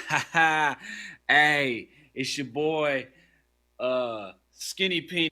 Hey, it's your boy, Skinny Pete.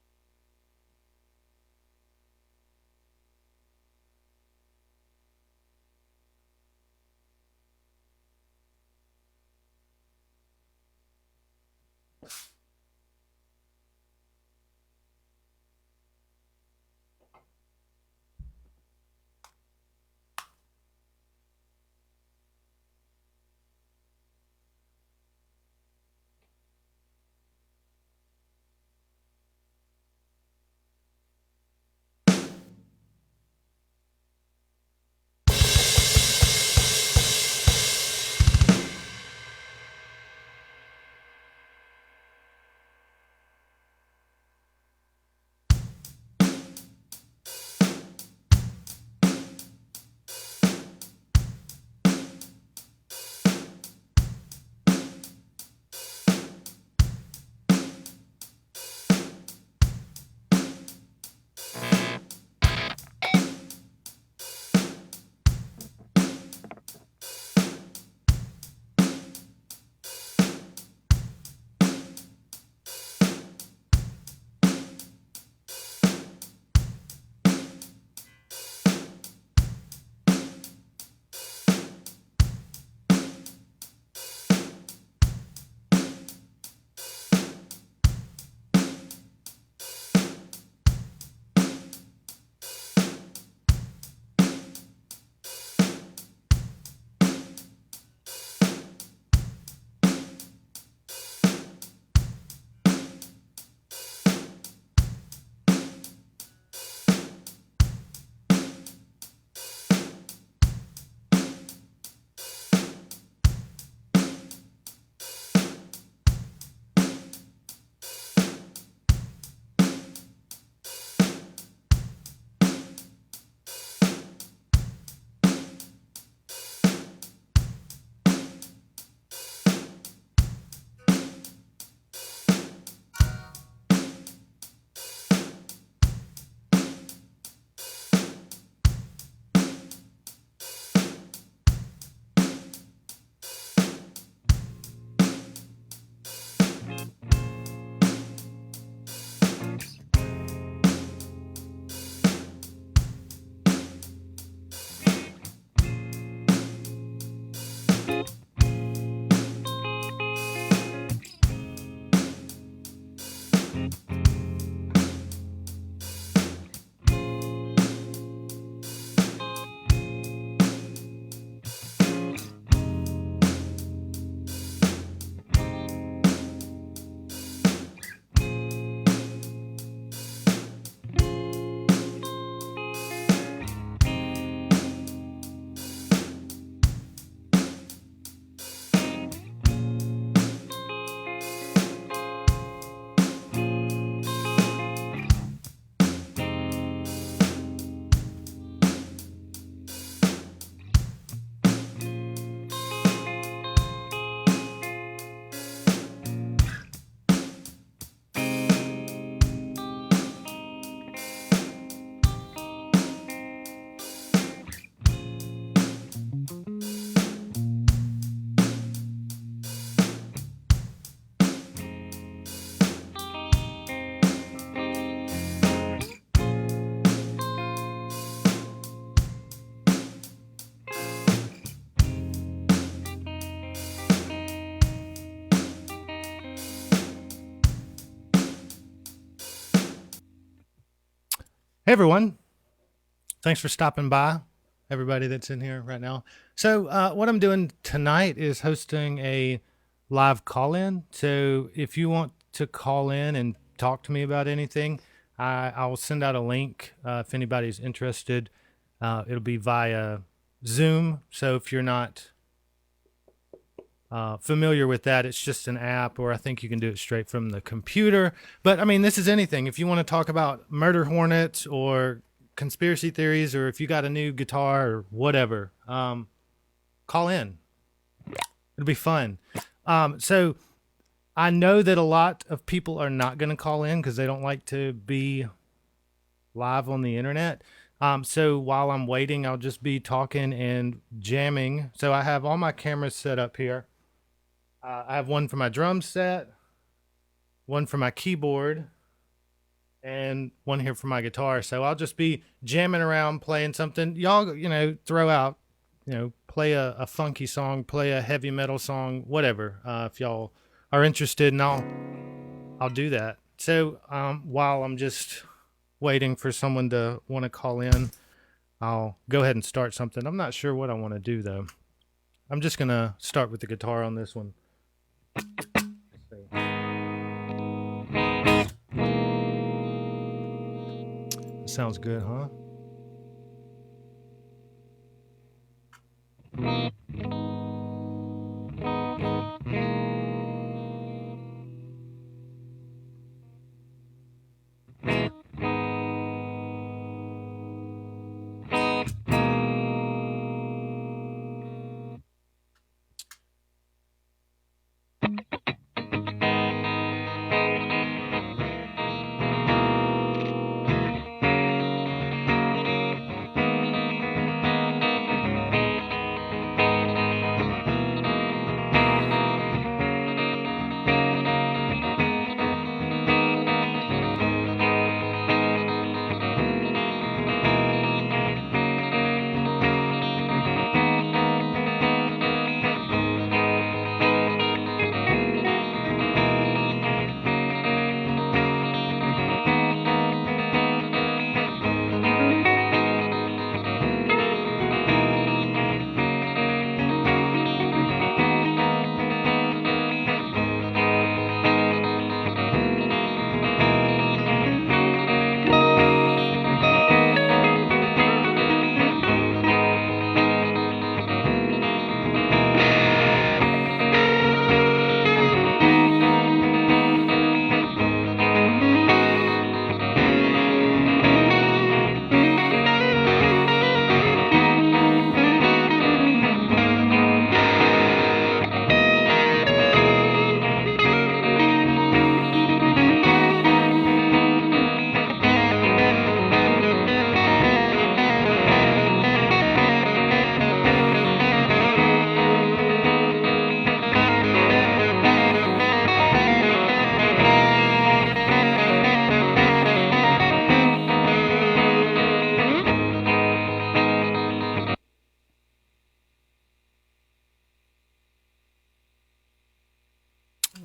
Hey everyone, thanks for stopping by, everybody that's in here right now. So, what I'm doing tonight is hosting a live call in. So, if you want to call in and talk to me about anything, I'll send out a link if anybody's interested. It'll be via Zoom. So, if you're not familiar with that, it's just an app, or I think you can do it straight from the computer. But I mean, this is anything. If you want to talk about murder hornets or conspiracy theories, or if you got a new guitar or whatever, call in. It'll be fun. So I know that a lot of people are not going to call in because they don't like to be live on the internet. So while I'm waiting, I'll just be talking and jamming. So I have all my cameras set up here. I have one for my drum set, one for my keyboard, and one here for my guitar. So I'll just be jamming around playing something. Y'all, throw out, play a funky song, play a heavy metal song, whatever. If y'all are interested, and I'll do that. So while I'm just waiting for someone to want to call in, I'll go ahead and start something. I'm not sure what I want to do though. I'm just gonna start with the guitar on this one. Sounds good, huh?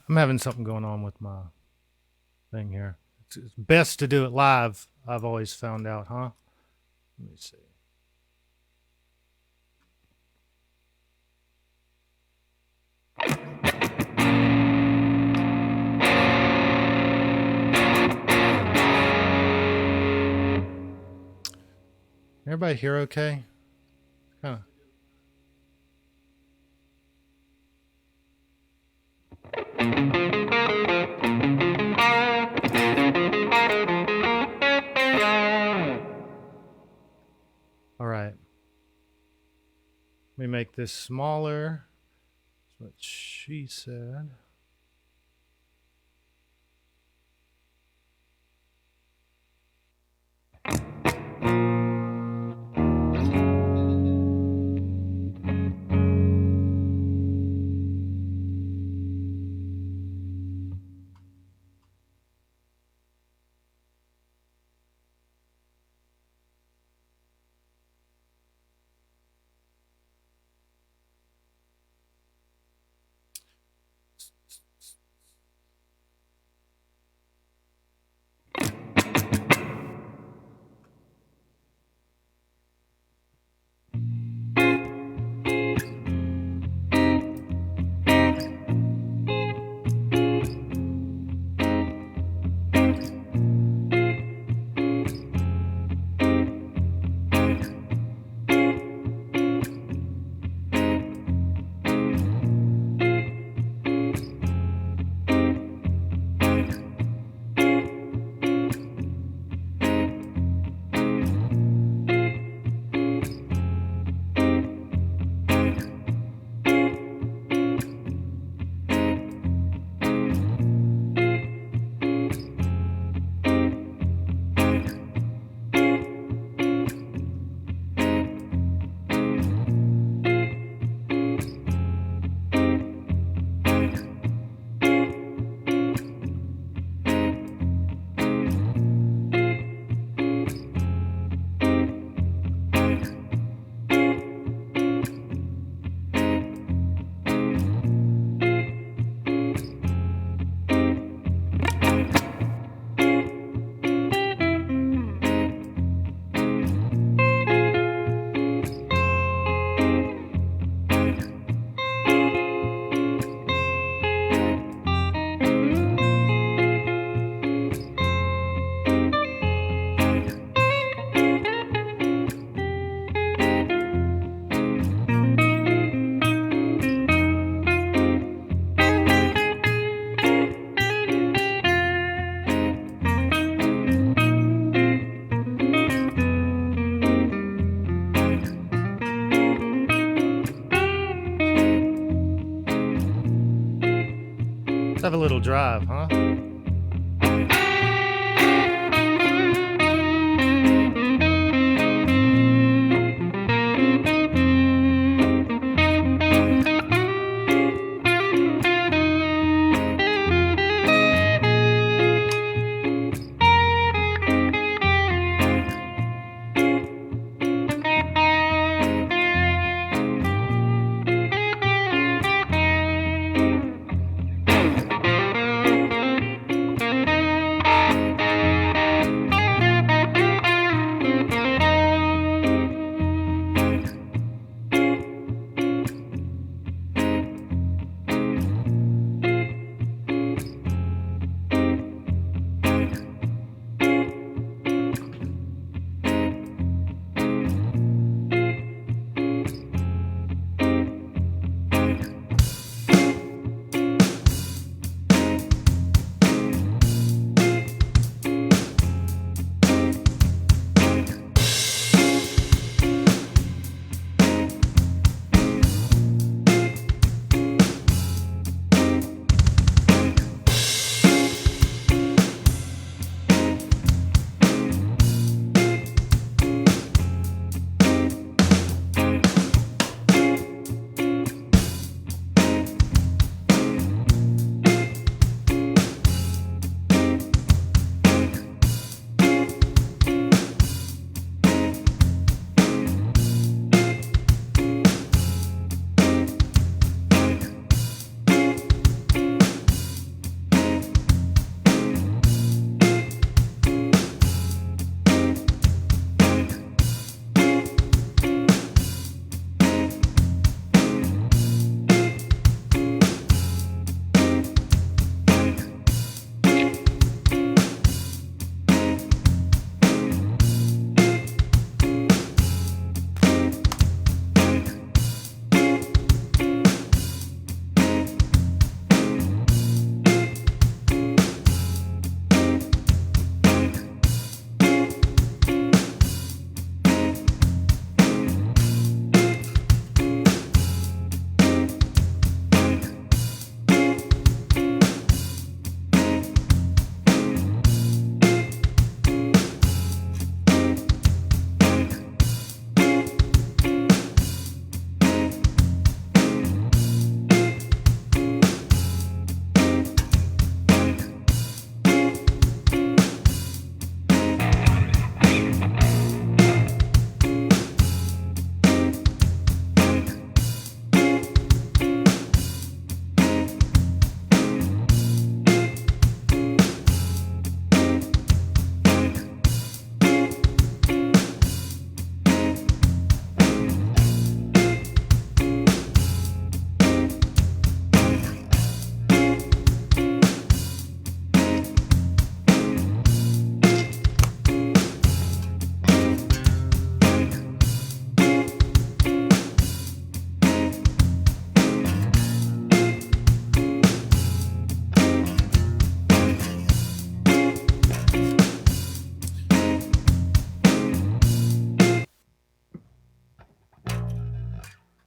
I'm having something going on with my thing here. It's best to do it live, I've always found out, huh? Let me see. Everybody here okay? Kind of. All right. Let me make this smaller. That's what she said. Let's have a little drive, huh?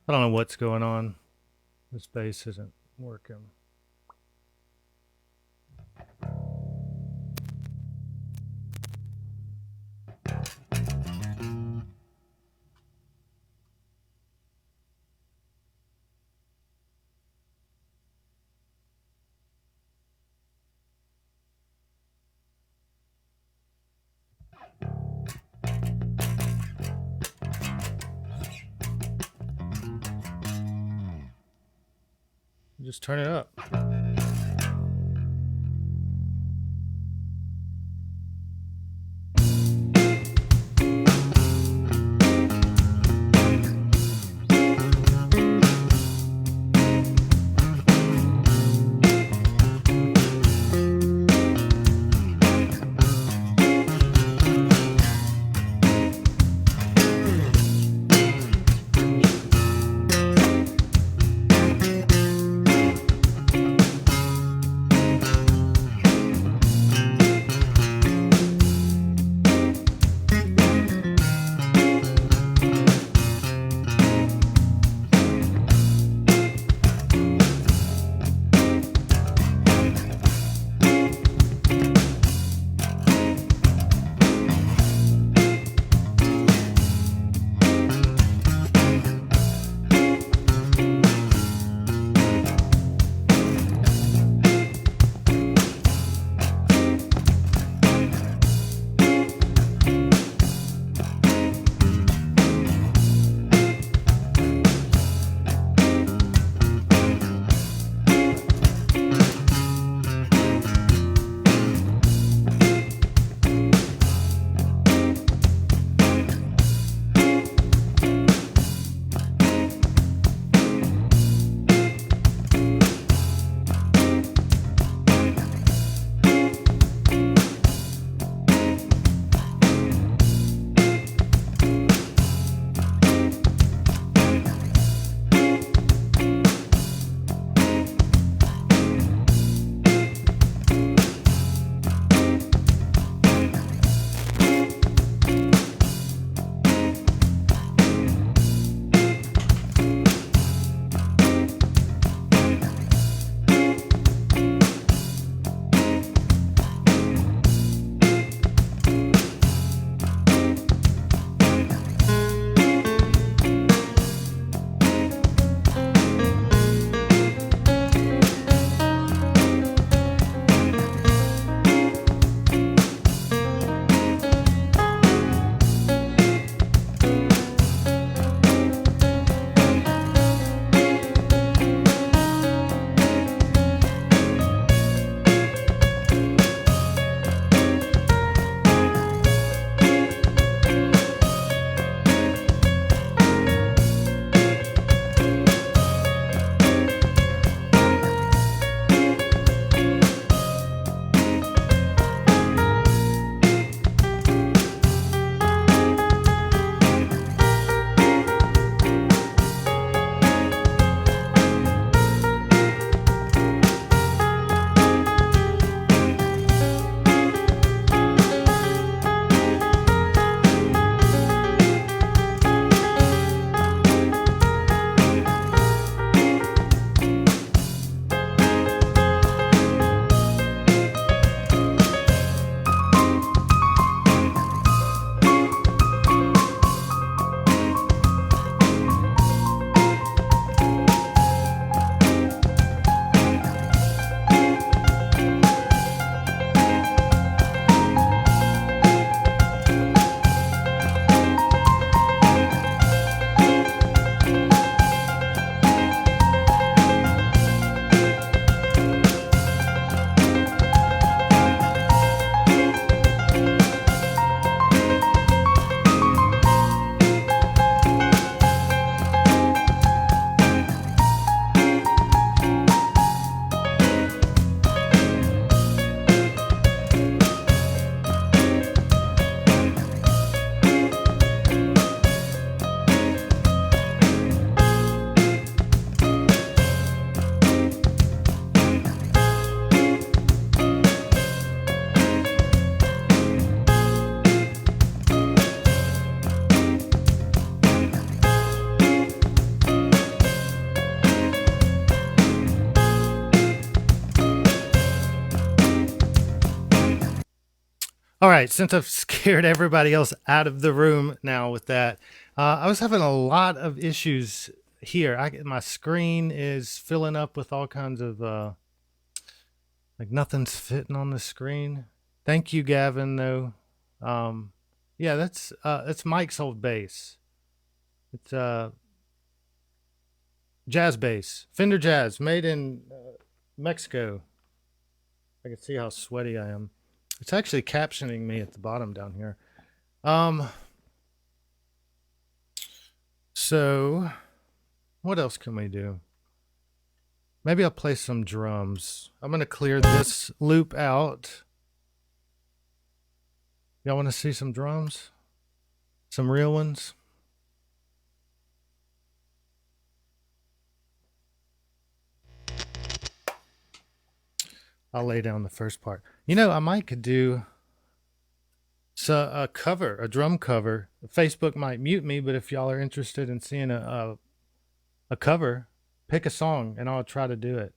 I don't know what's going on. This bass isn't working. Just turn it up. All right, since I've scared everybody else out of the room now with that, I was having a lot of issues here. My screen is filling up with all kinds of like nothing's fitting on the screen. Thank you, Gavin. Though, yeah, that's Mike's old bass. It's jazz bass, Fender Jazz, made in Mexico. I can see how sweaty I am. It's actually captioning me at the bottom down here. So what else can we do? Maybe I'll play some drums. I'm going to clear this loop out. Y'all want to see some drums? Some real ones? I'll lay down the first part. You know, I might could do a cover, a drum cover. Facebook might mute me, but if y'all are interested in seeing a cover, pick a song and I'll try to do it.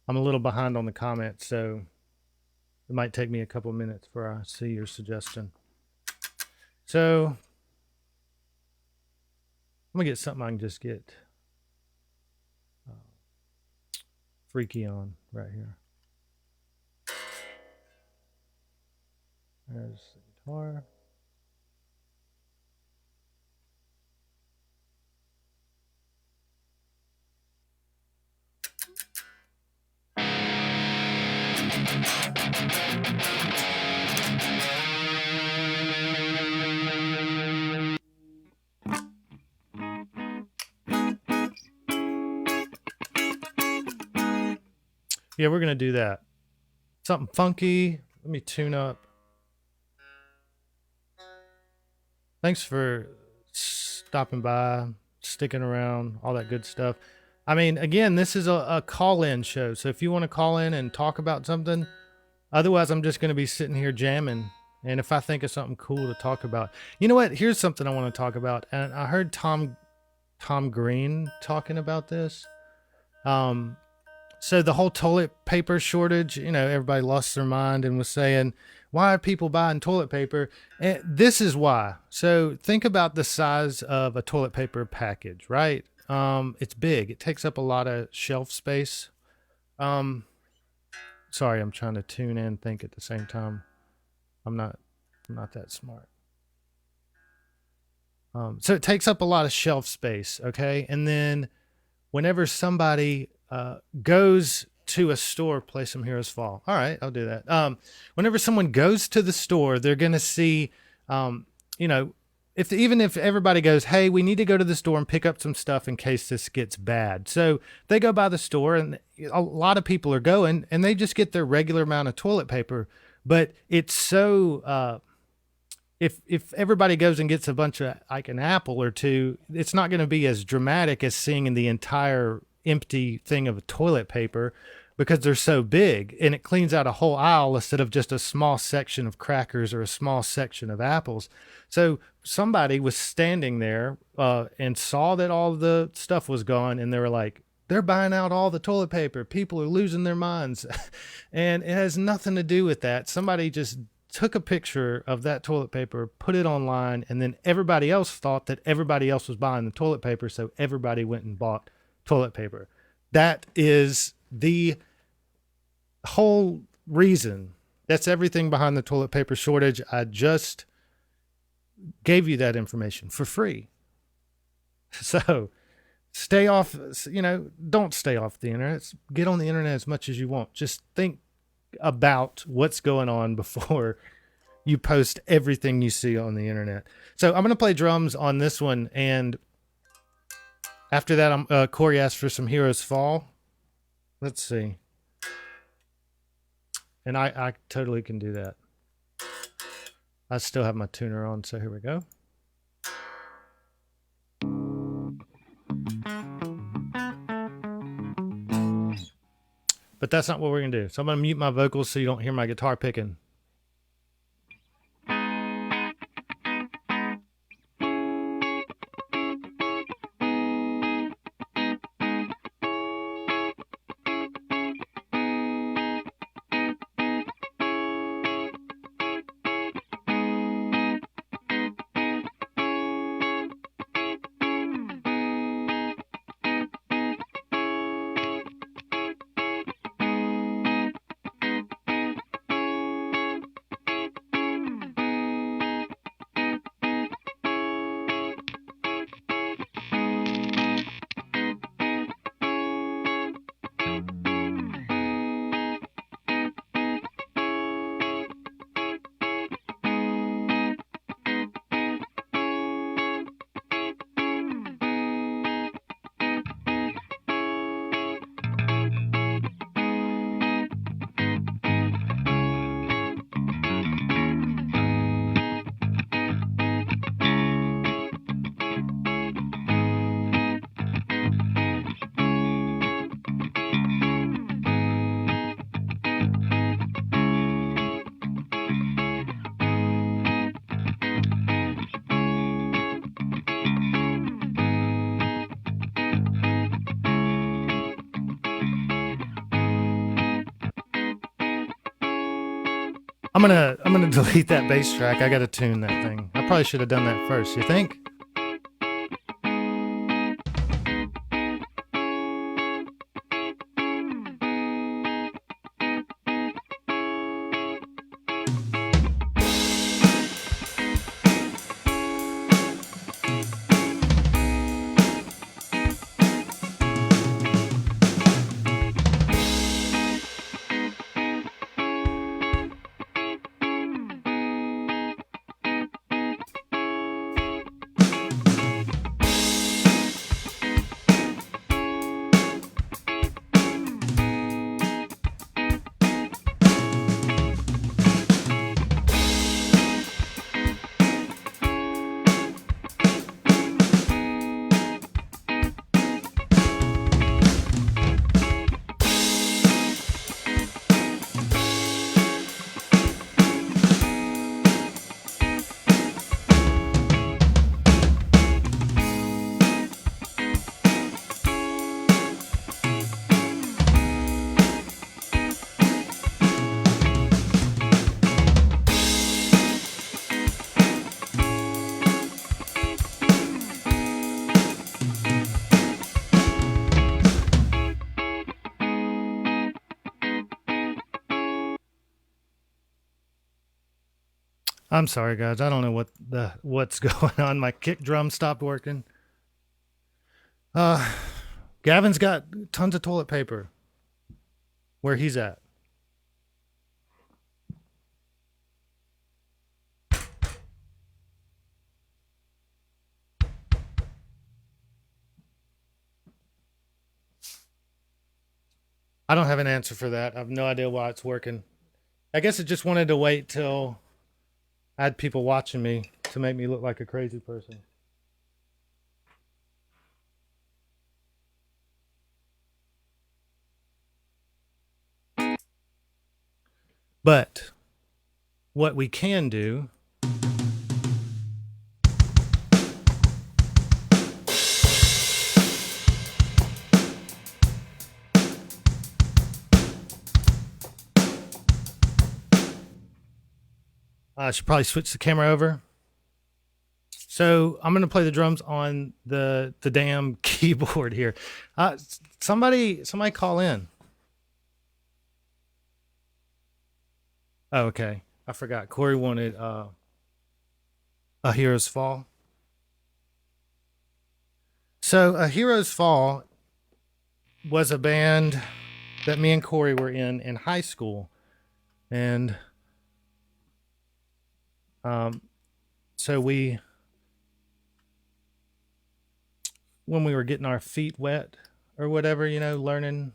I'm a little behind on the comments, so it might take me a couple minutes before I see your suggestion. So I'm gonna get something I can just get freaky on right here. There's the guitar. Yeah, we're gonna do that. Something funky. Let me tune up. Thanks for stopping by, sticking around, all that good stuff. I mean, again, this is a call-in show, so if you want to call in and talk about something, otherwise I'm just going to be sitting here jamming. And if I think of something cool to talk about, you know what? Here's something I want to talk about. And I heard Tom Green talking about this. So the whole toilet paper shortage, you know, everybody lost their mind and was saying, why are people buying toilet paper? And this is why. So think about the size of a toilet paper package, right? It's big. It takes up a lot of shelf space. Sorry, I'm trying to tune in, think at the same time. I'm not that smart. So it takes up a lot of shelf space, okay? And then whenever somebody goes to a store, play some Heroes Fall. All right, I'll do that. Whenever someone goes to the store, they're going to see, you know, even if everybody goes, hey, we need to go to the store and pick up some stuff in case this gets bad. So they go by the store, and a lot of people are going, and they just get their regular amount of toilet paper. But it's so, if everybody goes and gets a bunch of, like an apple or two, it's not going to be as dramatic as seeing the entire empty thing of toilet paper, because they're so big, and it cleans out a whole aisle instead of just a small section of crackers or a small section of apples. So somebody was standing there and saw that all the stuff was gone, and they were like, they're buying out all the toilet paper. People are losing their minds. And it has nothing to do with that. Somebody just took a picture of that toilet paper, put it online, and then everybody else thought that everybody else was buying the toilet paper, so everybody went and bought toilet paper. That is the whole reason. That's everything behind the toilet paper shortage. I just gave you that information for free. So stay off, you know, don't stay off the internet. Get on the internet as much as you want. Just think about what's going on before you post everything you see on the internet. So I'm going to play drums on this one, and after that, Corey asked for some Heroes Fall. Let's see. And I totally can do that. I still have my tuner on, so here we go. But that's not what we're going to do. So I'm going to mute my vocals so you don't hear my guitar picking. I'm gonna delete that bass track. I gotta tune that thing. I probably should have done that first. You think? I'm sorry, guys. I don't know what's going on. My kick drum stopped working. Gavin's got tons of toilet paper. Where he's at. I don't have an answer for that. I have no idea why it's working. I guess it just wanted to wait till I had people watching me to make me look like a crazy person. But what we can do I should probably switch the camera over. So I'm going to play the drums on the damn keyboard here. Somebody call in. Oh, okay. I forgot. Corey wanted A Hero's Fall. So A Hero's Fall was a band that me and Corey were in high school. And so when we were getting our feet wet or whatever, learning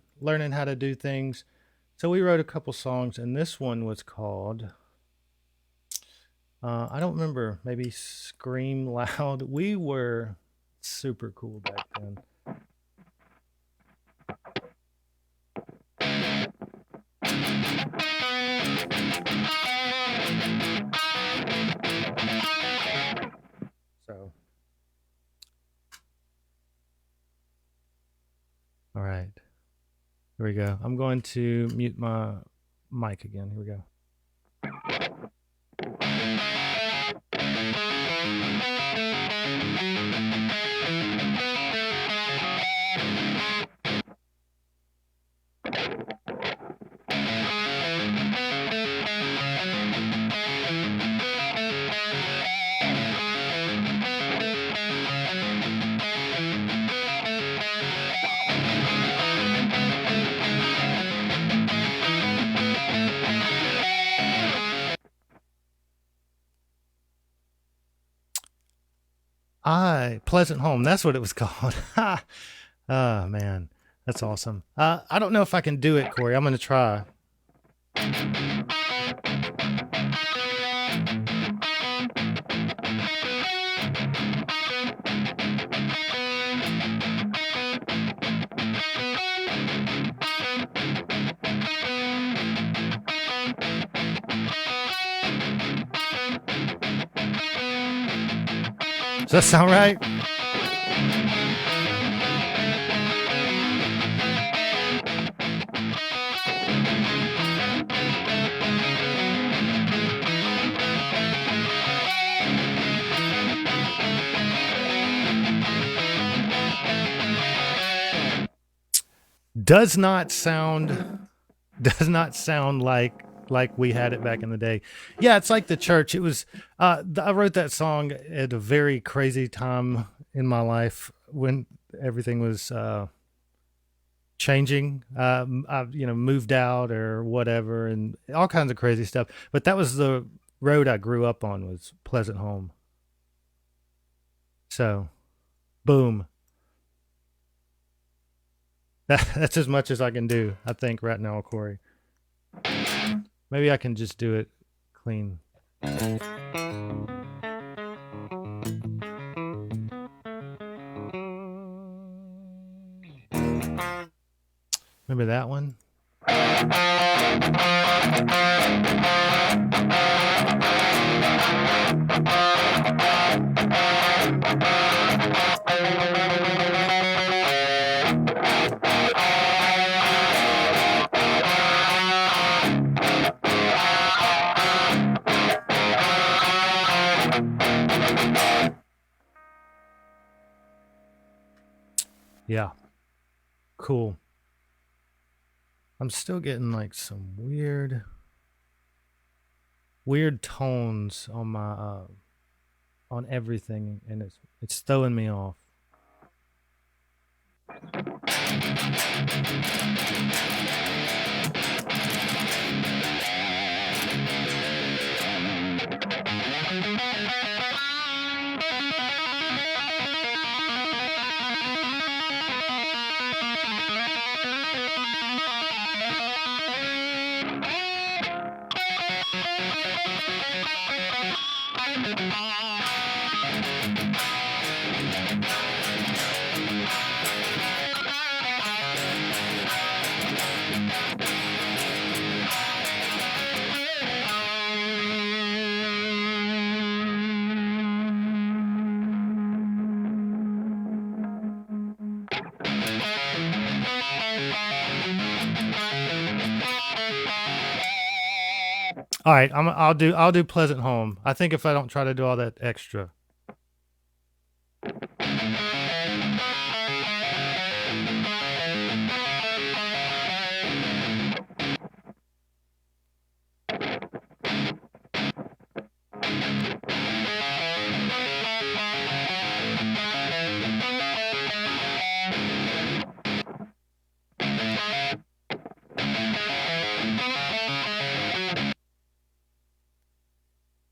how to do things. So we wrote a couple songs, and this one was called, I don't remember, maybe Scream Loud. We were super cool back then. So, all right, here we go. I'm going to mute my mic again. Here we go. Pleasant Home. That's what it was called. Oh, man. That's awesome. I don't know if I can do it, Corey. I'm going to try. Does that sound right? does not sound like we had it back in the day. Yeah, it's like the church. It was I wrote that song at a very crazy time in my life when everything was changing. I moved out or whatever, and all kinds of crazy stuff. But that was the road I grew up on, was Pleasant Home. So, boom. That's as much as I can do, I think, right now, Corey. Maybe I can just do it clean. Remember that one? Yeah. Cool. I'm still getting like some weird tones on my on everything, and it's throwing me off. All right, I'll do Pleasant Home. I think if I don't try to do all that extra.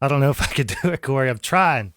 I don't know if I could do it, Corey. I'm trying.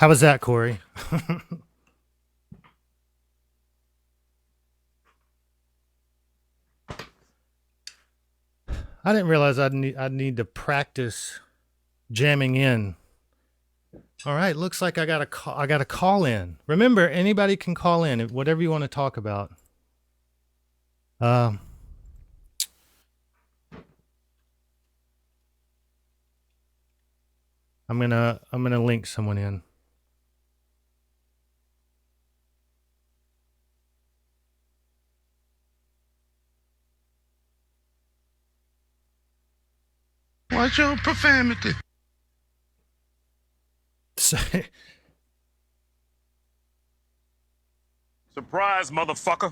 How was that, Corey? I didn't realize I'd need to practice jamming in. All right, looks like I got a call in. Remember, anybody can call in, whatever you want to talk about. Um, I'm gonna link someone in. Watch your profanity. Surprise, motherfucker.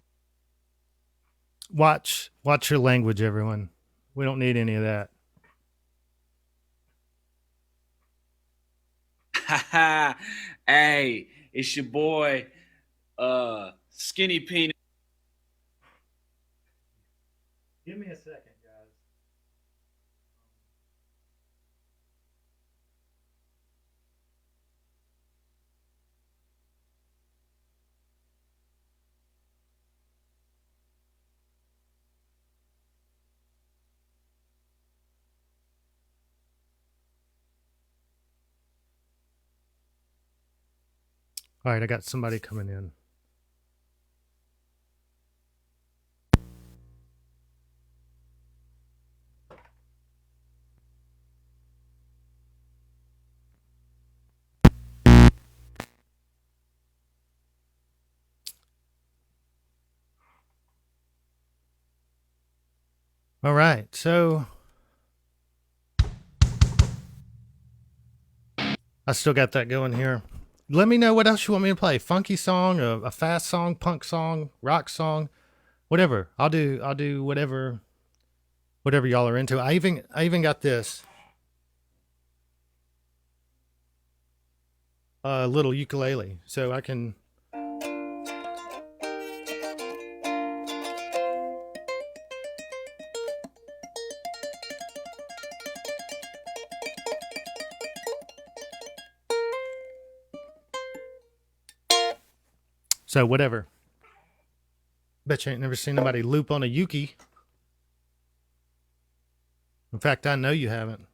Watch your language, everyone. We don't need any of that. Hey, it's your boy, Skinny Peanut. Give me a second, guys. All right, I got somebody coming in. All right, so I still got that going here. Let me know what else you want me to play. Funky song, a fast song, punk song, rock song, whatever. I'll do whatever y'all are into. I even got this little ukulele, so I can. So whatever. Bet you ain't never seen nobody loop on a uke. In fact, I know you haven't.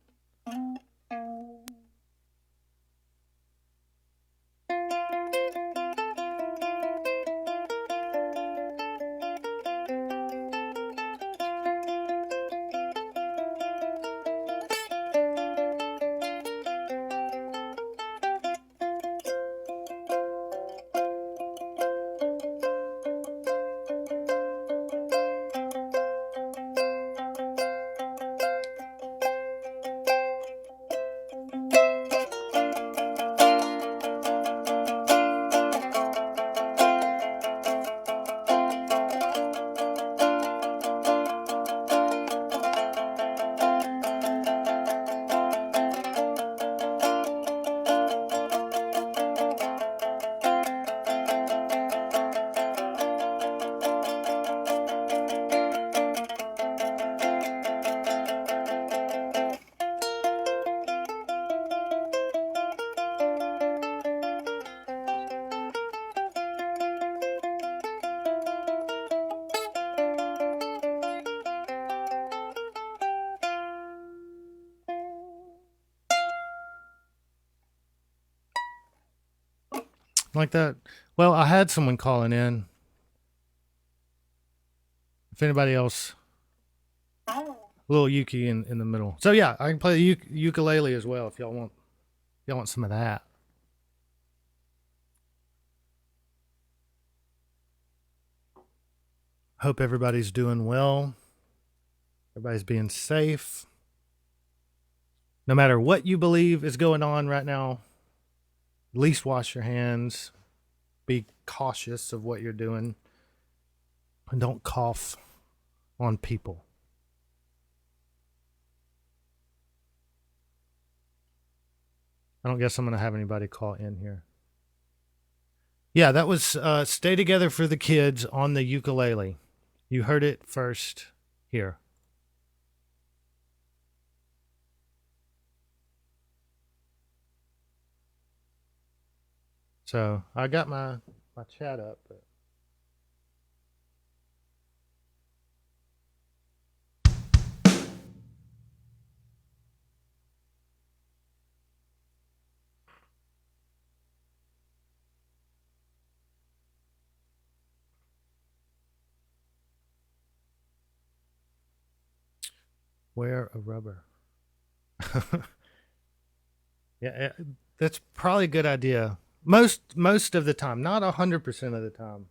Like that. Well, I had someone calling in. If anybody else, a little uke in the middle. So yeah, I can play the ukulele as well if y'all want some of that. Hope everybody's doing well. Everybody's being safe. No matter what you believe is going on right now, at least wash your hands. Be cautious of what you're doing. And don't cough on people. I don't guess I'm going to have anybody call in here. Yeah, that was Stay Together for the Kids on the ukulele. You heard it first here. So I got my chat up, but Wear a rubber. Yeah, that's probably a good idea. Most of the time, not 100% of the time.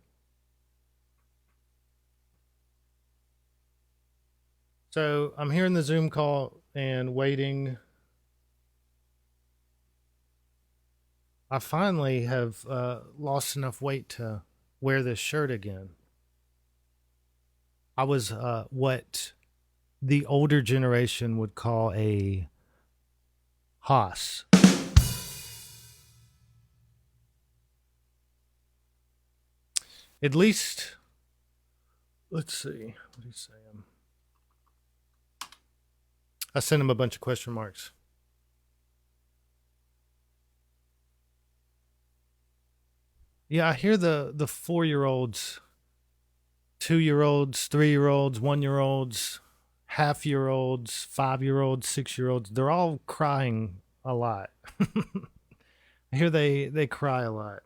So I'm hearing the Zoom call and waiting. I finally have lost enough weight to wear this shirt again. I was what the older generation would call a hoss. At least, let's see. What do you say? I sent him a bunch of question marks. Yeah, I hear the 4-year-olds, 2-year-olds, 3-year-olds, 1-year-olds, half-year-olds, 5-year-olds, 6-year-olds. They're all crying a lot. I hear they cry a lot.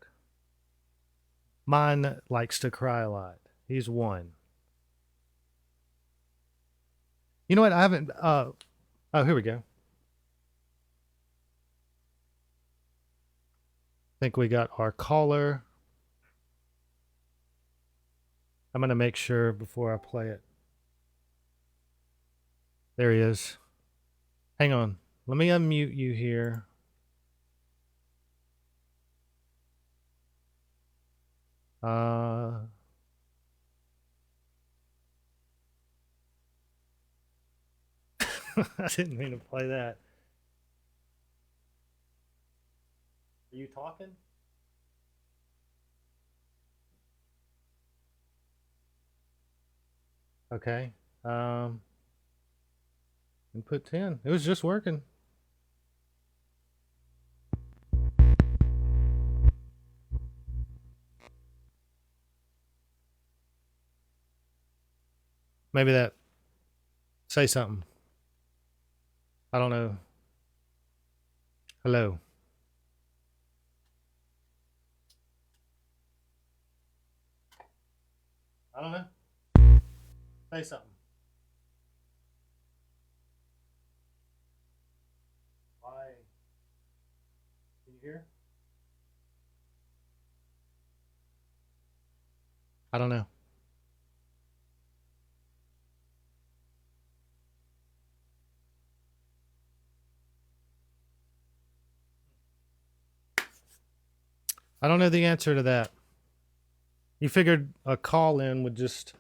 Mine likes to cry a lot. He's 1. You know what? I haven't. Oh, here we go. I think we got our caller. I'm going to make sure before I play it. There he is. Hang on. Let me unmute you here. I didn't mean to play that. Are you talking? Okay. Input 10. It was just working. Maybe that. Say something. I don't know. Hello. I don't know. Say something. Why? Can you hear? I don't know. I don't know the answer to that. You figured a call in would just,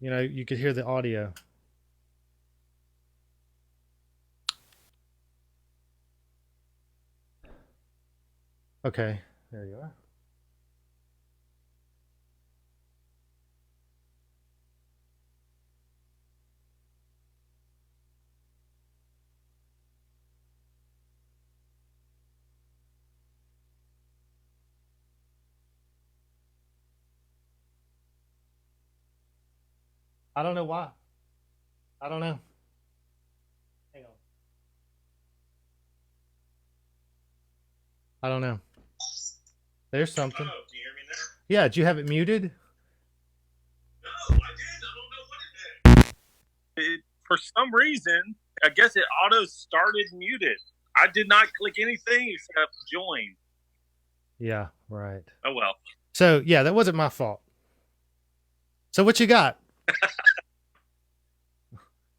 you could hear the audio. Okay, there you are. I don't know why. I don't know. Hang on. I don't know. There's something. Oh, can you hear me now? Yeah, did you have it muted? No, I did. I don't know what it did. For some reason, I guess it auto started muted. I did not click anything except join. Yeah, right. Oh, well. So, yeah, that wasn't my fault. So what you got?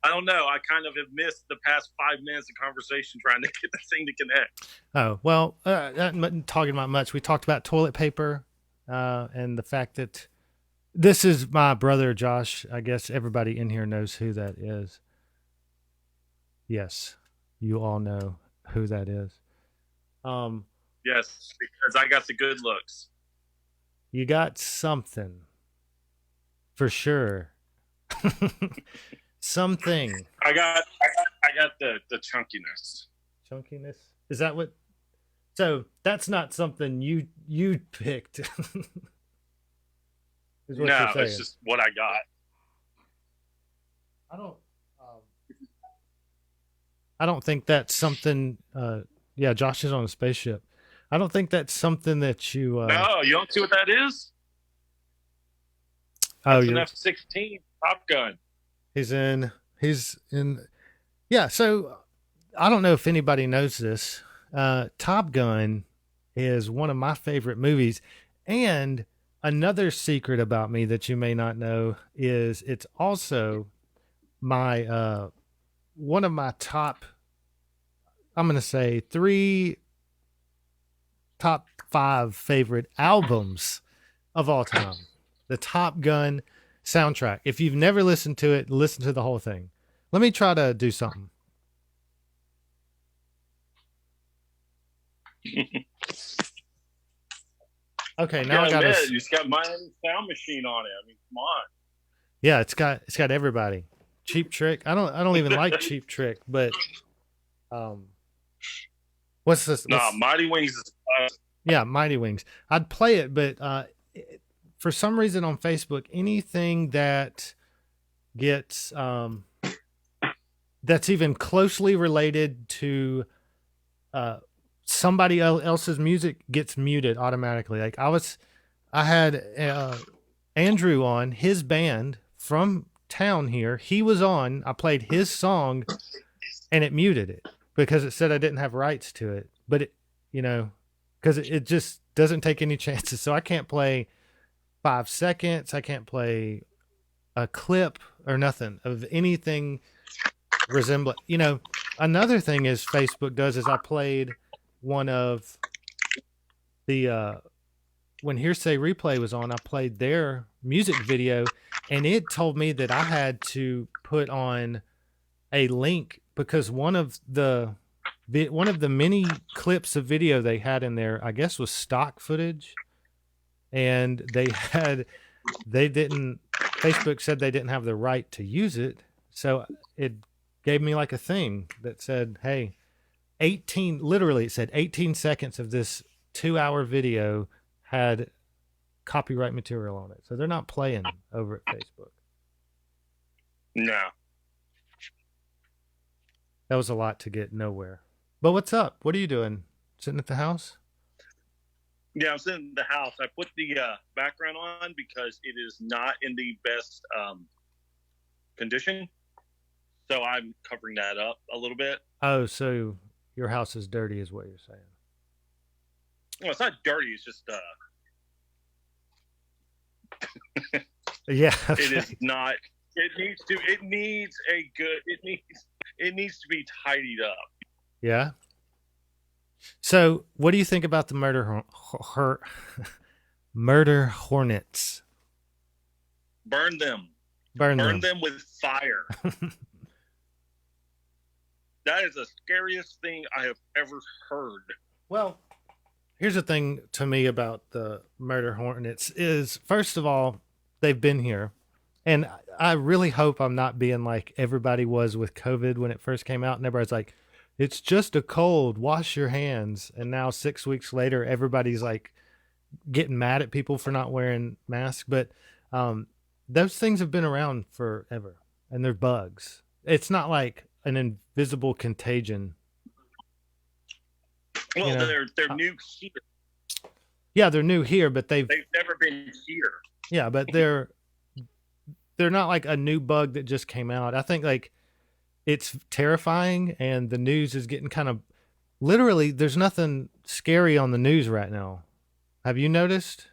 I don't know. I kind of have missed the past 5 minutes of conversation trying to get this thing to connect. Oh, well, not talking about much. We talked about toilet paper and the fact that this is my brother, Josh. I guess everybody in here knows who that is. Yes, you all know who that is. Yes, because I got the good looks. You got something. For sure. Something. I got the chunkiness. Chunkiness? Is that what? So that's not something you picked. Is what No, you're saying. it's just what I got. I don't think that's something. Yeah, Josh is on a spaceship. I don't think that's something that you. No, you don't see what that is? Oh, That's an F-16 Top Gun. He's in He's in. Yeah. So I don't know if anybody knows this. Top Gun is one of my favorite movies, and another secret about me that you may not know is it's also my one of my top. I'm going to say top 5 favorite albums of all time. The Top Gun soundtrack. If you've never listened to it, listen to the whole thing. Let me try to do something. Okay, now I got it. It's got my sound machine on it. I mean, come on. Yeah, it's got everybody. Cheap Trick. I don't even like Cheap Trick, but what's this? Mighty Wings is yeah, Mighty Wings. I'd play it, but for some reason on Facebook, anything that gets that's even closely related to somebody else's music gets muted automatically. Like I had Andrew on, his band from town here. He was on. I played his song, and it muted it because it said I didn't have rights to it. But it, because it just doesn't take any chances. So I can't play 5 seconds. I can't play a clip or nothing of anything resembling. Another thing is Facebook does is I played one of the when Hearsay Replay was on, I played their music video, and it told me that I had to put on a link because one of the many clips of video they had in there, I guess, was stock footage, and Facebook said they didn't have the right to use it, so it gave me like a thing that said, hey, it said 18 seconds of this 2-hour video had copyright material on it. So they're not playing over at Facebook. No. That was a lot to get nowhere. But what's up? What are you doing? Sitting at the house? Yeah, I'm sitting in the house. I put the background on because it is not in the best condition. So I'm covering that up a little bit. Oh, so your house is dirty is what you're saying. Well, it's not dirty. It's just yeah. It is not. It needs to be tidied up. Yeah. So, what do you think about the murder hornets? Burn them. Burn them with fire. That is the scariest thing I have ever heard. Well, here's the thing to me about the murder hornets is, first of all, they've been here. And I really hope I'm not being like everybody was with COVID when it first came out. And everybody's like, it's just a cold, wash your hands. And now 6 weeks later, everybody's like getting mad at people for not wearing masks. But those things have been around forever, and they're bugs. It's not like an invisible contagion. Well, they're new here. Yeah, they're new here, but they've never been here. Yeah, but they're not like a new bug that just came out. I think like it's terrifying, and the news is getting kind of literally. There's nothing scary on the news right now. Have you noticed?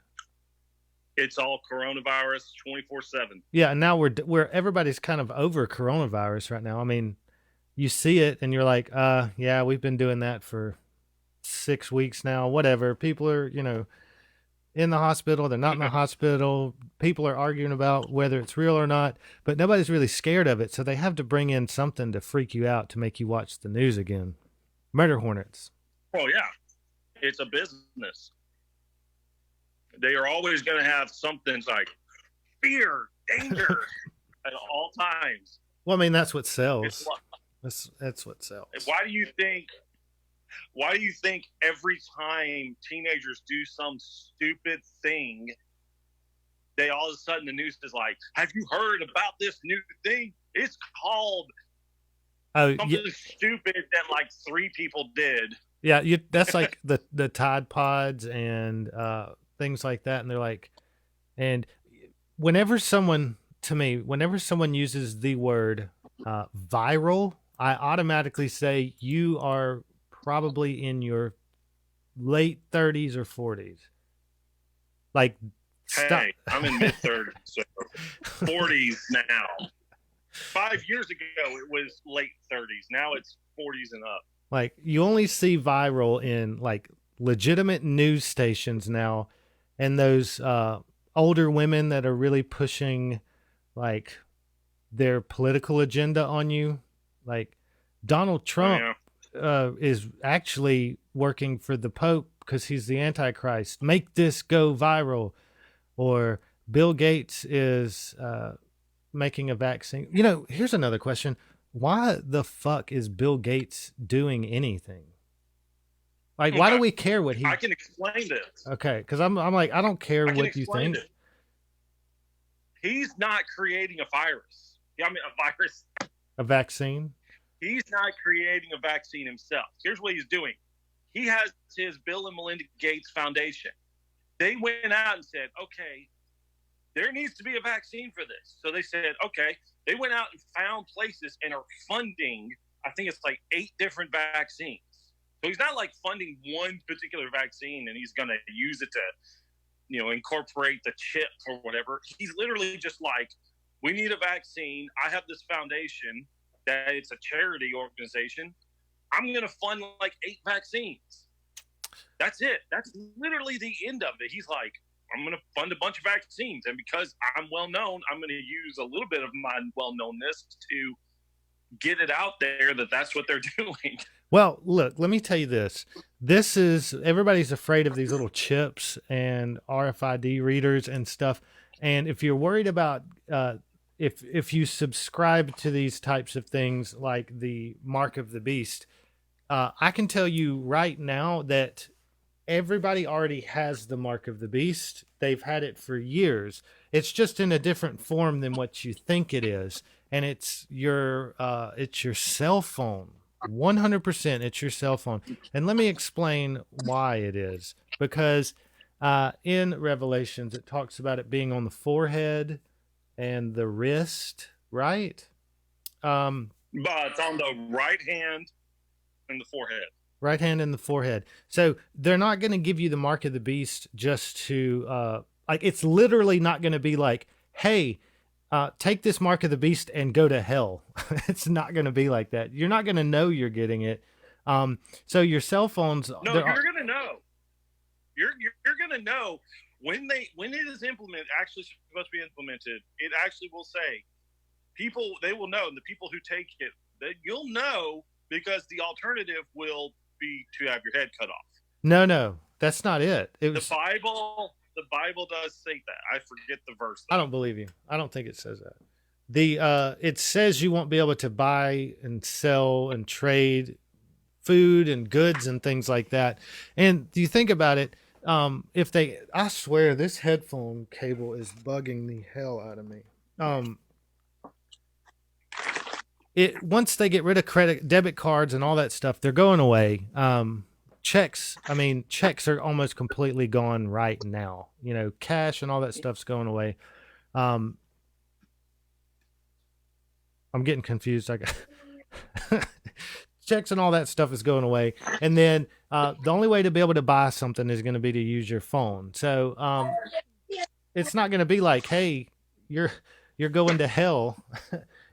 It's all coronavirus 24/7. Yeah, and now we're everybody's kind of over coronavirus right now. I mean, you see it and you're like, yeah, we've been doing that for 6 weeks now. Whatever. People are, in the hospital. They're not in the hospital. People are arguing about whether it's real or not, but nobody's really scared of it. So they have to bring in something to freak you out to make you watch the news again. Murder hornets. Oh yeah, it's a business. They are always going to have something like fear, danger at all times. Well, I mean, that's what sells. That's what sells. Why do you think every time teenagers do some stupid thing, they all of a sudden the news is like, have you heard about this new thing? It's called something stupid that like 3 people did. Yeah, that's like the Tide Pods and things like that. And they're like, and whenever someone uses the word Viral, I automatically say you are probably in your late 30s or 40s. Like, stop. Hey, I'm in mid 30s, so 40s now. 5 years ago, it was late 30s. Now it's 40s and up. Like, you only see viral in like legitimate news stations now, and those older women that are really pushing like their political agenda on you. Like, Donald Trump is actually working for the Pope because he's the Antichrist. Make this go viral. Or Bill Gates is making a vaccine. You know, here's another question. Why the fuck is Bill Gates doing anything? Like, why do we care what he... I can explain this. Okay, because I'm like, I don't care what you think. It. He's not creating a virus. I mean, a virus. A vaccine? He's not creating a vaccine himself. Here's what he's doing. He has his Bill and Melinda Gates Foundation. They went out and said, okay, there needs to be a vaccine for this. So they said, okay. They went out and found places and are funding, I think it's like 8 different vaccines. So he's not like funding one particular vaccine and he's going to use it to, you know, incorporate the chip or whatever. He's literally just like, we need a vaccine. I have this foundation that it's a charity organization. I'm going to fund like 8 vaccines. That's it. That's literally the end of it. He's like, I'm going to fund a bunch of vaccines. And because I'm well known, I'm going to use a little bit of my well knownness to get it out there that that's what they're doing. Well, look, let me tell you this. This is, everybody's afraid of these little chips and RFID readers and stuff. And if you're worried about, if you subscribe to these types of things like the Mark of the Beast, I can tell you right now that everybody already has the Mark of the Beast. They've had it for years. It's just in a different form than what you think it is. And it's your cell phone. 100% it's your cell phone. And let me explain why it is. Because in Revelations, it talks about it being on the forehead and the wrist, right? But it's on the right hand and the forehead. Right hand and the forehead. So they're not going to give you the Mark of the Beast just to, like, it's literally not going to be like, hey, take this Mark of the Beast and go to hell. It's not going to be like that. You're not going to know you're getting it. So your cell phones. No, you're going to know. You're going to know when it is implemented, actually supposed to be implemented. It actually will say people, they will know, and the people who take it, that you'll know, because the alternative will be to have your head cut off. No, that's not it. The Bible does say that. I forget the verse. I don't believe you. I don't think it says that. It says you won't be able to buy and sell and trade food and goods and things like that. And you think about it, I swear this headphone cable is bugging the hell out of me. Once they get rid of debit cards and all that stuff, they're going away. Checks are almost completely gone right now. You know, cash and all that stuff's going away. I'm getting confused. Checks and all that stuff is going away. And then the only way to be able to buy something is going to be to use your phone. So it's not going to be like, hey, you're going to hell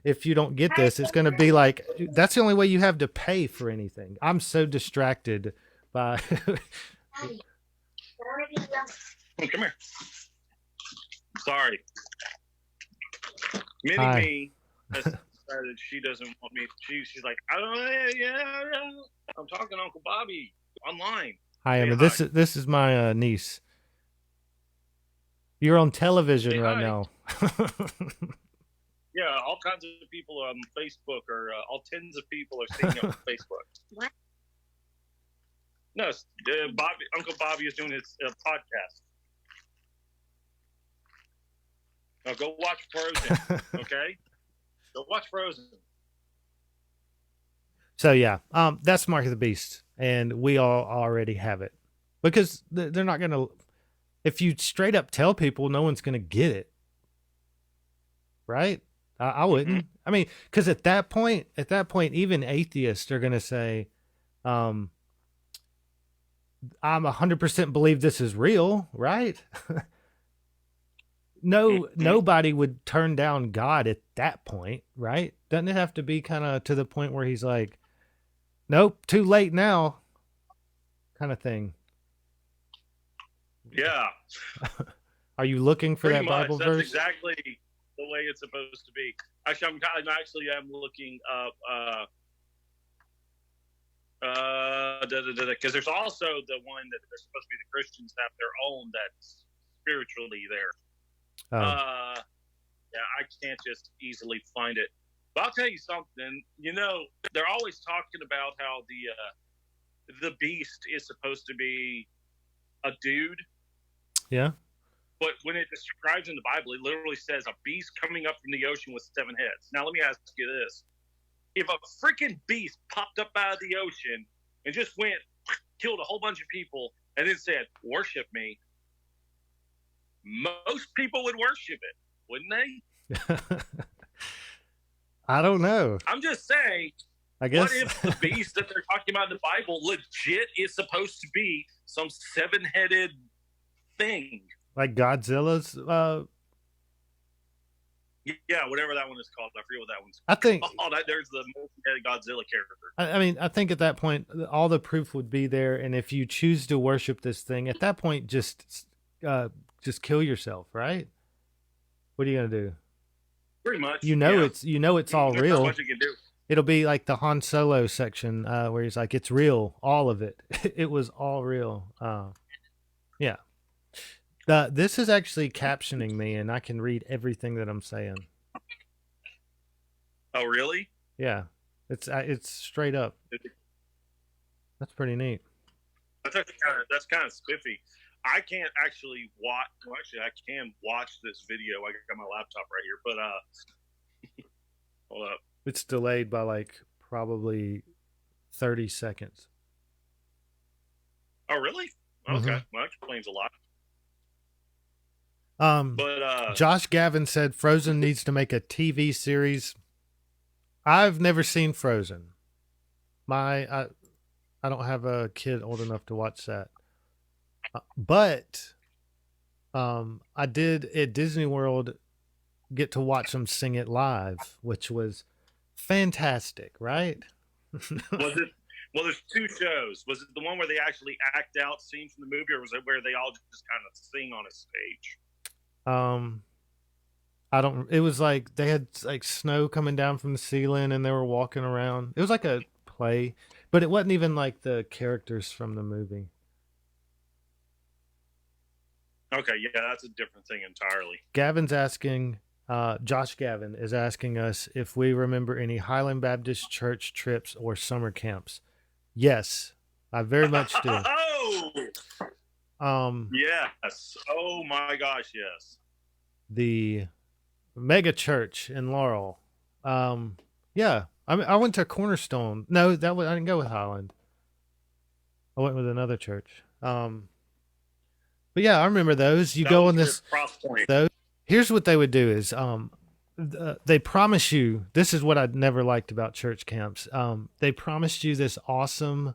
if you don't get this. It's going to be like, that's the only way you have to pay for anything. I'm so distracted by... Come here. Sorry. Me has decided she doesn't want me. She's like, I don't know. Yeah. I'm talking to Uncle Bobby online. Hi, Emma. This is my niece. You're on television right now. Yeah, all kinds of people on Facebook, or all tens of people are seeing it on Facebook. What? No, Uncle Bobby is doing his podcast. Now go watch Frozen, okay? Go watch Frozen. So yeah, that's Mark of the Beast, and we all already have it, because they're not gonna. If you straight up tell people, no one's gonna get it, right? I wouldn't. I mean, because at that point, even atheists are going to say, I'm 100% believe this is real, right? No, nobody would turn down God at that point, right? Doesn't it have to be kind of to the point where he's like, nope, too late now, kind of thing? Yeah. Are you looking for Pretty that much. Bible That's verse? exactly the way it's supposed to be. Actually, I'm looking up because there's also the one that they're supposed to be the Christians have their own that's spiritually there. Yeah, I can't just easily find it. But I'll tell you something. You know, they're always talking about how the beast is supposed to be a dude. Yeah. But when it describes in the Bible, it literally says a beast coming up from the ocean with 7 heads. Now, let me ask you this. If a freaking beast popped up out of the ocean and just went, killed a whole bunch of people, and then said, worship me, most people would worship it, wouldn't they? I don't know. I'm just saying, I guess. what if the beast that they're talking about in the Bible legit is supposed to be some 7-headed thing? Like Godzilla's? Yeah, whatever that one is called. I forget what that one's I think. called. There's the multi-headed Godzilla character. I mean, I think at that point, all the proof would be there. And if you choose to worship this thing, at that point, just kill yourself, right? What are you going to do? Pretty much. It's all There's real. not much you can do. It'll be like the Han Solo section where he's like, it's real, all of it. It was all real. Yeah. This is actually captioning me, and I can read everything that I'm saying. Oh, really? Yeah, it's straight up. That's pretty neat. That's kind of spiffy. I can't actually watch. Well, actually, I can watch this video. I got my laptop right here, but hold up. It's delayed by like probably 30 seconds. Oh, really? Okay, Mm-hmm. well, that explains a lot. But Josh Gavin said Frozen needs to make a TV series. I've never seen Frozen. I don't have a kid old enough to watch that. But I did at Disney World get to watch them sing it live, which was fantastic, right? Was it? Well, there's 2 shows. Was it the one where they actually act out scenes from the movie, or was it where they all just kind of sing on a stage? I don't. It was like they had like snow coming down from the ceiling, and they were walking around. It was like a play, but it wasn't even like the characters from the movie. Okay, yeah, that's a different thing entirely. Gavin's asking. Josh Gavin is asking us if we remember any Highland Baptist Church trips or summer camps. Yes, I very much do. Yes. Oh my gosh, yes. The mega church in Laurel. Yeah, I went to Cornerstone. No, I didn't go with Highland. I went with another church. But yeah, I remember those. You go on this. Those. Here's what they would do is they promise you. This is what I never liked about church camps. They promised you this awesome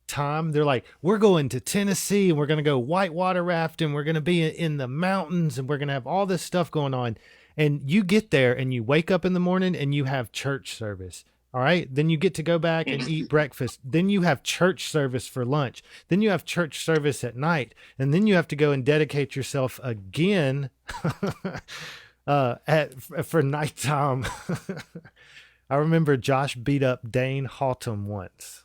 time. They're like, we're going to Tennessee and we're going to go whitewater rafting. We're going to be in the mountains and we're going to have all this stuff going on. And you get there and you wake up in the morning and you have church service. All right. Then you get to go back and eat breakfast. Then you have church service for lunch. Then you have church service at night. And then you have to go and dedicate yourself again for nighttime. I remember Josh beat up Dane Haltom once.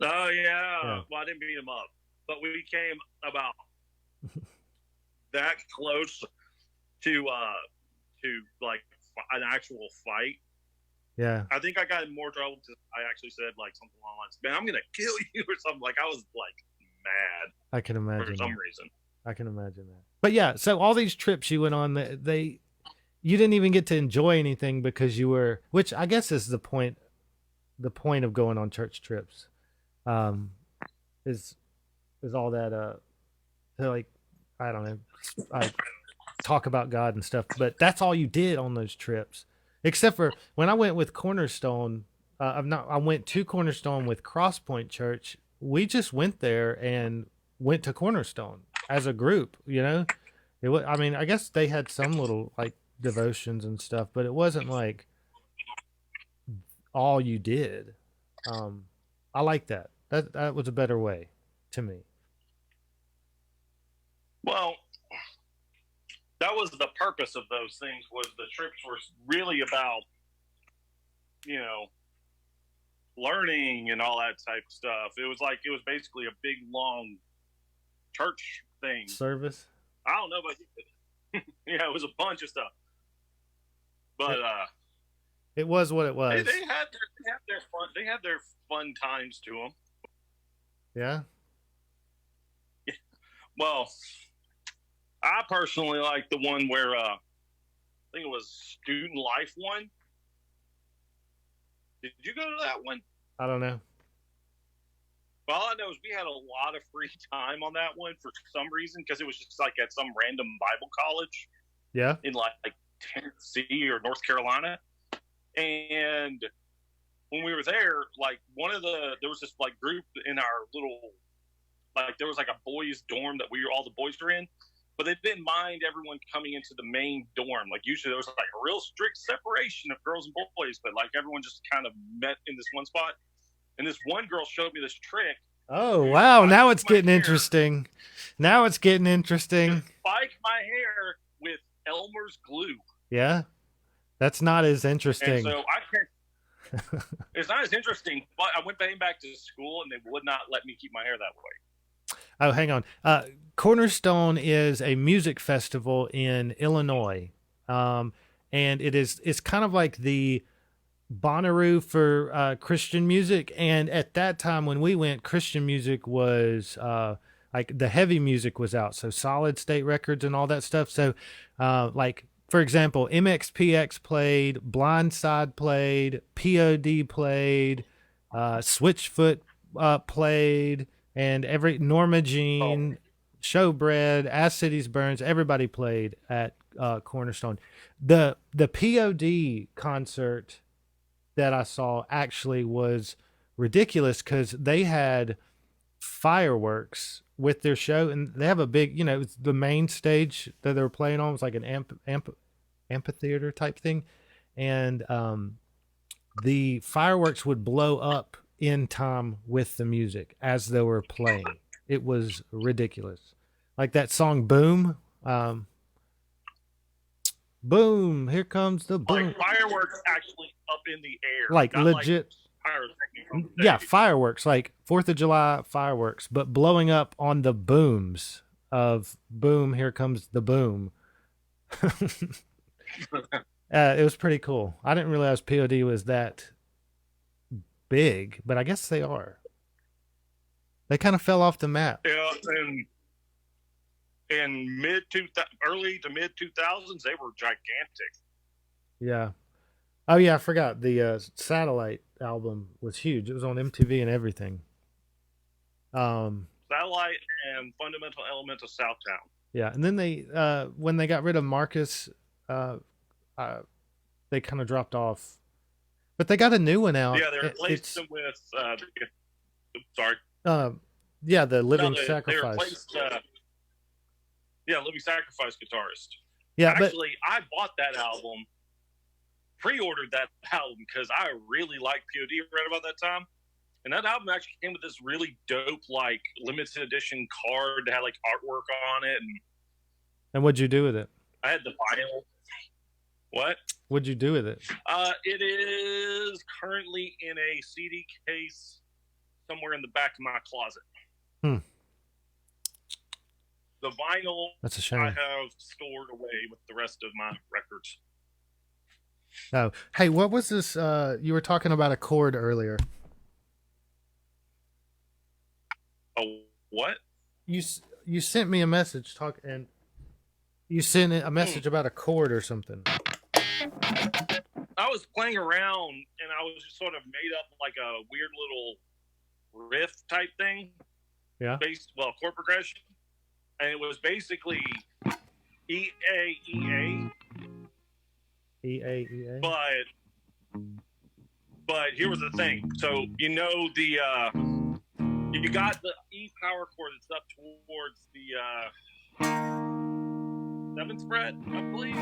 Oh, yeah. Well, I didn't beat him up. But we came about that close to like an actual fight. Yeah. I think I got in more trouble because I actually said like something along the lines, man, I'm going to kill you or something. Like I was like mad. I can imagine for some reason. I can imagine that. But yeah, so all these trips you went on, you didn't even get to enjoy anything because you were, which I guess is the point of going on church trips, is all that, like, I don't know, talk about God and stuff. But that's all you did on those trips, except for when I went with Cornerstone. I went to Cornerstone with Crosspoint Church. We just went there and went to Cornerstone as a group. It was. I mean, I guess they had some little like devotions and stuff, but it wasn't like all you did. I like that. That was a better way to me. Well, that was the purpose of those things. Was the trips were really about, learning and all that type of stuff. It was basically a big long church thing. Service. I don't know about you. Yeah, it was a bunch of stuff. But it was what it was. They had their fun. They had their fun times to them. Yeah. Well, I personally like the one where I think it was Student Life one. Did you go to that one? I don't know. Well, all I know is we had a lot of free time on that one for some reason because it was just like at some random Bible college. Yeah. In like Tennessee or North Carolina. And when we were there, like there was this like group in our little, like there was like a boys dorm that all the boys were in, but they didn't mind everyone coming into the main dorm. Like usually there was like a real strict separation of girls and boys, but like everyone just kind of met in this one spot. And this one girl showed me this trick. Oh, wow. Now it's getting interesting. Now it's getting interesting. Spike my hair with Elmer's glue. Yeah. That's not as interesting. And so it's not as interesting, but I went back to school and they would not let me keep my hair that way. Oh, hang on. Cornerstone is a music festival in Illinois. And it's kind of like the Bonnaroo for Christian music. And at that time when we went, Christian music was like the heavy music was out. So Solid State Records and all that stuff. So like, for example, MXPX played, Blindside played, POD played, Switchfoot played, and Norma Jean, Showbread, As Cities Burns, everybody played at Cornerstone. The POD concert that I saw actually was ridiculous because they had fireworks with their show, and they have a big, it's the main stage that they were playing on was like an amphitheater type thing, and the fireworks would blow up in time with the music as they were playing. It was ridiculous. Like that song Boom, boom, here comes the boom. Like fireworks actually up in the air. Like legit. Yeah, fireworks, like 4th of July fireworks, but blowing up on the booms of boom, here comes the boom. It was pretty cool. I didn't realize POD was that big, but I guess they are. They kind of fell off the map. Yeah, and in early to mid 2000s, they were gigantic. Yeah. Oh yeah, I forgot the Satellite album was huge. It was on MTV and everything. Satellite and Fundamental Elements of Southtown. Yeah, and then they when they got rid of Marcus, they kind of dropped off. But they got a new one out. Yeah, they replaced them with. Sorry. Yeah, the Living Sacrifice. They replaced. Living Sacrifice guitarist. Yeah, actually, I bought that album. Pre-ordered that album because I really liked POD right about that time, and that album actually came with this really dope, like limited edition card that had like artwork on it. And what'd you do with it? I had the vinyl. What? What'd you do with it? It is currently in a CD case somewhere in the back of my closet. The vinyl. That's a shame. I have stored away with the rest of my records. Oh, hey, what was this? You were talking about a chord earlier. Oh, what? You sent me a message and you sent a message about a chord or something. I was playing around and I was just sort of made up like a weird little riff type thing. Yeah. Chord progression. And it was basically EAEA. EAEA. But here was the thing. So you got the E power chord that's up towards the 7th fret, I believe.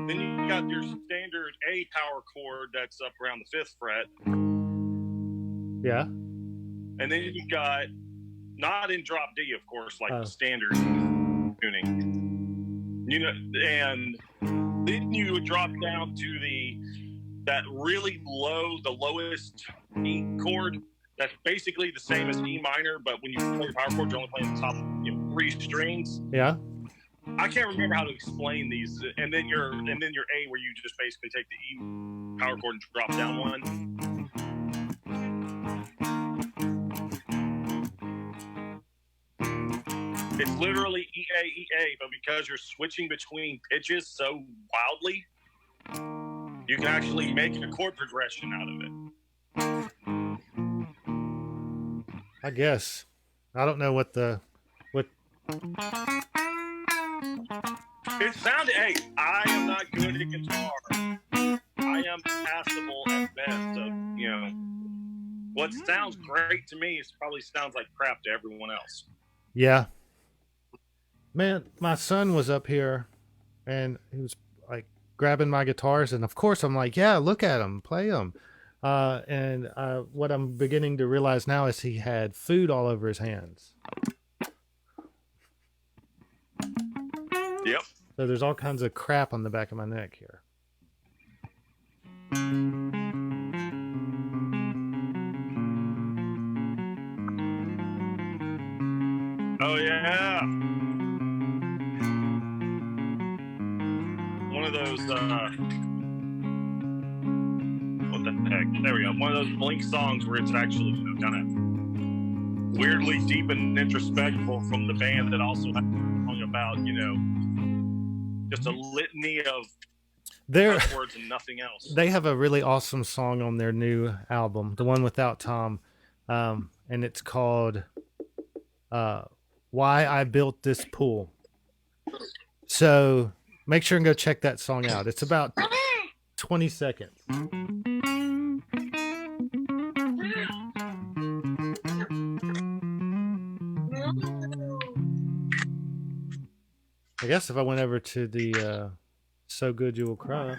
Then you got your standard A power chord that's up around the 5th fret. Yeah. And then you got, not in drop D, of course, like the standard tuning. And then you would drop down to that really low, the lowest E chord. That's basically the same as E minor, but when you play the power chord, you're only playing the top 3 strings. Yeah. I can't remember how to explain these. And then your A, where you just basically take the E power chord and drop down one. It's literally EAEA, but because you're switching between pitches so wildly, you can actually make a chord progression out of it. I guess. I don't know what. It sounded. Hey, I am not good at guitar. I am passable at best. What sounds great to me probably sounds like crap to everyone else. Yeah. Man, my son was up here, and he was like grabbing my guitars, and of course I'm like, yeah, look at him, play them. And what I'm beginning to realize now is he had food all over his hands. Yep. So there's all kinds of crap on the back of my neck here. Oh, yeah. One of those, what the heck? There we go. One of those Blink songs where it's actually, kind of weirdly deep and introspectful from the band that also has a song about, just a litany of words and nothing else. They have a really awesome song on their new album, the one without Tom, and it's called Why I Built This Pool. So make sure and go check that song out. It's about 20 seconds. I guess if I went over to the So Good You Will Cry.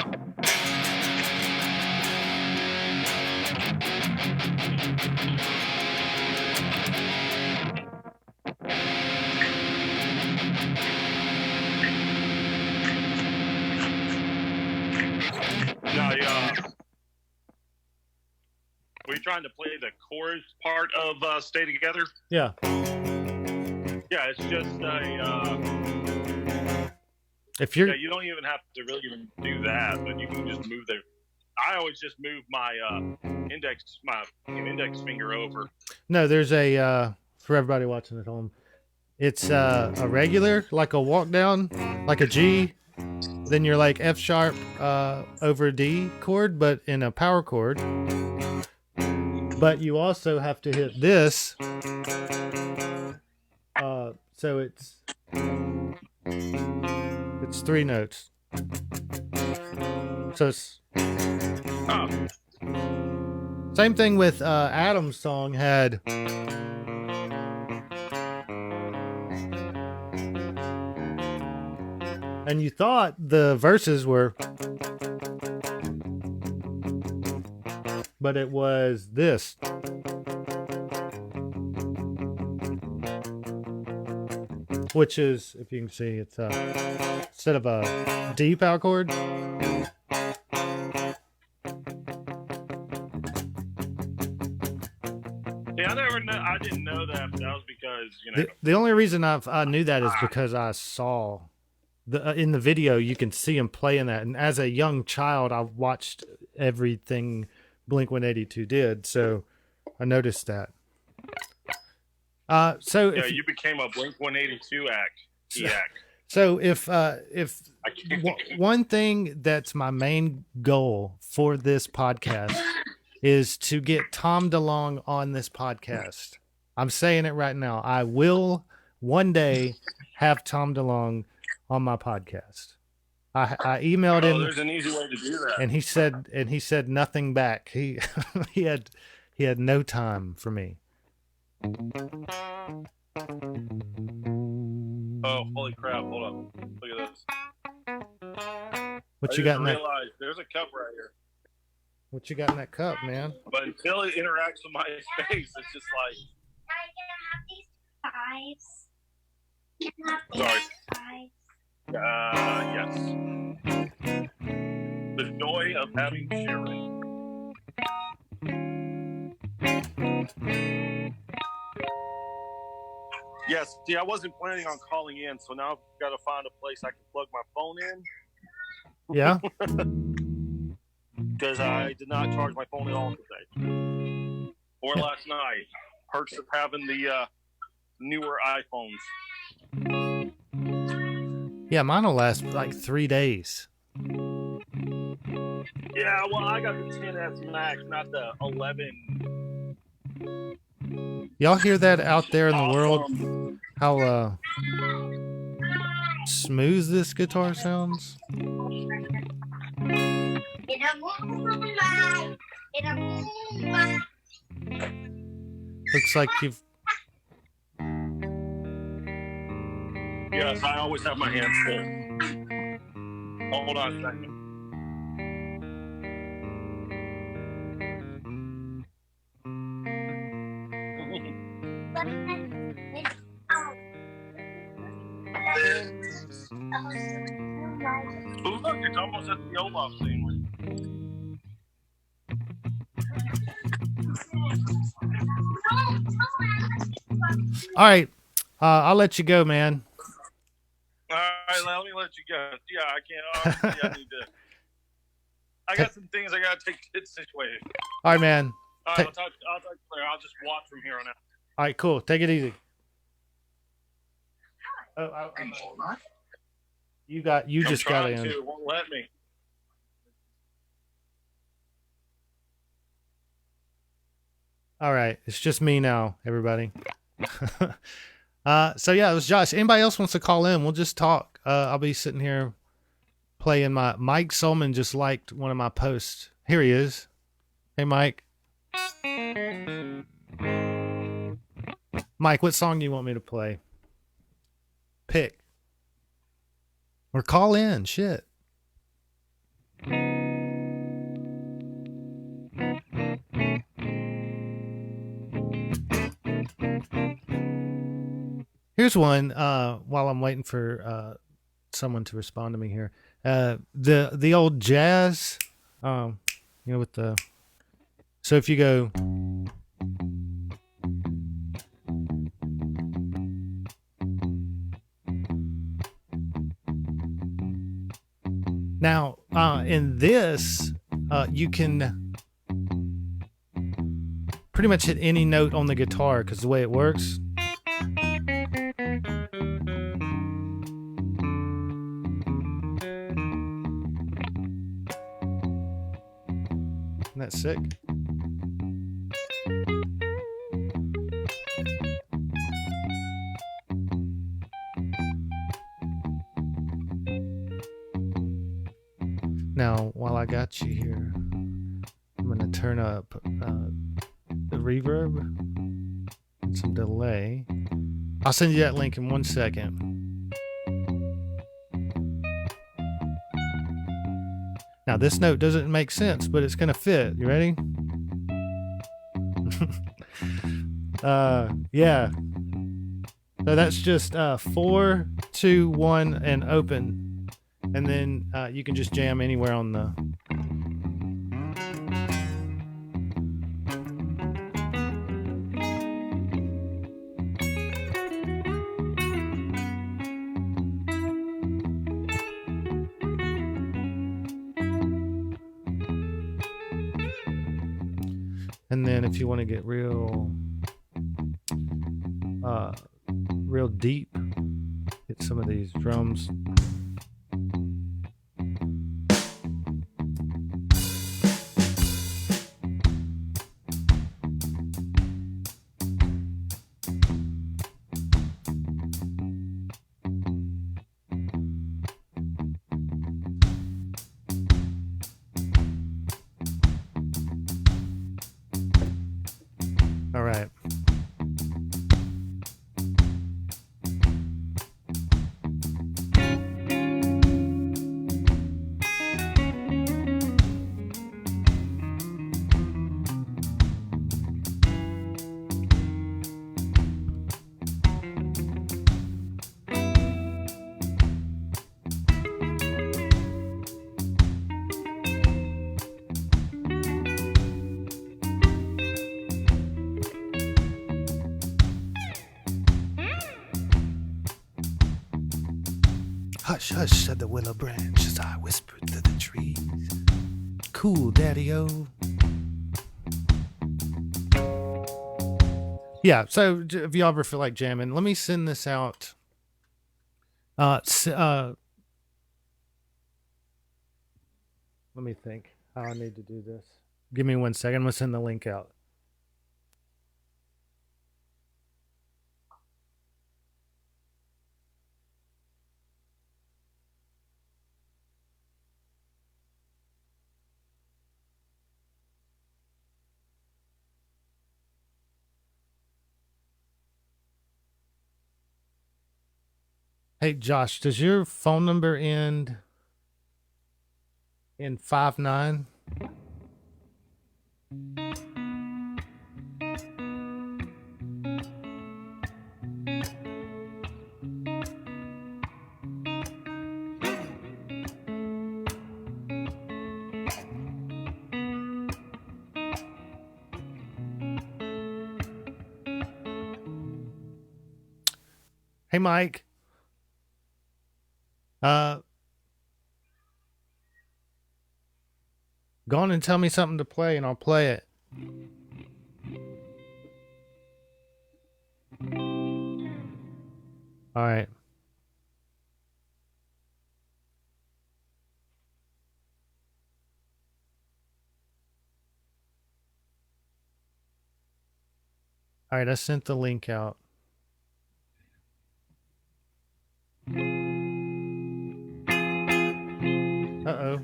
Were you trying to play the chorus part of Stay Together? Yeah. Yeah, it's just if you're, you don't even have to really even do that, but you can just move the. I always just move my index finger over. No, there's a for everybody watching at home. It's a regular, like a walk down, like a G. Then you're like F sharp over D chord, but in a power chord. But you also have to hit this. So it's 3 notes. So it's same thing with Adam's song had. And you thought the verses were, but it was this. Which is, if you can see, it's instead of a D power chord. Yeah, I didn't know that. That was because The only reason I knew that is because I saw in the video you can see him playing that, and as a young child I watched everything Blink-182 did, so I noticed that. So yeah, you became a Blink-182 act. So if one thing that's my main goal for this podcast is to get Tom DeLonge on this podcast. I'm saying it right now. I will one day have Tom DeLonge on my podcast. I emailed him. There's an easy way to do that. And he said nothing back. He he had no time for me. Oh, holy crap! Hold up, look at this. What you got in that? There's a cup right here. What you got in that cup, man? But until it interacts with my space, it's just like. Sorry. Yes. The joy of having Siren. Yes, see, I wasn't planning on calling in, so now I've got to find a place I can plug my phone in. Yeah. Because I did not charge my phone at all today. Or last night. Perks of having the newer iPhones. Yeah, mine will last like 3 days. Yeah, well, I got the 10S Max, not the 11. Y'all hear that out there in the world? How smooth this guitar sounds? Looks like you've... Yes, I always have my hands full. Hold on a second. Oh, look, it's almost at the Olaf scene. All right. I'll let you go, man. All right, let me let you go. Yeah, I can't. Honestly, I need to. I got some things I got to take situated. All right, man. All right, I'll talk to you later. I'll just watch from here on out. All right, cool. Take it easy. You just got in. It won't let me. All right, it's just me now, everybody. So yeah, it was Josh. Anybody else wants to call in? We'll just talk. I'll be sitting here playing my. Mike Solman just liked one of my posts. Here he is. Hey, Mike. Mike, what song do you want me to play? Pick. Or call in. Shit. Here's one while I'm waiting for someone to respond to me here. The old jazz, with the... So if you go... Now, in this, you can pretty much hit any note on the guitar because the way it works. Isn't that sick? Now, while I got you here, I'm going to turn up the reverb and some delay. I'll send you that link in 1 second. Now, this note doesn't make sense, but it's going to fit. You ready? Yeah. So that's just 4, 2, 1, and open. And then you can just jam anywhere on the... And then if you want to get real deep, hit some of these drums. Hush, hush, said the willow branch as I whispered through the trees. Cool, daddy-o. Yeah, so if you ever feel like jamming, let me send this out. Let me think how I need to do this. Give me 1 second. I'm going to send the link out. Hey, Josh, does your phone number end in 59? Hey, Mike. Go on and tell me something to play, and I'll play it. All right. All right, I sent the link out. Uh-oh.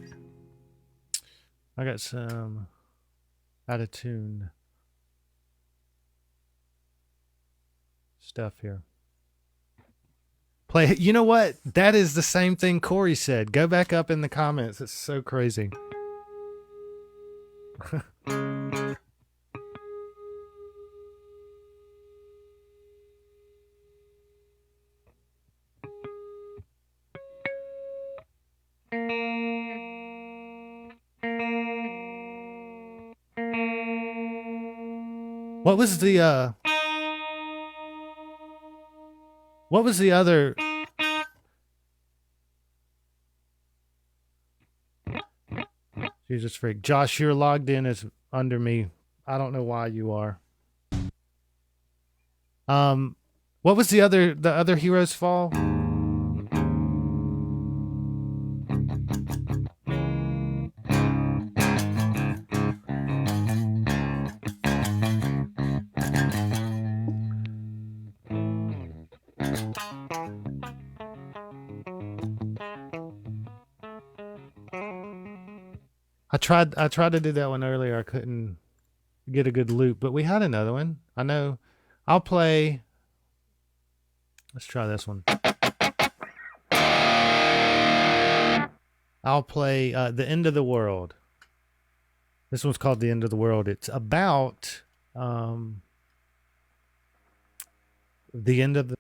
I got some out of tune stuff here. Play it. You know what? That is the same thing Corey said. Go back up in the comments. It's so crazy. What was the other? Jesus freak. Josh, you're logged in as under me. I don't know why you are. What was the other Heroes Fall? I tried to do that one earlier. I couldn't get a good loop, but we had another one. I know. I'll play. Let's try this one. I'll play The End of the World. This one's called The End of the World. It's about the end of the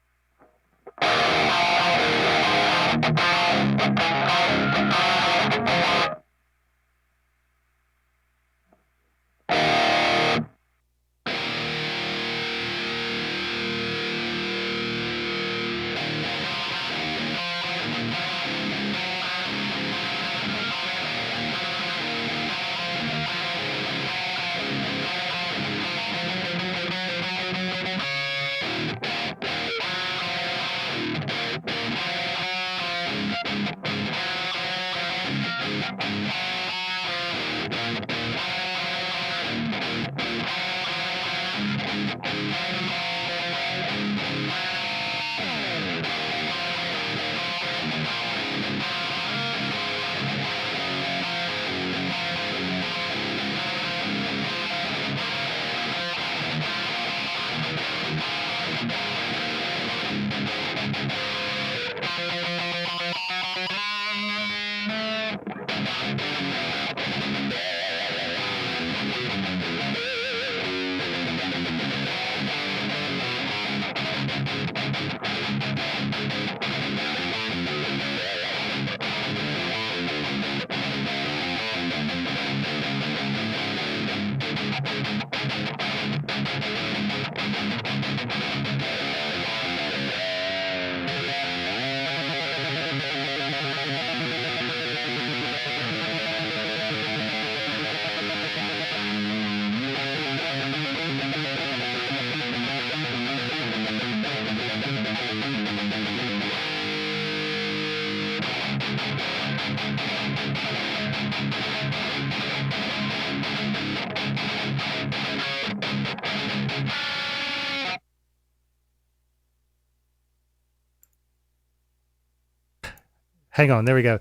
Hang on, there we go.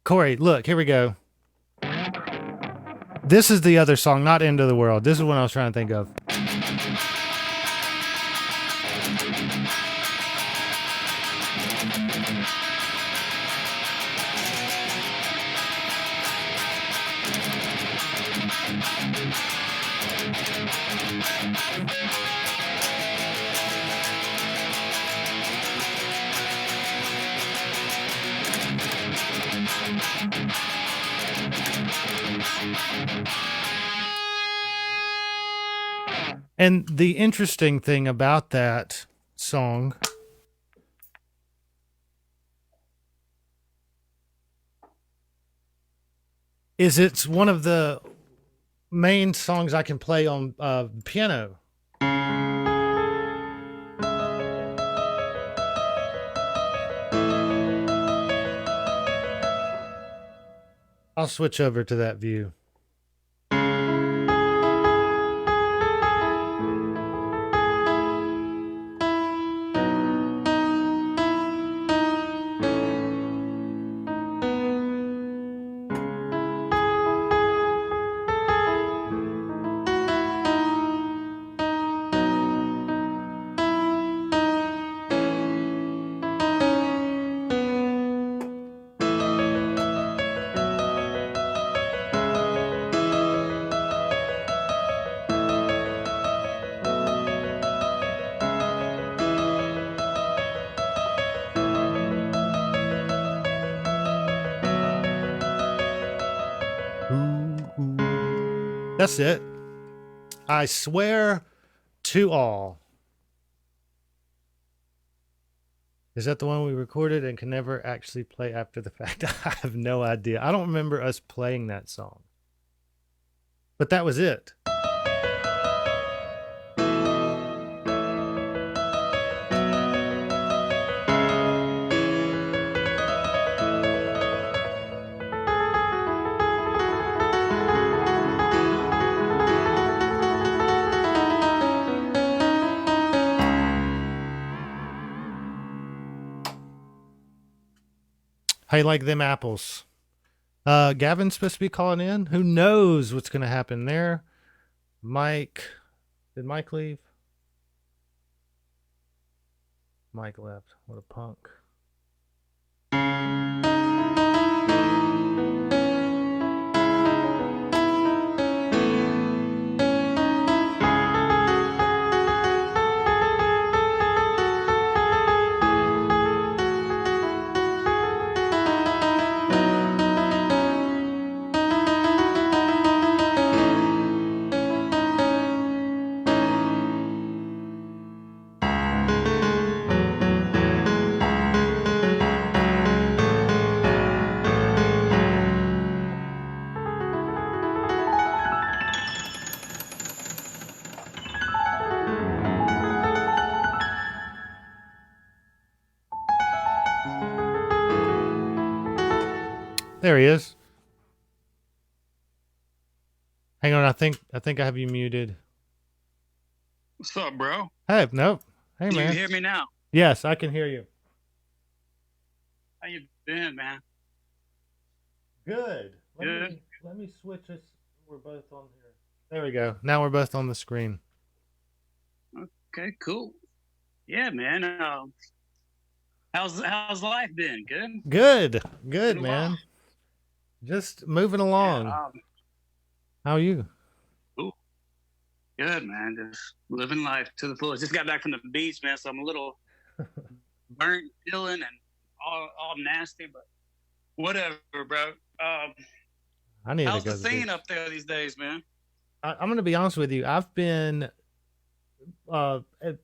Corey, look, here we go. This is the other song, not End of the World. This is what I was trying to think of. And the interesting thing about that song is it's one of the main songs I can play on piano. I'll switch over to that view. That's it. I swear to all. Is that the one we recorded and can never actually play after the fact? I have no idea. I don't remember us playing that song. But that was it. How you like them apples? Gavin's supposed to be calling in. Who knows what's going to happen there? Mike. Did Mike leave? Mike left. What a punk. There he is. Hang on, I think I have you muted. What's up, bro? Hey, nope. Hey, Can man. you hear me now? Yes, I can hear you. How you been, man? Good. Good. Let me switch us. We're both on here. There we go. Now we're both on the screen. Okay, cool. Yeah, man. How's life been? Good. Good, Been a man. while. Just moving along. Yeah, How are you? good, man. Just living life to the fullest. Just got back from the beach, man. So I'm a little burnt, feeling, and all nasty, but whatever, bro. I need How's to go the to the scene beach. up there these days, man? I'm going to be honest with you. I've been at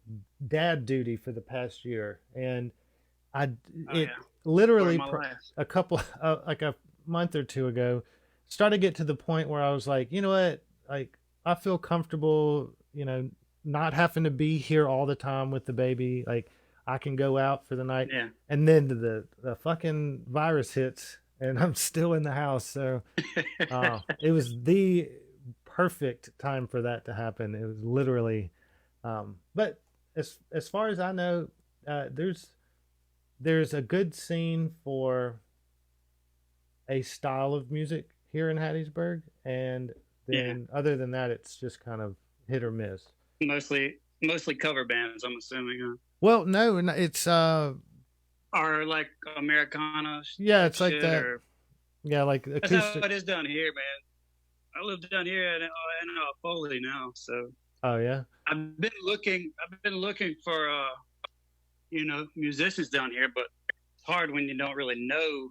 dad duty for the past year, and Oh, it yeah. literally Story of my life. a couple like a month or two ago started to get to the point where I was like, you know what, like I feel comfortable, not having to be here all the time with the baby. Like I can go out for the night, Yeah. and then the fucking virus hits, and I'm still in the house. So it was the perfect time for that to happen. It was literally, but as far as I know, there's there's a good scene for a style of music here in Hattiesburg, and then other than that, it's just kind of hit or miss. Mostly cover bands, I'm assuming. Huh? Well, no, it's Or like Americana. Yeah, it's like shit, that. Or, Yeah, like that's how acoustic. it is down here, man. I live down here in Foley now, so Oh yeah. I've been looking for musicians down here, but it's hard when you don't really know.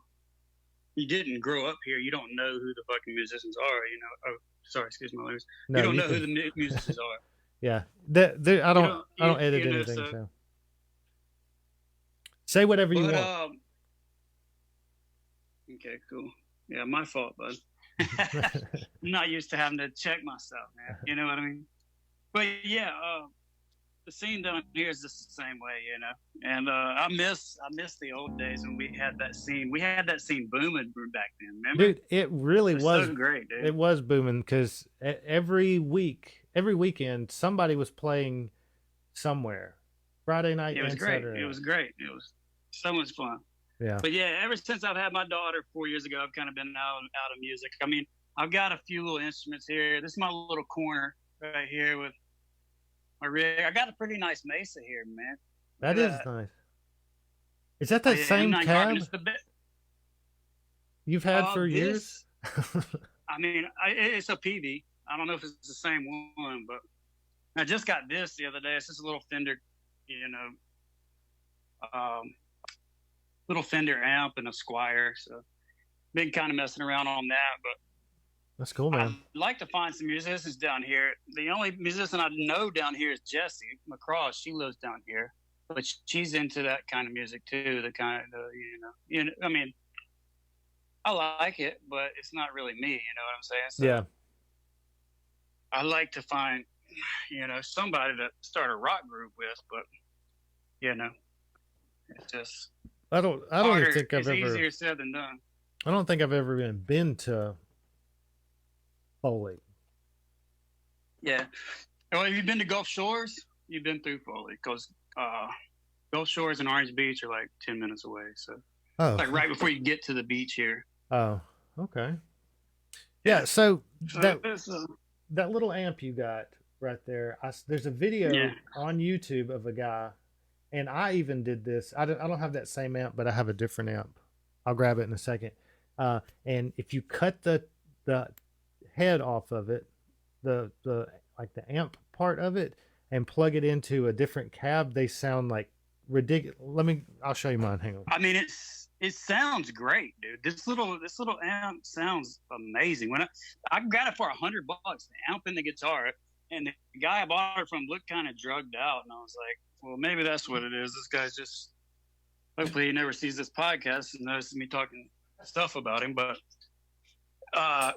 You didn't grow up here. You don't know who the fucking musicians are. Oh, sorry, excuse my language. No, you don't know who the musicians are. Yeah, I don't edit anything. So say whatever you want. Okay, cool. Yeah, my fault, bud. I'm not used to having to check myself, man. You know what I mean? But yeah, the scene down here is just the same way, And I miss the old days when we had that scene. We had that scene booming back then. Remember? Dude, it really was so great, dude. It was booming because every weekend, somebody was playing somewhere. Friday night It was and great. Saturday. It was great. It was so much fun. Yeah. But yeah, ever since I've had my daughter 4 years ago, I've kind of been out of music. I mean, I've got a few little instruments here. This is my little corner right here with my rig. I got a pretty nice Mesa here, man. That is nice. Is that same cab you've had for years? I mean, it's a PV. I don't know if it's the same one, but I just got this the other day. It's just a little Fender, little Fender amp and a Squire. So been kind of messing around on that, but that's cool, man. I'd like to find some musicians down here. The only musician I know down here is Jessie McCraw. She lives down here, but she's into that kind of music too. The kind of, I mean, I like it, but it's not really me. You know what I'm saying? So yeah. I like to find, somebody to start a rock group with, but it's just I don't think I've ever. It's easier said than done. I don't think I've ever been to Foley. Yeah. Well, have you been to Gulf Shores? You've been through Foley because Gulf Shores and Orange Beach are like 10 minutes away. So like right before you get to the beach here. Oh, okay. Yeah. So that little amp you got right there. There's a video on YouTube of a guy, and I even did this. I don't have that same amp, but I have a different amp. I'll grab it in a second. And if you cut the head off of it, the amp part of it, and plug it into a different cab, they sound like ridiculous. I'll show you mine. Hang on. I mean, it sounds great, dude. This little amp sounds amazing. When I got it for $100, the amp and the guitar, and the guy I bought it from looked kind of drugged out, and I was like, well, maybe that's what it is. This guy's just, hopefully he never sees this podcast and notices me talking stuff about him, but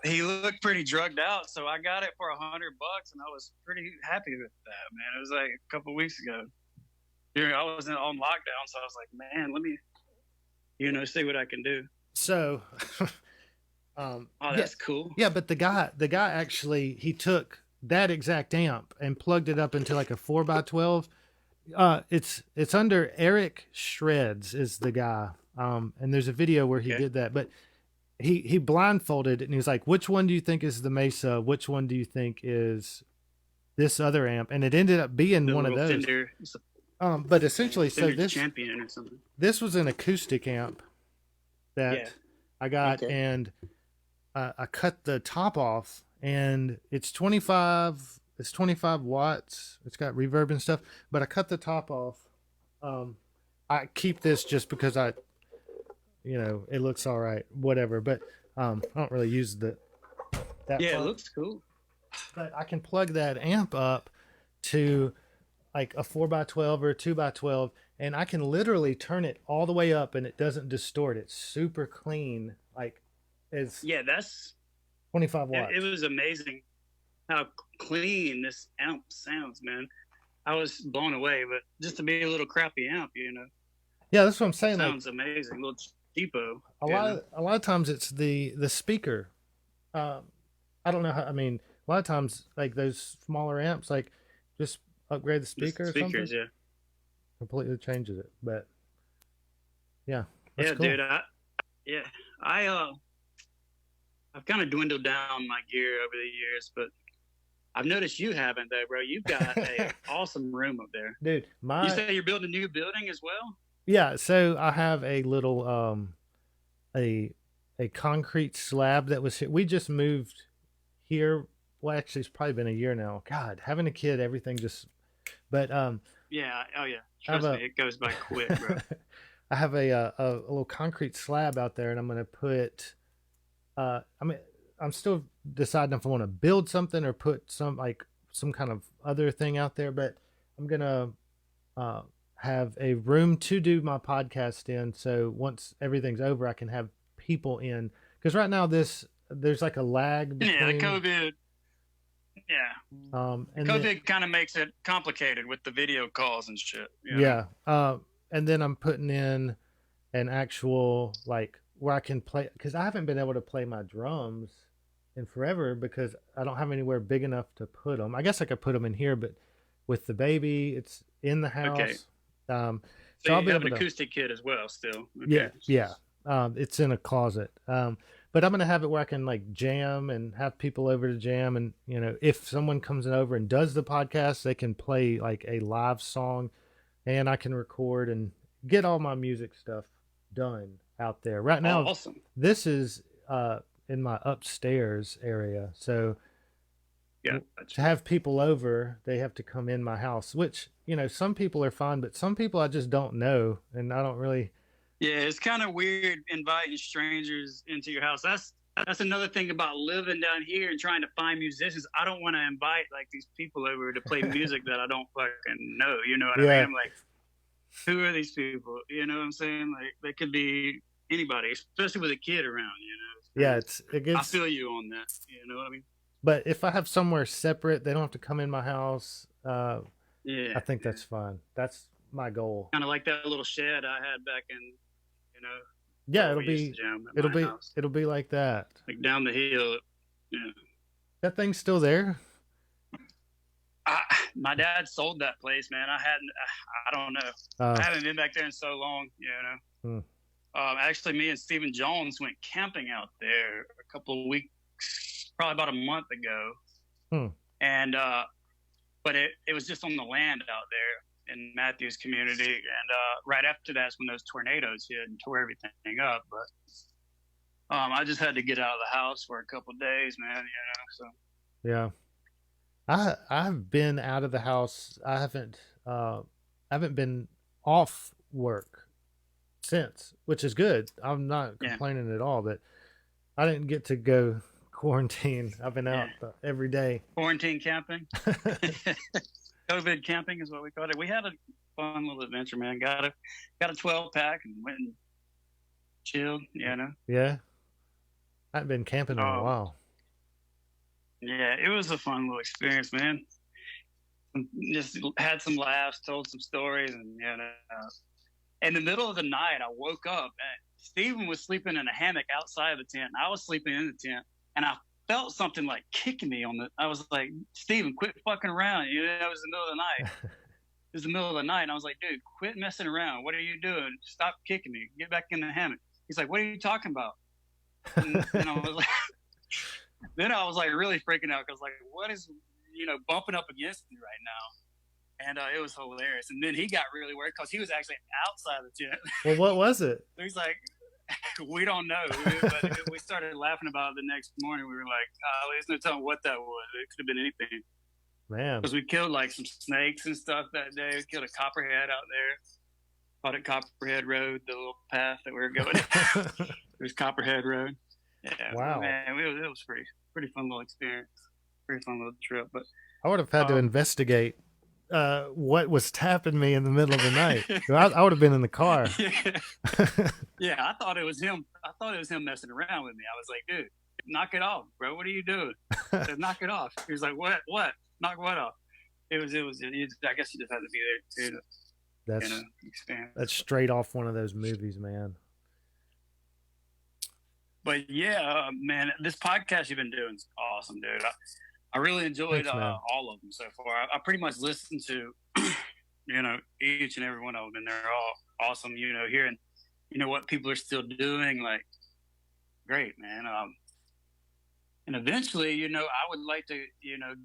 he looked pretty drugged out, so I got it for $100, and I was pretty happy with that, man. It was like a couple of weeks ago. I was on lockdown, so I was like, man, let me, see what I can do. So, that's cool. Yeah, but the guy actually, he took that exact amp and plugged it up into like a 4x12. It's under Eric Shreds is the guy. And there's a video where he did that, but he blindfolded it and he was like, which one do you think is the Mesa? Which one do you think is this other amp? And it ended up being one of those. Fender, but essentially, so this Champion or something. This was an acoustic amp that I got, and I cut the top off, and it's 25 watts. It's got reverb and stuff, but I cut the top off. I keep this just because it looks all right, whatever. But I don't really use that. It looks cool. But I can plug that amp up to like a 4x12 or a 2x12, and I can literally turn it all the way up, and it doesn't distort. It's super clean. That's 25 watts. It was amazing how clean this amp sounds, man. I was blown away, but just to be a little crappy amp, Yeah, that's what I'm saying. Sounds amazing, a little cheapo. A lot of times it's the speaker. I don't know how. I mean, a lot of times like those smaller amps, like just upgrade the speaker or something. Yeah, completely changes it. But Yeah. That's Yeah, cool. dude. I've kind of dwindled down my gear over the years, but I've noticed you haven't, though, bro. You've got a awesome room up there. Dude, You say you're building a new building as well? yeah, so I have a little a concrete slab that was here. We just moved here. Well, actually, it's probably been a year now. God, having a kid, everything just. But Yeah. Oh, yeah. I have Trust me, it goes by quick, bro. I have a little concrete slab out there, and I'm gonna put. I mean, I'm still deciding if I want to build something or put some kind of other thing out there, but I'm gonna uh, have a room to do my podcast in. So once everything's over, I can have people in. Because right now, there's like a lag between. Yeah, COVID. Yeah. And COVID kind of makes it complicated with the video calls and shit. Yeah. And then I'm putting in an actual like where I can play because I haven't been able to play my drums in forever because I don't have anywhere big enough to put them. I guess I could put them in here, but with the baby, it's in the house. Okay. So So I'll you be have able an to. acoustic kit as well, still. Okay. Yeah, yeah. It's in a closet. But I'm gonna have it where I can like jam and have people over to jam, and if someone comes over and does the podcast, they can play like a live song, and I can record and get all my music stuff done out there. Right now, Awesome. this is in my upstairs area, so Yeah. to have people over, they have to come in my house, which some people are fine, but some people I just don't know, and I don't really. Yeah, it's kind of weird inviting strangers into your house. That's another thing about living down here and trying to find musicians. I don't want to invite like these people over to play music that I don't fucking know. You know what I mean? I'm like, who are these people? You know what I'm saying? Like they could be anybody, especially with a kid around. Yeah, it gets. I feel you on that. You know what I mean? But if I have somewhere separate, they don't have to come in my house. Yeah, I think that's fine. That's my goal. kind of like that little shed I had back in, Yeah, where we used to jam at my house. it'll be like that. Like down the hill. Yeah. That thing's still there. My dad sold that place, man. I don't know. I haven't been back there in so long, Actually, me and Stephen Jones went camping out there a couple of weeks, probably about a month ago. And, but it was just on the land out there in Matthews community. And right after that's when those tornadoes hit and tore everything up. But I just had to get out of the house for a couple of days, man, so. Yeah. I've been out of the house. I haven't been off work since, which is good. I'm not complaining at all, but I didn't get to go quarantine. I've been out every day. Quarantine camping. COVID camping is what we called it. We had a fun little adventure, man. Got a 12-pack and went and chilled, Yeah. I haven't been camping in a while. Yeah, it was a fun little experience, man. Just had some laughs, told some stories, and in the middle of the night, I woke up and Steven was sleeping in a hammock outside the tent. I was sleeping in the tent, and I felt something like kicking me on the. I was like, Steven, quit fucking around. It was the middle of the night. It was the middle of the night, and I was like, dude, quit messing around. What are you doing? Stop kicking me. Get back in the hammock. He's like, what are you talking about? And I was like. Then I was like really freaking out because like, what is bumping up against me right now? And it was hilarious. And then he got really worried because he was actually outside the tent. Well, what was it? He's like, we don't know. But we started laughing about it the next morning. We were like, there's no telling what that was. It could have been anything. Man. Because we killed like some snakes and stuff that day. We killed a copperhead out there. Called it Copperhead Road, the little path that we were going. It was Copperhead Road. Yeah, wow, man, it was pretty fun little experience, pretty fun little trip. But I would have had to investigate what was tapping me in the middle of the night. I would have been in the car. Yeah, I thought it was him. I thought it was him messing around with me. I was like, dude, knock it off, bro. What are you doing? I said, knock it off. He was like, what? Knock what off? It was. I guess you just had to be there too. That's straight off one of those movies, man. But yeah, man, this podcast you've been doing is awesome, dude. I really enjoyed all of them so far. I pretty much listened to, each and every one of them, and they're all awesome. Hearing what people are still doing. Like, great, man. And eventually, I would like to,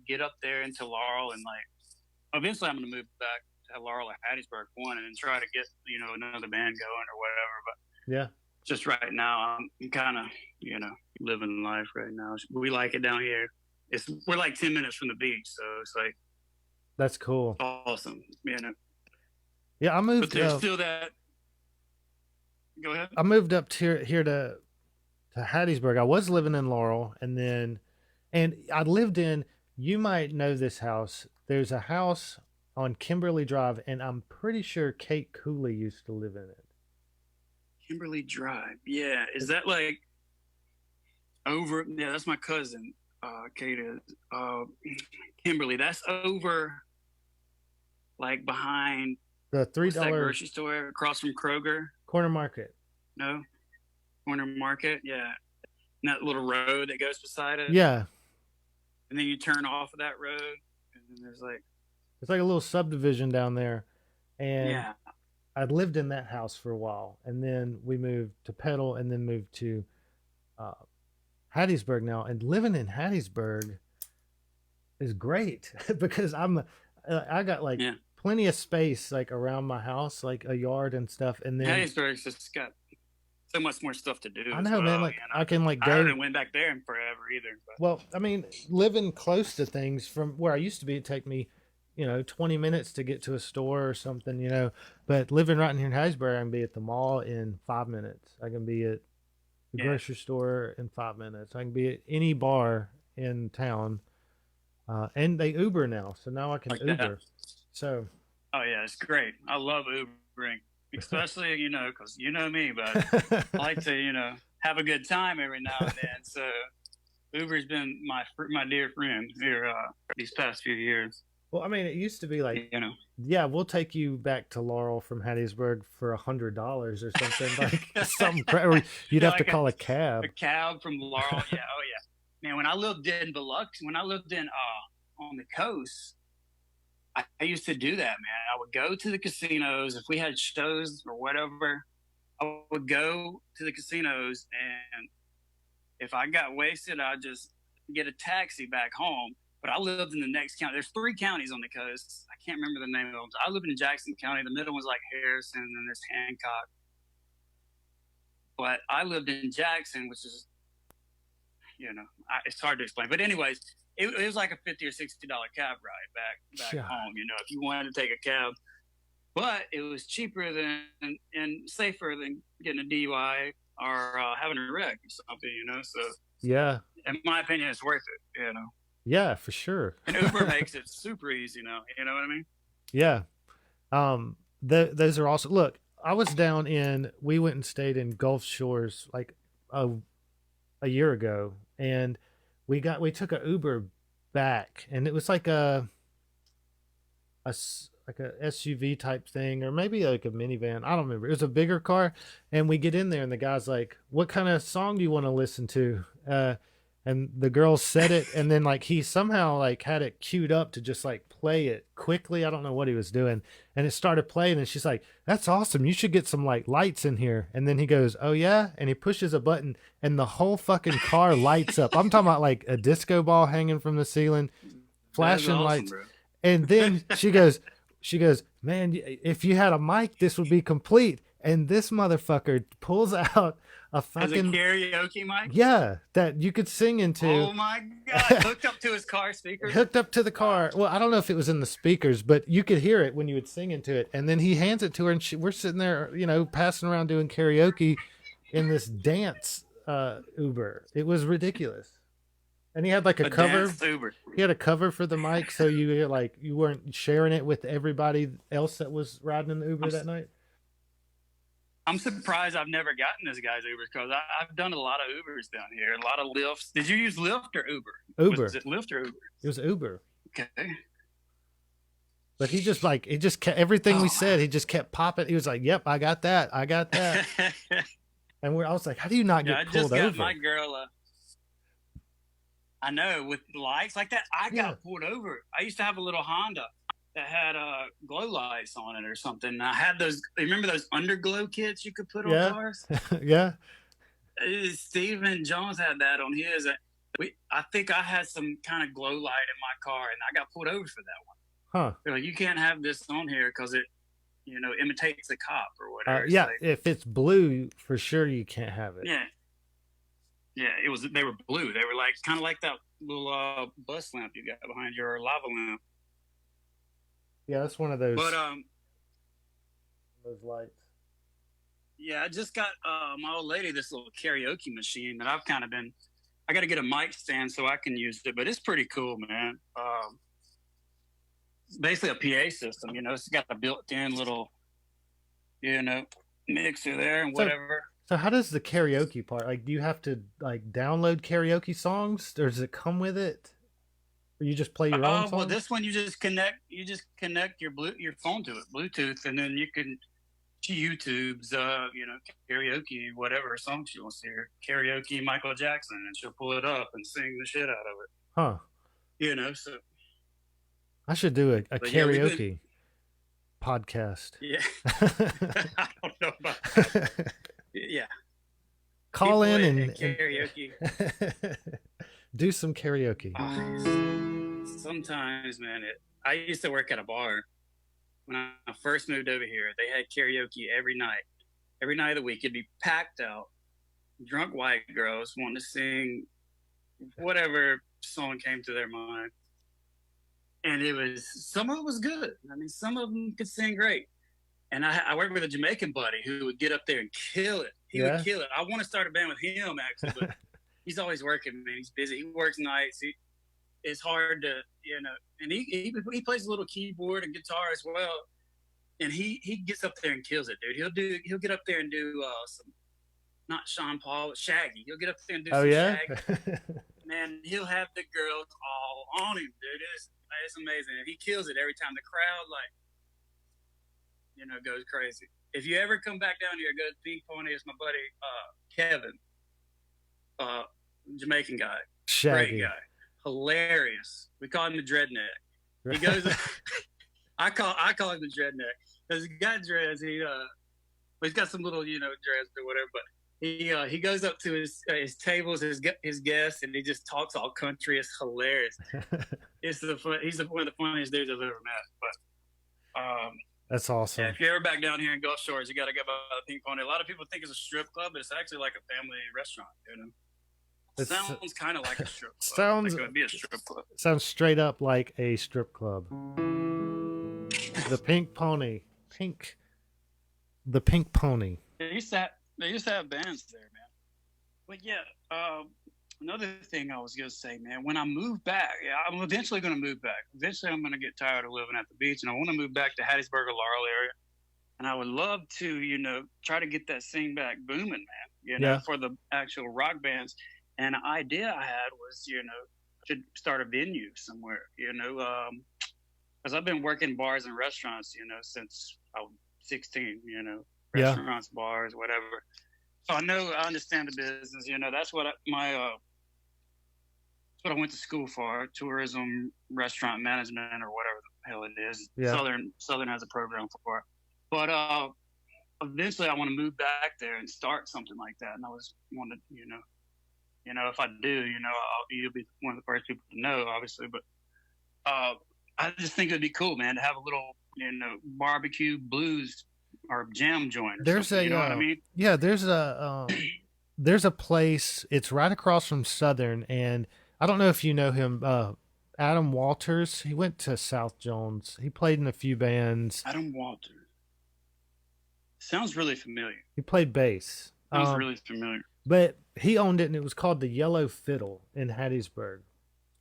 get up there into Laurel, and like eventually I'm going to move back to Laurel or Hattiesburg one and try to get, another band going or whatever. But Yeah. just right now, I'm kind of, living life right now. We like it down here. We're like 10 minutes from the beach, so it's like That's cool. awesome. Yeah, I moved. But there's still that. Go ahead. I moved up here to Hattiesburg. I was living in Laurel, and I lived in. You might know this house. There's a house on Kimberly Drive, and I'm pretty sure Kate Cooley used to live in it. Kimberly Drive. Yeah, is that like over? Yeah, that's my cousin. Kate is. Kimberly. That's over. Like behind The $3 grocery store across from Kroger. Corner Market. No, Corner Market. Yeah, and that little road that goes beside it. Yeah. And then you turn off of that road, and then there's like it's like a little subdivision down there, and yeah. I'd lived in that house for a while, and then we moved to Petal, and then moved to Hattiesburg now. And living in Hattiesburg is great because I got like plenty of space like around my house, like a yard and stuff. And then Hattiesburg's just got so much more stuff to do. I know, man. Like I can like go. I haven't went back there in forever either. But. Well, I mean, living close to things from where I used to be, it'd take me, 20 minutes to get to a store or something, But living right in here in Hattiesburg, I can be at the mall in 5 minutes. I can be at the grocery store in 5 minutes. I can be at any bar in town. And they Uber now, so now I can like Uber. That. So. Oh yeah, it's great. I love Ubering, especially because you know me, but I like to have a good time every now and then. So Uber's been my dear friend here these past few years. Well, I mean, it used to be like, yeah, we'll take you back to Laurel from Hattiesburg for $100 or something, like something crazy. You'd have to call a cab. A cab from Laurel, yeah, oh yeah. Man, when I lived in Biloxi, on the coast, I used to do that, man. I would go to the casinos if we had shows or whatever. I would go to the casinos, and if I got wasted, I'd just get a taxi back home. But I lived in the next county. There's 3 counties on the coast. I can't remember the name of them. I lived in Jackson County. The middle was like Harrison, and then there's Hancock. But I lived in Jackson, which is, it's hard to explain. But anyways, it was like a $50 or $60 cab ride back home, if you wanted to take a cab. But it was cheaper than and safer than getting a DUI or having a wreck or something, So yeah, in my opinion, it's worth it, Yeah, for sure. And Uber makes it super easy now. You know what I mean? Yeah. Those are also, look, I was we went and stayed in Gulf Shores like a year ago, and we took a Uber back, and it was like a SUV type thing, or maybe like a minivan. I don't remember. It was a bigger car, and we get in there, and the guy's like, "What kind of song do you want to listen to?" And the girl said it, and then like he somehow like had it queued up to just like play it quickly. I don't know what he was doing, and it started playing, and she's like, "That's awesome. You should get some like lights in here." And then he goes, "Oh yeah," and he pushes a button, and the whole fucking car lights up. I'm talking about like a disco ball hanging from the ceiling, flashing awesome, lights. Bro. And then she goes, "Man, if you had a mic, this would be complete." And this motherfucker pulls out a fucking karaoke mic. Yeah, that you could sing into. Oh my god! Hooked up to his car speakers. Hooked up to the car. Well, I don't know if it was in the speakers, but you could hear it when you would sing into it. And then he hands it to her, and we're sitting there, passing around doing karaoke in this dance Uber. It was ridiculous. And he had like a cover. Uber. He had a cover for the mic, so you weren't sharing it with everybody else that was riding in the Uber that night. I'm surprised I've never gotten this guy's Uber, because I've done a lot of Ubers down here, a lot of Lyfts. Did you use Lyft or Uber? Uber. Was it Lyft or Uber? It was Uber. Okay. But he just kept everything we said. He just kept popping. He was like, "Yep, I got that. I got that." And I was like, "How do you not get pulled over?" I just got my girl. I know, with lights like that. I got pulled over. I used to have a little Honda that had glow lights on it or something. And I had those. Remember those underglow kits you could put on Yeah. cars? Yeah. Steven Jones had that on his. I think I had some kind of glow light in my car, and I got pulled over for that one. Huh. They're like, you can't have this on here because it, imitates a cop or whatever. Yeah. Like, If it's blue, for sure you can't have it. yeah. Yeah, it was. They were blue. They were like kind of like that little bus lamp you got behind your lava lamp. Yeah, that's one of those. But those lights. yeah, I just got my old lady this little karaoke machine that I've kind of been. I got to get a mic stand so I can use it, but it's pretty cool, man. It's basically a PA system, It's got a built-in little, mixer there and whatever. So how does the karaoke part? Like, do you have to like download karaoke songs, or does it come with it? Or you just play your own songs? Well, this one you just connect your phone to it, Bluetooth, and then you can YouTube's karaoke, whatever song she wants to hear, karaoke Michael Jackson, and she'll pull it up and sing the shit out of it. Huh. So I should do a karaoke podcast. Yeah. I don't know about that. Yeah. Call in and karaoke. Do some karaoke. Sometimes, man, I used to work at a bar when I first moved over here. They had karaoke every night of the week. It'd be packed out. Drunk white girls wanting to sing whatever song came to their mind. And some of it was good. I mean, some of them could sing great. And I worked with a Jamaican buddy who would get up there and kill it. He would kill it. I want to start a band with him, actually, but he's always working, man. He's busy. He works nights. It's hard to, and he plays a little keyboard and guitar as well. And he gets up there and kills it, dude. He'll get up there and do some, not Sean Paul, but Shaggy. He'll get up there and do some Shaggy. Man, he'll have the girls all on him, dude. It's amazing. And he kills it every time. The crowd, goes crazy. If you ever come back down here, go to Pink Pony. It's my buddy Kevin, Jamaican guy, Shaggy. Great guy, hilarious. We call him the Dreadneck. He goes. I call him the Dreadneck because he got dreads. He's got some little dreads or whatever. But he goes up to his tables, his guests, and he just talks all country. It's hilarious. He's one of the funniest dudes I've ever met. But that's awesome. Yeah, if you're ever back down here in Gulf Shores, you got to go by the Pink Pony. A lot of people think it's a strip club, but it's actually like a family restaurant. It sounds kind of like a strip club. Like it would be a strip club. Sounds straight up like a strip club. The Pink Pony. The Pink Pony. They used to have bands there, man. But yeah, another thing I was going to say, man, when I move back, I'm eventually going to move back. Eventually I'm going to get tired of living at the beach, and I want to move back to Hattiesburg or Laurel area. And I would love to, try to get that scene back booming, man, for the actual rock bands. And the idea I had was, to start a venue somewhere, because I've been working bars and restaurants, since I was 16, restaurants, bars, whatever. So I understand the business, that's what that's what I went to school for, tourism, restaurant management, or whatever the hell it is. Yeah. Southern has a program for it. But eventually I want to move back there and start something like that. And I was wanted, if I do, you'll be one of the first people to know, obviously. But I just think it'd be cool, man, to have a little, barbecue blues or jam joint. There's a, you know what I mean? Yeah, there's a place. It's right across from Southern, and I don't know if you know him, Adam Walters. He went to South Jones. He played in a few bands. Adam Walters. Sounds really familiar. He played bass. Sounds really familiar. But he owned it, and it was called the Yellow Fiddle in Hattiesburg.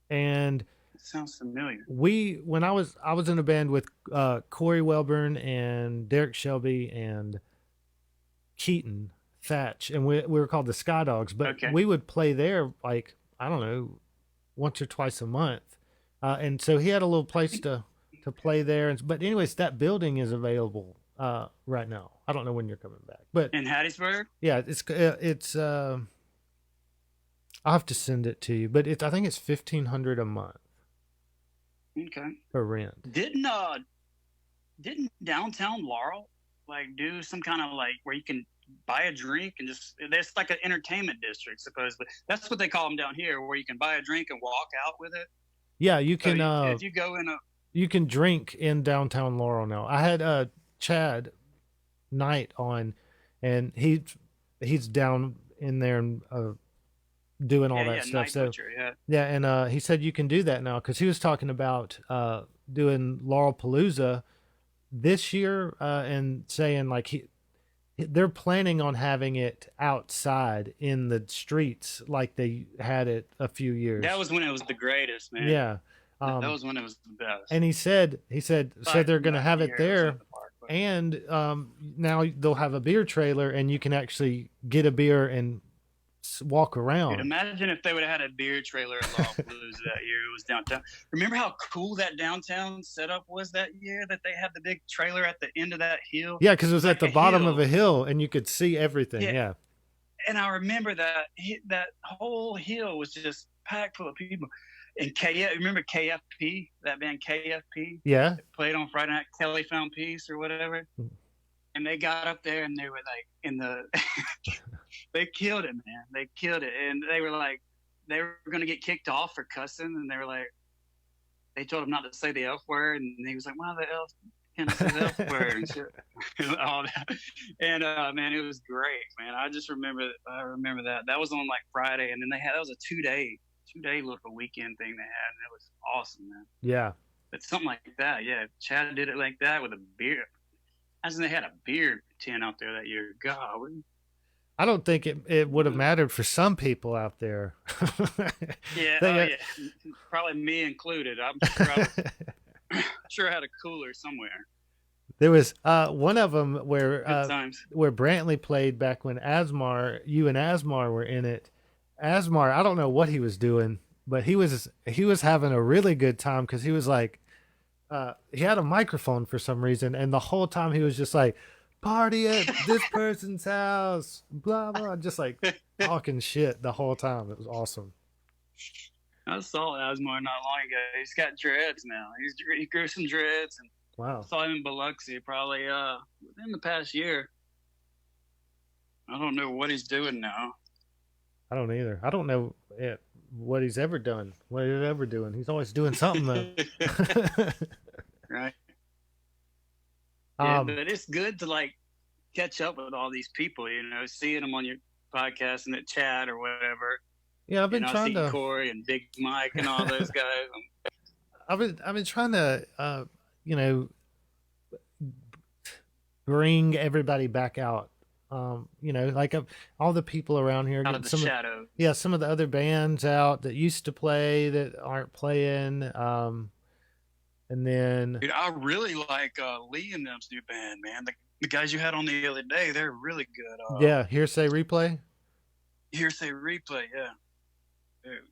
And it sounds familiar. When I was in a band with Corey Welburn and Derek Shelby and Keaton Thatch, and we were called the Sky Dogs. But we would play there I don't know, once or twice a month. And so he had a little place to play there. But anyways, that building is available right now. I don't know when you're coming back, but in Hattiesburg. Yeah, it's I'll have to send it to you, but I think it's $1,500 a month. Okay. for rent. Didn't downtown Laurel like do some kind of like where you can buy a drink and just there's like an entertainment district supposedly. That's what they call them down here, where you can buy a drink and walk out with it. Yeah, you So can. if you go in a You can drink in downtown Laurel now. I had Chad Knight on, and he's down in there and doing all that stuff. Night So Butcher, yeah, and he said you can do that now because he was talking about doing Laurel Palooza this year and saying like they're planning on having it outside in the streets like they had it a few years. That was when it was the greatest, man. Yeah. That was when it was the best. And he said they're going to have it there, and now they'll have a beer trailer, and you can actually get a beer and walk around. Dude, imagine if they would have had a beer trailer at Laurel Blues that year. It was downtown. Remember how cool that downtown setup was that year? That they had the big trailer at the end of that hill. Yeah, because it was like at the bottom of a hill, and you could see everything. Yeah. And I remember that whole hill was just packed full of people. And remember KFP, that band KFP? Yeah. That played on Friday night, Kelly Found Peace or whatever. And they got up there and they were like in the, they killed it, man. They killed it. And they were like, they were going to get kicked off for cussing. And they were like, they told him not to say the F word. And he was like, why the F can't I say the F word and shit? All that. And man, it was great, man. I remember that. That was on like Friday. And then that was a two-day little weekend thing they had, and it was awesome, man. Yeah. But something like that, yeah. Chad did it like that with a beer. Imagine they had a beer tent out there that year. God, I don't think it would have mattered for some people out there. Yeah, probably me included. I'm sure I had a cooler somewhere. There was one of them where Brantley played back when you and Asmar were in it. Asmar, I don't know what he was doing, but he was having a really good time because he was like, he had a microphone for some reason, and the whole time he was just like, party at this person's house, blah blah, just like talking shit the whole time. It was awesome. I saw Asmar not long ago. He's got dreads now. He grew some dreads, and wow. I saw him in Biloxi probably within the past year. I don't know what he's doing now. I don't either. I don't know what he's ever done. What he's ever doing. He's always doing something though. Right. Yeah, but it's good to like catch up with all these people, seeing them on your podcast and at chat or whatever. Yeah, I've been trying to Corey and Big Mike and all those guys. I've been trying to bring everybody back out. Like all the people around here, out of the shadows. Yeah, some of the other bands out that used to play that aren't playing. And then, dude, I really like Lee and them's new band, man. The guys you had on the other day, they're really good. Yeah, Hearsay Replay. Hearsay Replay, yeah.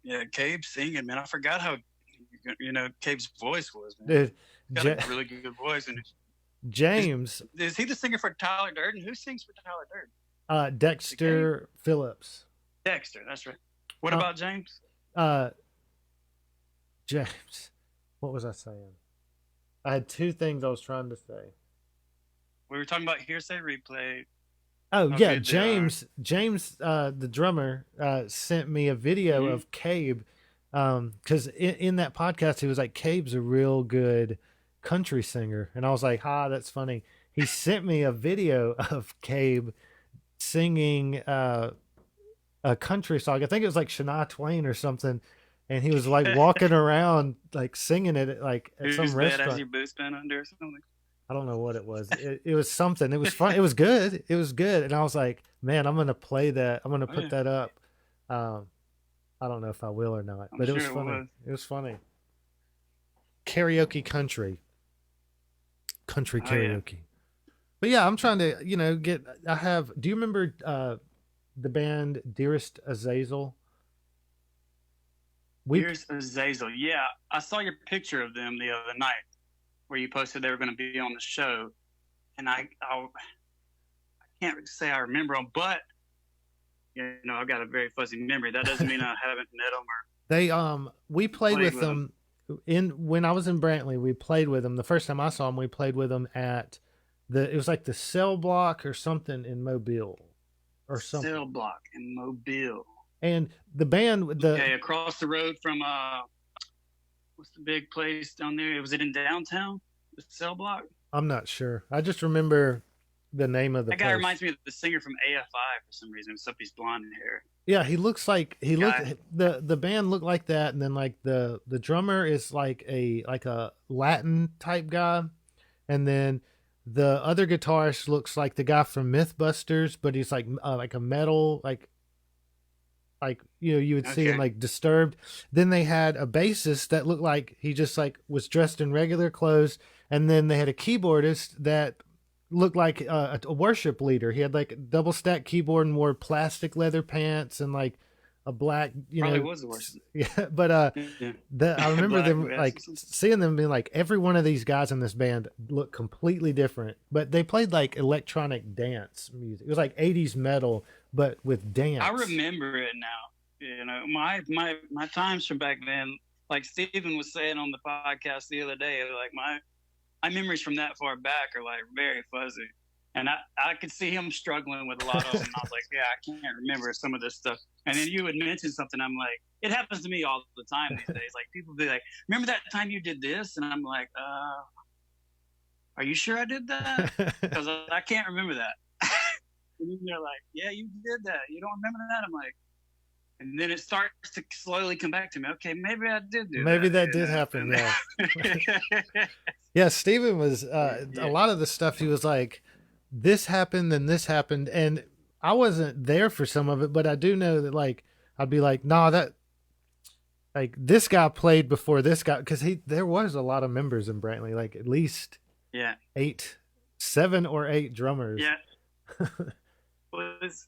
Yeah, Cabe singing, man. I forgot how Cabe's voice was, man. Dude, got a really good voice. And James. Is he the singer for Tyler Durden? Who sings for Tyler Durden? Dexter Phillips. Dexter, that's right. What about James? James. What was I saying? I had two things I was trying to say. We were talking about Hearsay Replay. Oh yeah, James, the drummer, sent me a video of Cabe, because in that podcast he was like, Cabe's a real good country singer, and I was like, that's funny. He sent me a video of Cabe singing a country song. I think it was like Shania Twain or something, and he was like walking around like singing it like at some restaurant. Has your boots been under or something? I don't know what it was. It was something. It was fun. It was good. It was good. And I was like, man, I'm gonna play that. I'm gonna put that up. I don't know if I will or not, but it was funny. It was funny. Karaoke country karaoke. Yeah. But yeah, I'm trying to, do you remember the band Dearest Azazel? Dearest Azazel. Yeah. I saw your picture of them the other night where you posted they were going to be on the show. And I can't say I remember them, but I've got a very fuzzy memory. That doesn't mean I haven't met them or we played with them when I was in Brantley, we played with them. The first time I saw them, we played with them at it was like the Cell Block or something in Mobile or something. Cell Block in Mobile. And the band, across the road from what's the big place down there? Was it in downtown? The Cell Block? I'm not sure. I just remember the name of the That guy place. reminds me of the singer from AFI for some reason, except he's blonde hair. Yeah, he looks like the band looked like that, and then like the drummer is like a Latin type guy, and then the other guitarist looks like the guy from Mythbusters, but he's like a metal like you would see him like Disturbed. Then they had a bassist that looked like he just like was dressed in regular clothes, and then they had a keyboardist that looked like a worship leader. He had like a double stack keyboard and wore plastic leather pants and like a black, Probably was the worst. Yeah, but I remember them like seeing them being like every one of these guys in this band looked completely different, but they played like electronic dance music. It was like 80s metal, but with dance. I remember it now. My times from back then, like Steven was saying on the podcast the other day, like my memories from that far back are like very fuzzy. And I could see him struggling with a lot of them. I was like, yeah, I can't remember some of this stuff. And then you would mention something. I'm like, it happens to me all the time these days. Like people be like, remember that time you did this? And I'm like, are you sure I did that? Because I can't remember that. And then they're like, yeah, you did that. You don't remember that? I'm like, and then it starts to slowly come back to me. Okay, maybe I did do that. Maybe that did happen, yeah. Yeah, Steven was, a lot of the stuff he was like, this happened, then this happened. And I wasn't there for some of it, but I do know that like, I'd be like, nah, that, like this guy played before this guy. Cause there was a lot of members in Brantley, like at least 7 or 8 drummers. Yeah. There was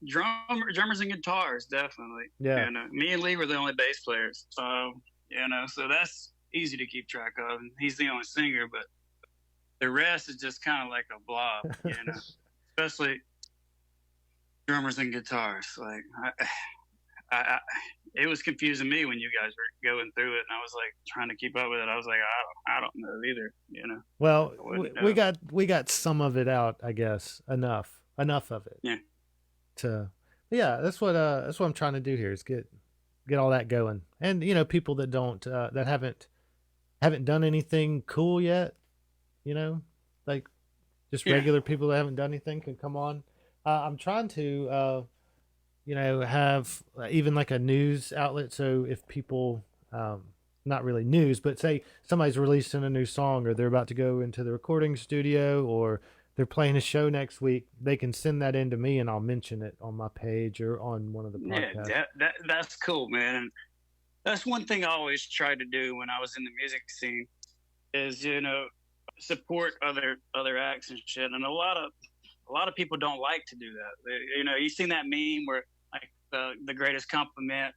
drummers and guitars, definitely. Yeah. Me and Lee were the only bass players. So, so that's easy to keep track of. And he's the only singer, but the rest is just kind of like a blob, especially drummers and guitars. Like, it was confusing me when you guys were going through it, and I was like trying to keep up with it. I was like, I don't know either, Well, we got some of it out, I guess. Enough of it. Yeah. That's what I'm trying to do here is get all that going, and people that don't that haven't done anything cool yet. Like just regular people that haven't done anything can come on. I'm trying to, have even like a news outlet. So if people, not really news, but say somebody's releasing a new song or they're about to go into the recording studio or they're playing a show next week, they can send that in to me and I'll mention it on my page or on one of the podcasts. Yeah, that's cool, man. And that's one thing I always tried to do when I was in the music scene is, support other acts and shit. And a lot of people don't like to do that. You've seen that meme where like the greatest compliment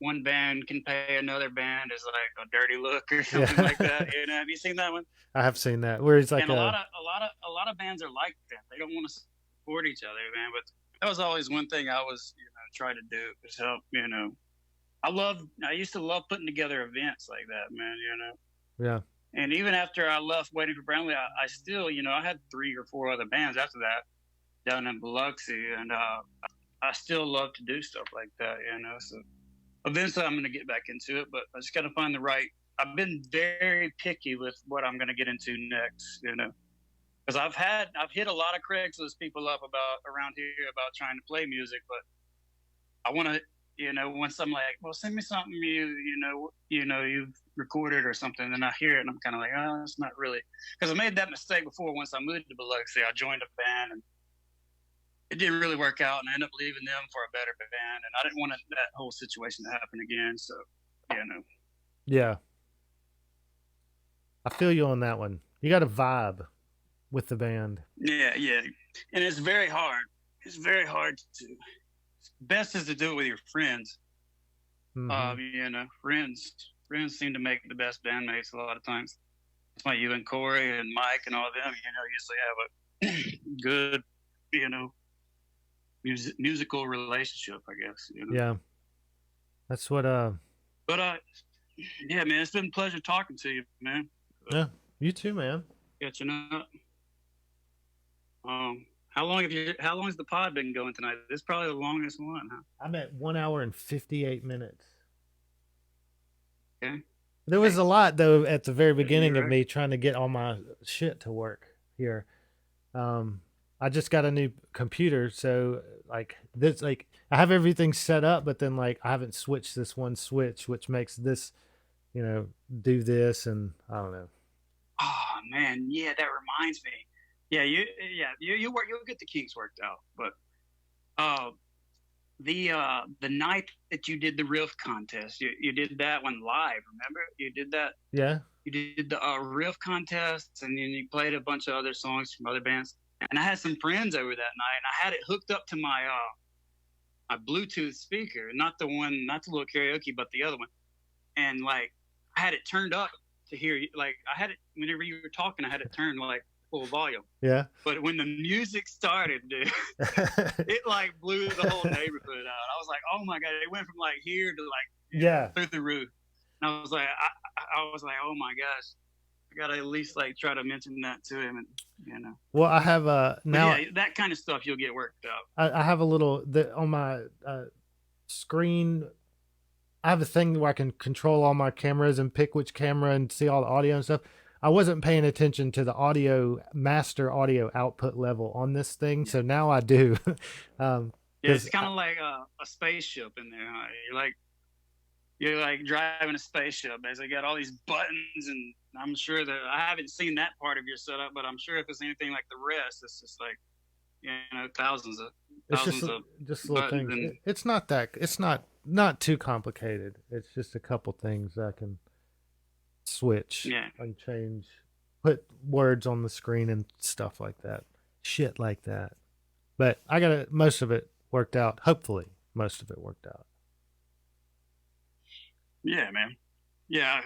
one band can pay another band is like a dirty look or something like that. Have you seen that one? I have seen that where it's like and a lot of bands are like that. They don't want to support each other, man. But that was always one thing I was trying to do is help. I used to love putting together events like that, man. Yeah. And even after I left Waiting for Brownlee, I still, I had 3 or 4 other bands after that down in Biloxi, and I still love to do stuff like that, So eventually I'm going to get back into it, but I just got to find the right. I've been very picky with what I'm going to get into next, because I've hit a lot of Craigslist people up around here about trying to play music, but I want to. Once I'm like, well, send me something you've recorded or something, and I hear it, and I'm kind of like, oh, it's not really, because I made that mistake before. Once I moved to Biloxi, I joined a band, and it didn't really work out, and I ended up leaving them for a better band, and I didn't want that whole situation to happen again. So, Yeah, I feel you on that one. You got a vibe with the band. Yeah, and it's very hard. It's very hard to. Best is to do it with your friends. Mm-hmm. Friends seem to make the best bandmates a lot of times. That's why you and Corey and Mike and all of them, usually have a good, musical relationship, I guess. Yeah. That's what But yeah, man, it's been a pleasure talking to you, man. yeah, you too, man. Catching up. How long has the pod been going tonight? This is probably the longest one, huh? I'm at 1 hour and 58 minutes. Okay. There was a lot though at the very beginning of right. me trying to get all my shit to work here. I just got a new computer, so like this, like I have everything set up, but then like I haven't switched this one switch, which makes this, do this, and I don't know. Oh man, yeah, that reminds me. Yeah, you'll get the kinks worked out. But the night that you did the riff contest, you did that one live. Remember, you did that. Yeah. You did the riff contests, and then you played a bunch of other songs from other bands. And I had some friends over that night, and I had it hooked up to my Bluetooth speaker, not the little karaoke, but the other one. And like I had it turned up to hear you. Like I had it whenever you were talking, I had it turned like full volume. Yeah. But when the music started, dude, it like blew the whole neighborhood out. I was like, oh my god, it went from like here to like through the roof. And I was like, oh my gosh, I gotta at least like try to mention that to him, and Well, I have now that kind of stuff you'll get worked out. I have a little on my screen. I have a thing where I can control all my cameras and pick which camera and see all the audio and stuff. I wasn't paying attention to the master audio output level on this thing, so now I do. Yeah, it's kind of like a spaceship in there. Huh? You're like driving a spaceship. As they got all these buttons, and I'm sure that I haven't seen that part of your setup, but I'm sure if it's anything like the rest, it's just like thousands of just little things. It's not too complicated. It's just a couple things I can switch. Yeah. And change, put words on the screen and stuff like that. Shit like that. But I got most of it worked out. Hopefully, most of it worked out. Yeah, man. Yeah.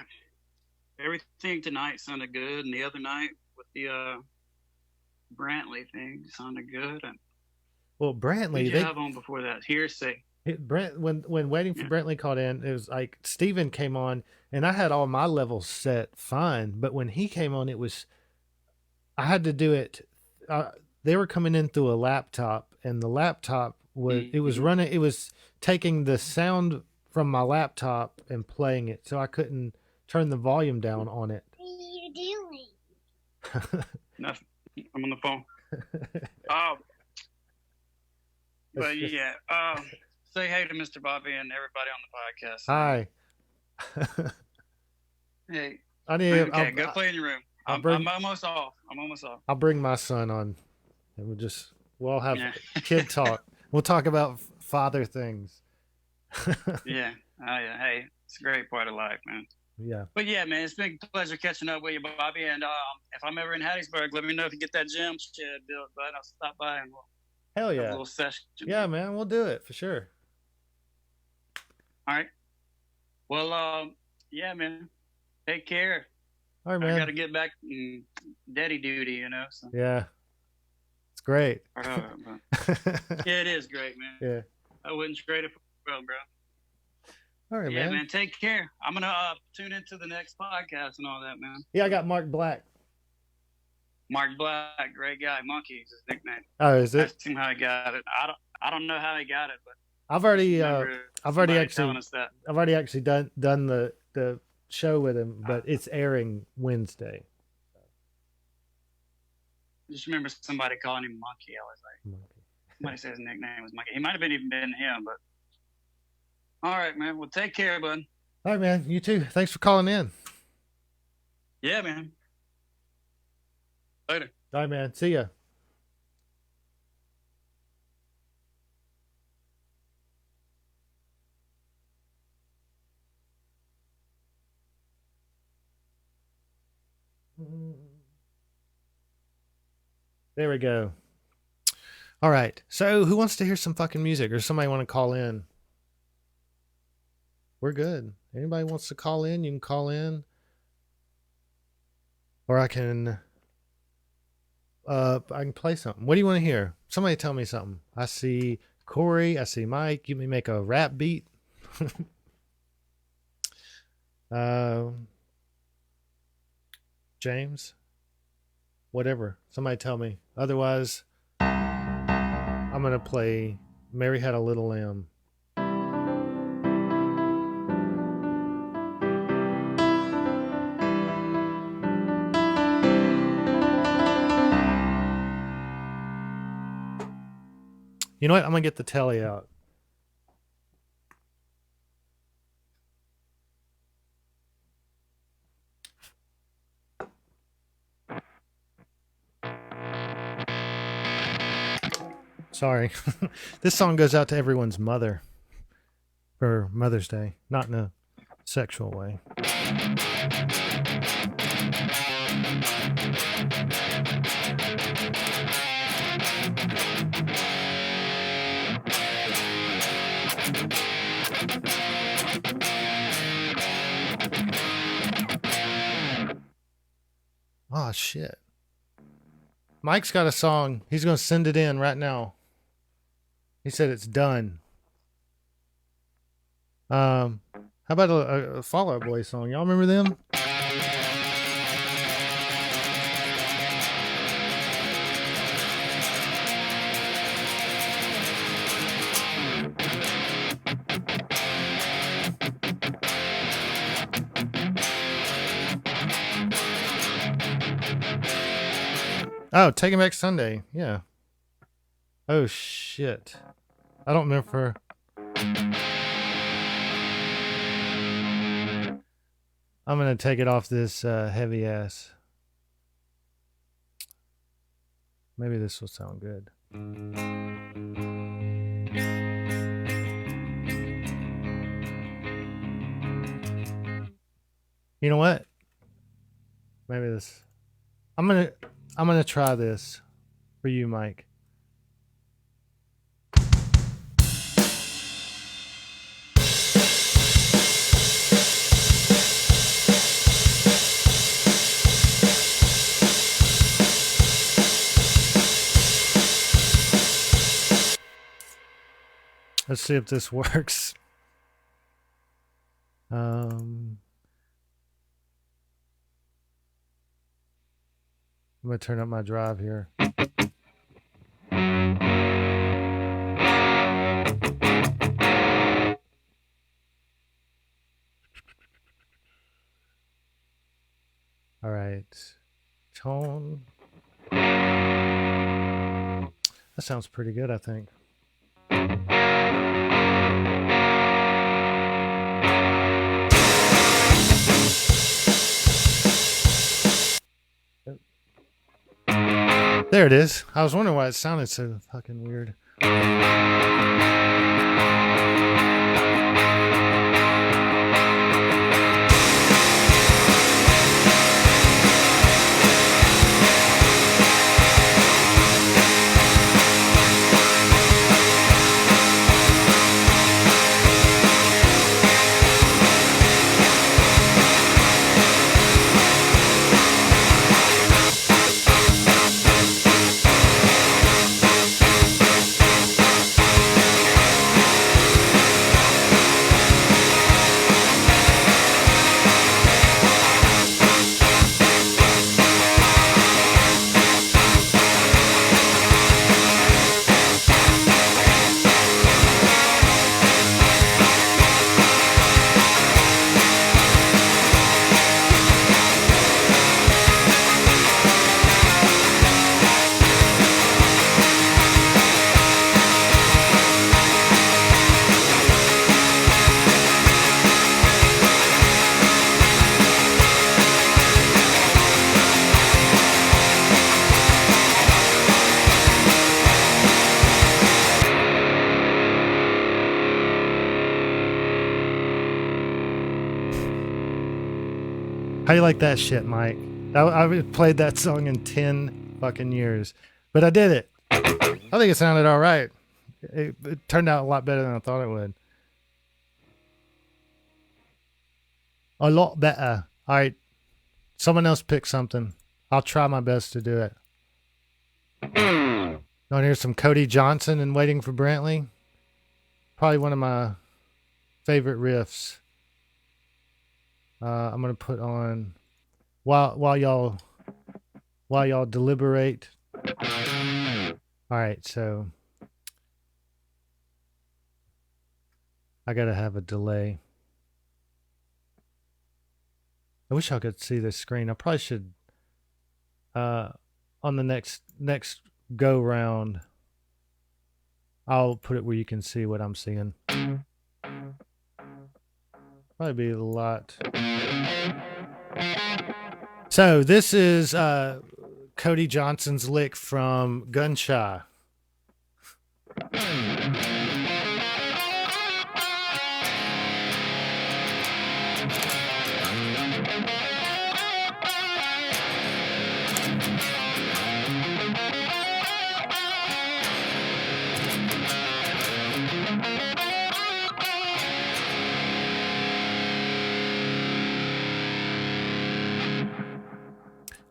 Everything tonight sounded good, and the other night with the Brantley thing sounded good. And well, Brantley, they have on before that hearsay. When waiting for Brantley called in, it was like Steven came on, and I had all my levels set fine. But when he came on, I had to do it. They were coming in through a laptop, and the laptop was running. It was taking the sound from my laptop and playing it, so I couldn't turn the volume down on it. What are you doing? Nothing. I'm on the phone. But yeah, say hey to Mr. Bobby and everybody on the podcast. Hi. Hey. I need. Okay, go play in your room. I'm almost off. I'll bring my son on, and we'll have kid talk. We'll talk about father things. Yeah. Oh yeah. Hey, it's a great part of life, man. Yeah. But yeah, man, it's been a pleasure catching up with you, Bobby. And if I'm ever in Hattiesburg, let me know if you get that gym shed built, bud. I'll stop by and we'll hell yeah, have a little session. Yeah, man, we'll do it for sure. All right. Well, yeah, man. Take care. All right, man. I got to get back daddy duty, So. Yeah. It's great. Yeah, it is great, man. Yeah. I wouldn't trade it for bro. All right, yeah, man. man. Take care. I'm gonna tune into the next podcast and all that, man. Yeah, I got Mark Black. Mark Black, great guy. Monkey is his nickname. Oh, is it? Asked him how he got it. I don't know how he got it, but I've already actually done the show with him, but it's airing Wednesday. Just remember somebody calling him Monkey. I was like, Monkey. Somebody said his nickname was Monkey. He might have even been him, but. All right, man. Well, take care, bud. All right, man. You too. Thanks for calling in. Yeah, man. Later. All right, man. See ya. There we go. All right. So who wants to hear some fucking music, or somebody want to call in? We're good. Anybody wants to call in, you can call in. Or I can play something. What do you want to hear? Somebody tell me something. I see Corey, I see Mike. You may make a rap beat. James, whatever. Somebody tell me. Otherwise, I'm gonna play Mary Had a Little Lamb. You know what? I'm gonna get the telly out. Sorry. This song goes out to everyone's mother for Mother's Day, not in a sexual way. Oh, shit. Mike's got a song. He's going to send it in right now. He said it's done. How about a Fall Out Boy song? Y'all remember them? Oh, Taking Back Sunday. Yeah. Oh, shit. I don't remember. I'm going to take it off this heavy ass. Maybe this will sound good. You know what? Maybe this. I'm gonna try this for you, Mike. Let's see if this works. I'm going to turn up my drive here. All right. Tone. That sounds pretty good, I think. There it is. I was wondering why it sounded so fucking weird. How you like that shit, Mike? I've played that song in 10 fucking years, but I did it. I think it sounded all right. It turned out a lot better than I thought it would. A lot better. All right. Someone else pick something. I'll try my best to do it. You want to hear some Cody Johnson and Waiting for Brantley? Probably one of my favorite riffs. I'm gonna put on while y'all deliberate. All right, so I gotta have a delay. I wish I could see this screen. I probably should on the next go round. I'll put it where you can see what I'm seeing. Probably be a lot. So this is Cody Johnson's lick from Gunshy.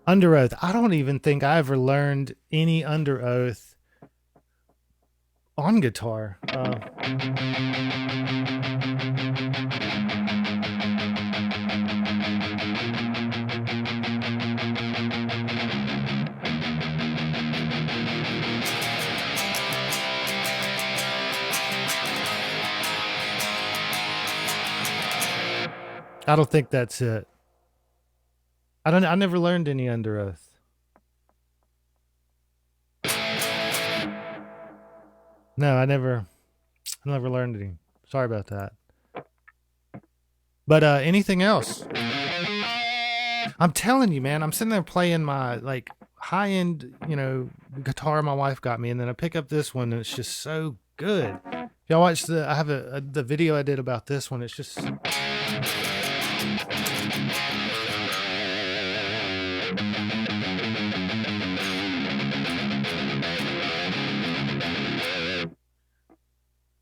Under Oath. I don't even think I ever learned any Under Oath on guitar. I don't think that's it. I never learned any Under Oath. No, I never learned any. Sorry about that. But anything else? I'm telling you, man, I'm sitting there playing my like high-end, guitar my wife got me, and then I pick up this one and it's just so good. If y'all watch I have the video I did about this one. It's just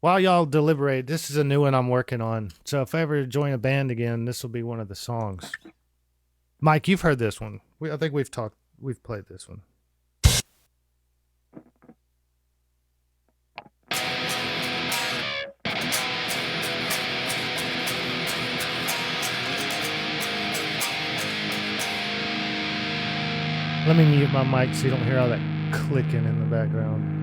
while y'all deliberate, this is a new one I'm working on. So if I ever join a band again, this will be one of the songs. Mike, you've heard this one. I think we've played this one. Let me mute my mic so you don't hear all that clicking in the background.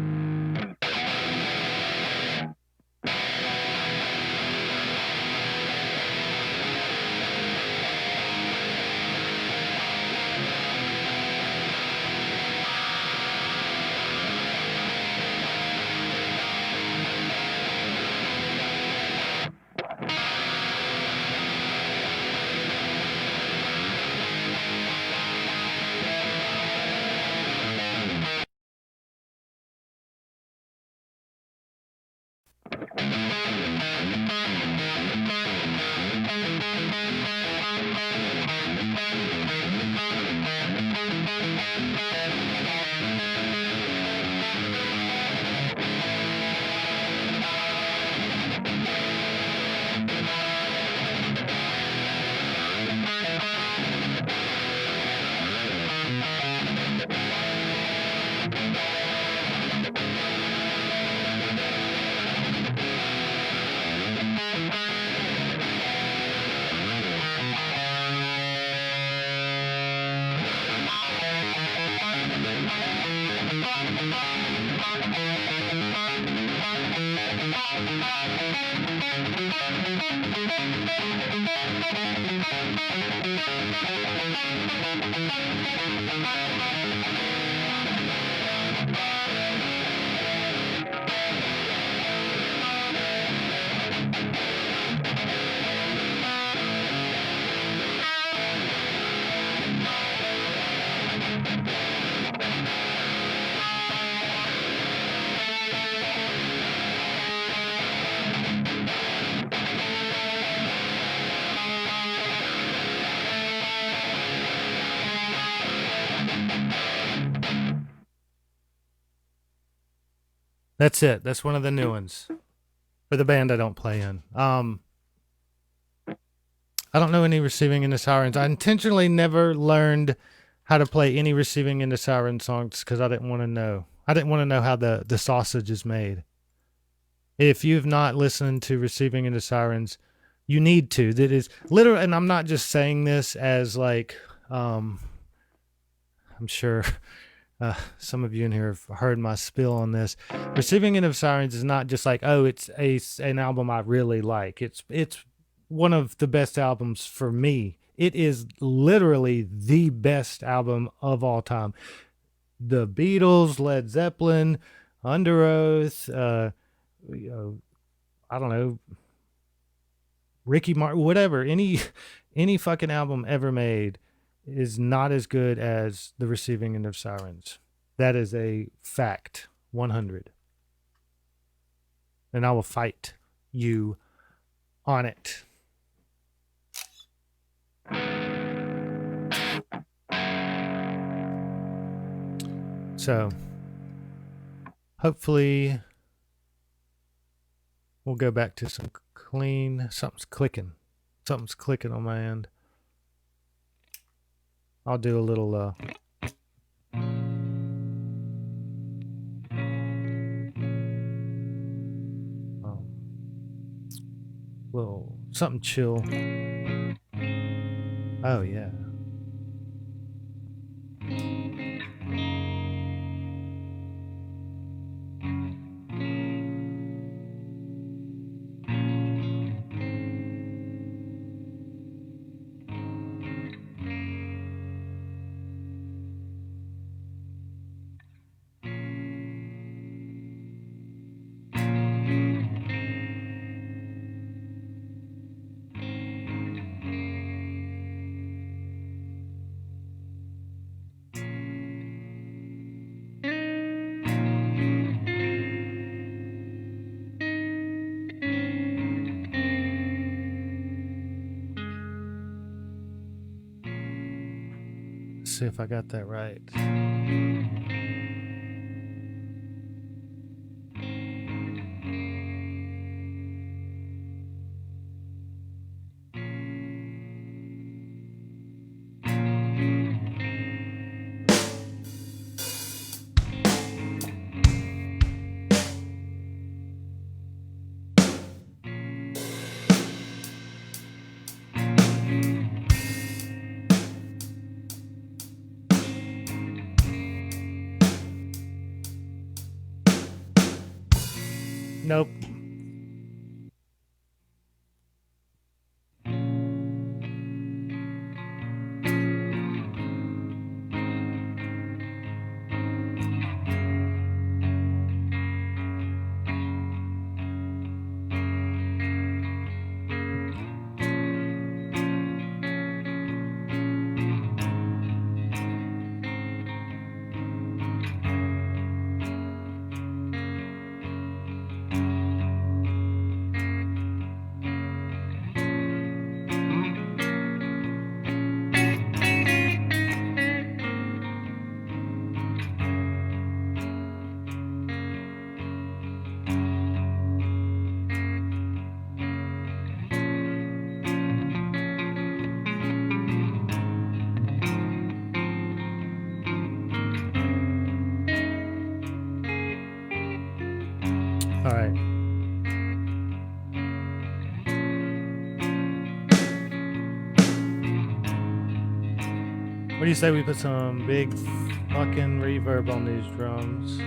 That's it. That's one of the new ones for the band I don't play in. I don't know any receiving into sirens. I intentionally never learned how to play any receiving into siren songs because I didn't want to know. I didn't want to know how the sausage is made. If you've not listened to Receiving into Sirens, You need to. That is literally, and I'm not just saying this as like, I'm sure some of you in here have heard my spill on this. Receiving End of Sirens is not just like, oh, it's an album I really like. It's one of the best albums for me. It is literally the best album of all time. The Beatles, Led Zeppelin, Under Oath, I don't know, Ricky Martin, whatever, any fucking album ever made is not as good as The Receiving End of Sirens. That is a fact. 100. And I will fight you on it. So, hopefully, we'll go back to some clean. Something's clicking on my end. I'll do a little little something chill. Oh yeah. See if I got that right. Nope. All right. What do you say we put some big fucking reverb on these drums?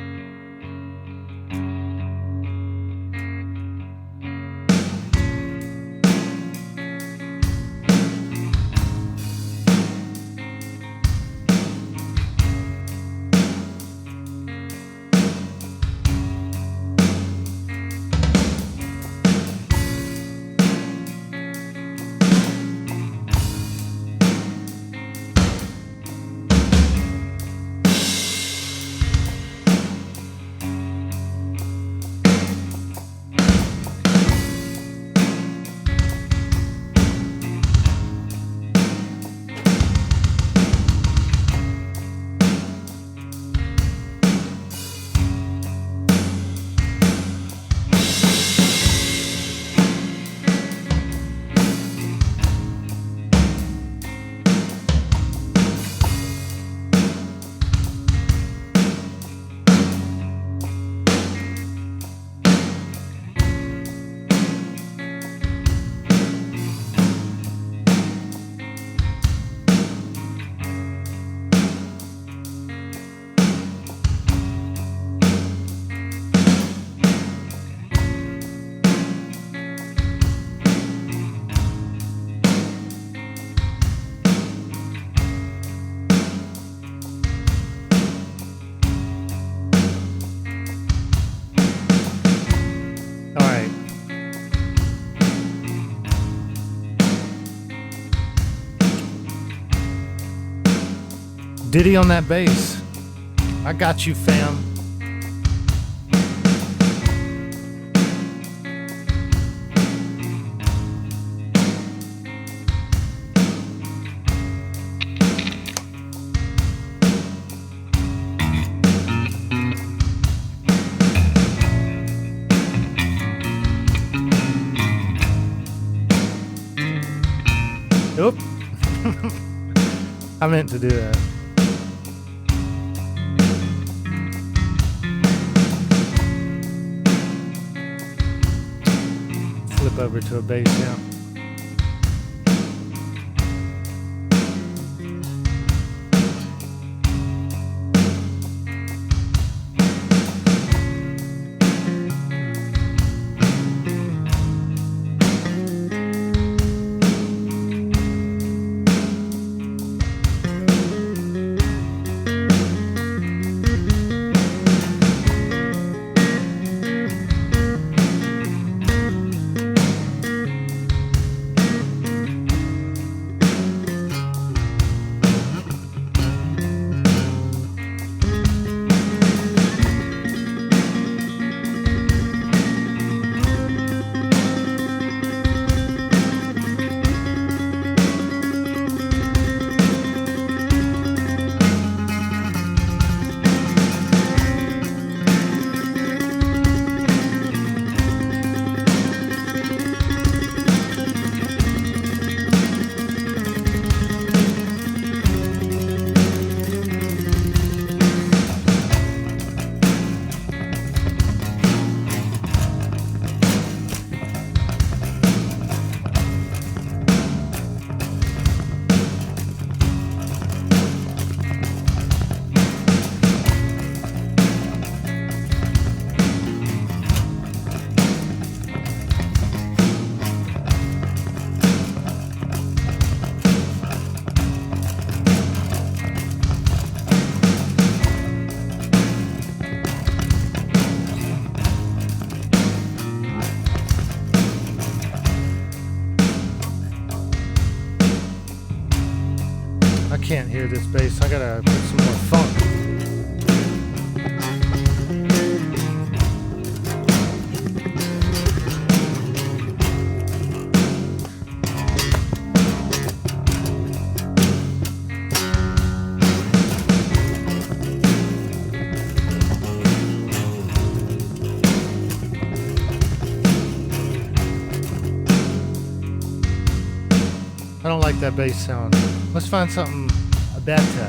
Diddy on that bass. I got you, fam. Oop. I meant to do that. Flip over to a bass now. Can't hear this bass. I gotta put some more funk. I don't like that bass sound. Let's find something better.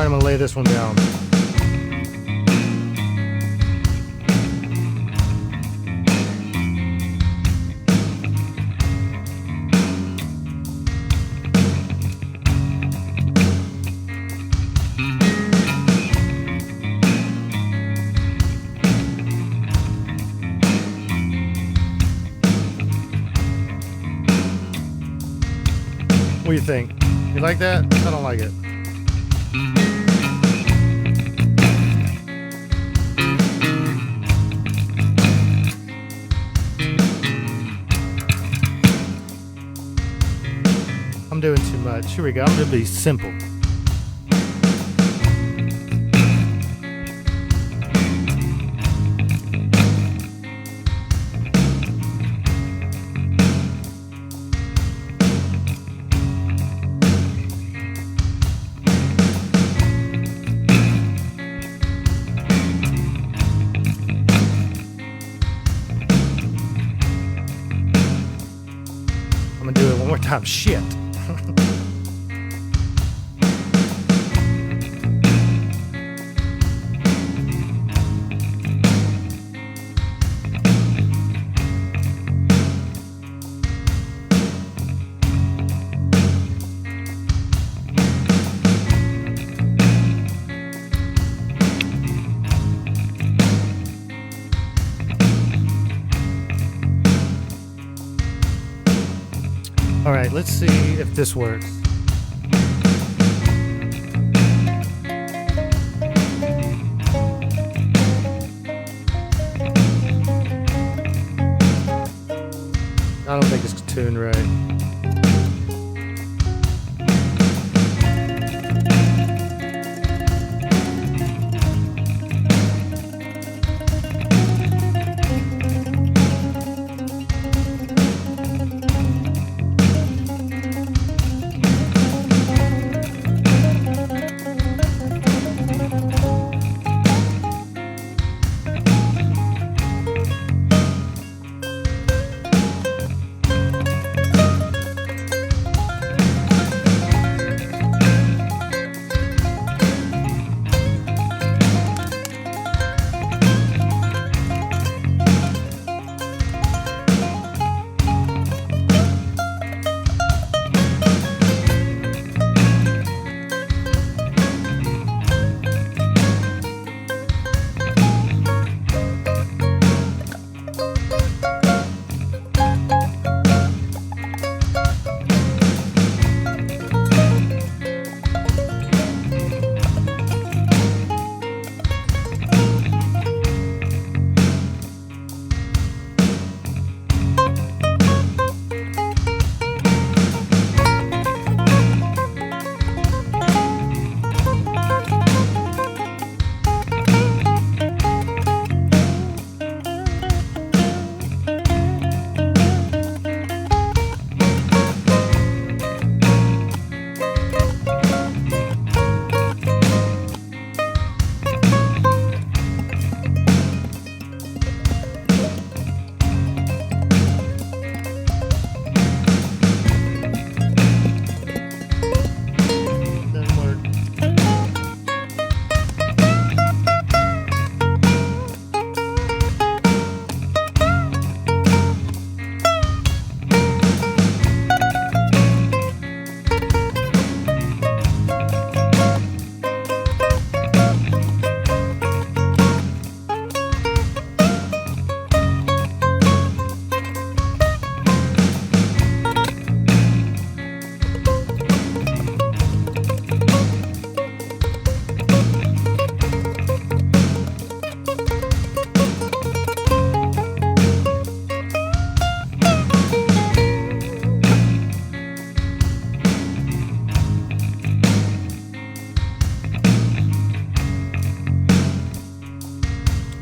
I'm gonna lay this one down. What do you think? You like that? I don't like it. I'm doing too much. Here we go. I'm gonna be simple. I'm gonna do it one more time. Shit. All right, let's see if this works. I don't think it's tuned right.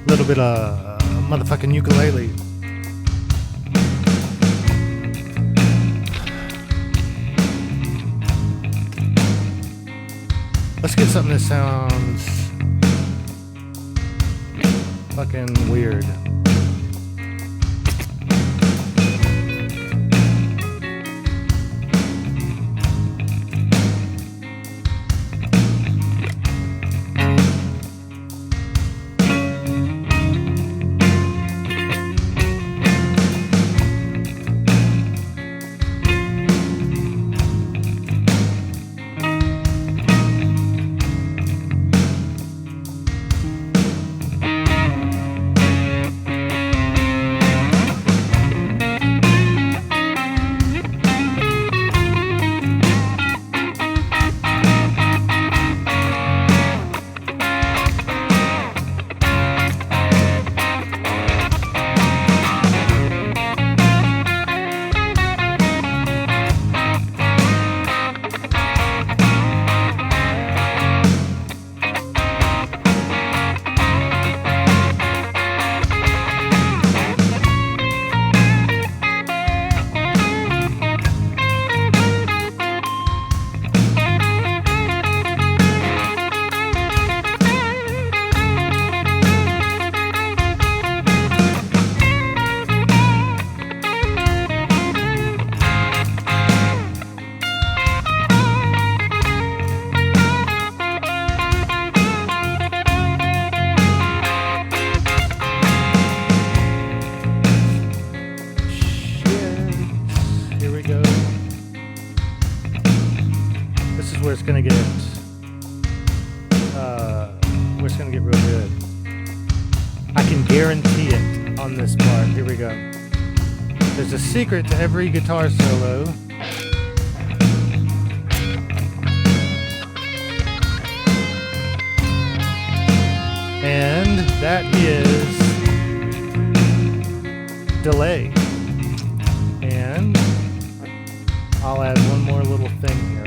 Little bit of motherfucking ukulele. Let's get something that sounds fucking weird. where it's gonna get real good. I can guarantee it on this part. Here we go. There's a secret to every guitar solo. And that is delay. And I'll add one more little thing here.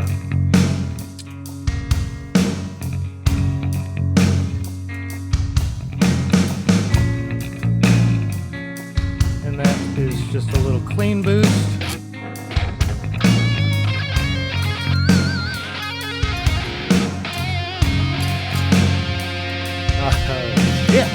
And that is just a little clean boost. Yeah.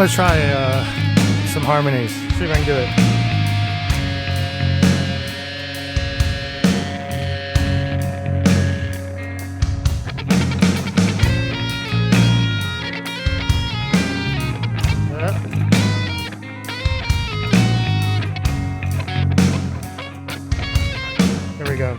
gonna try some harmonies. See if I can do it. Here we go.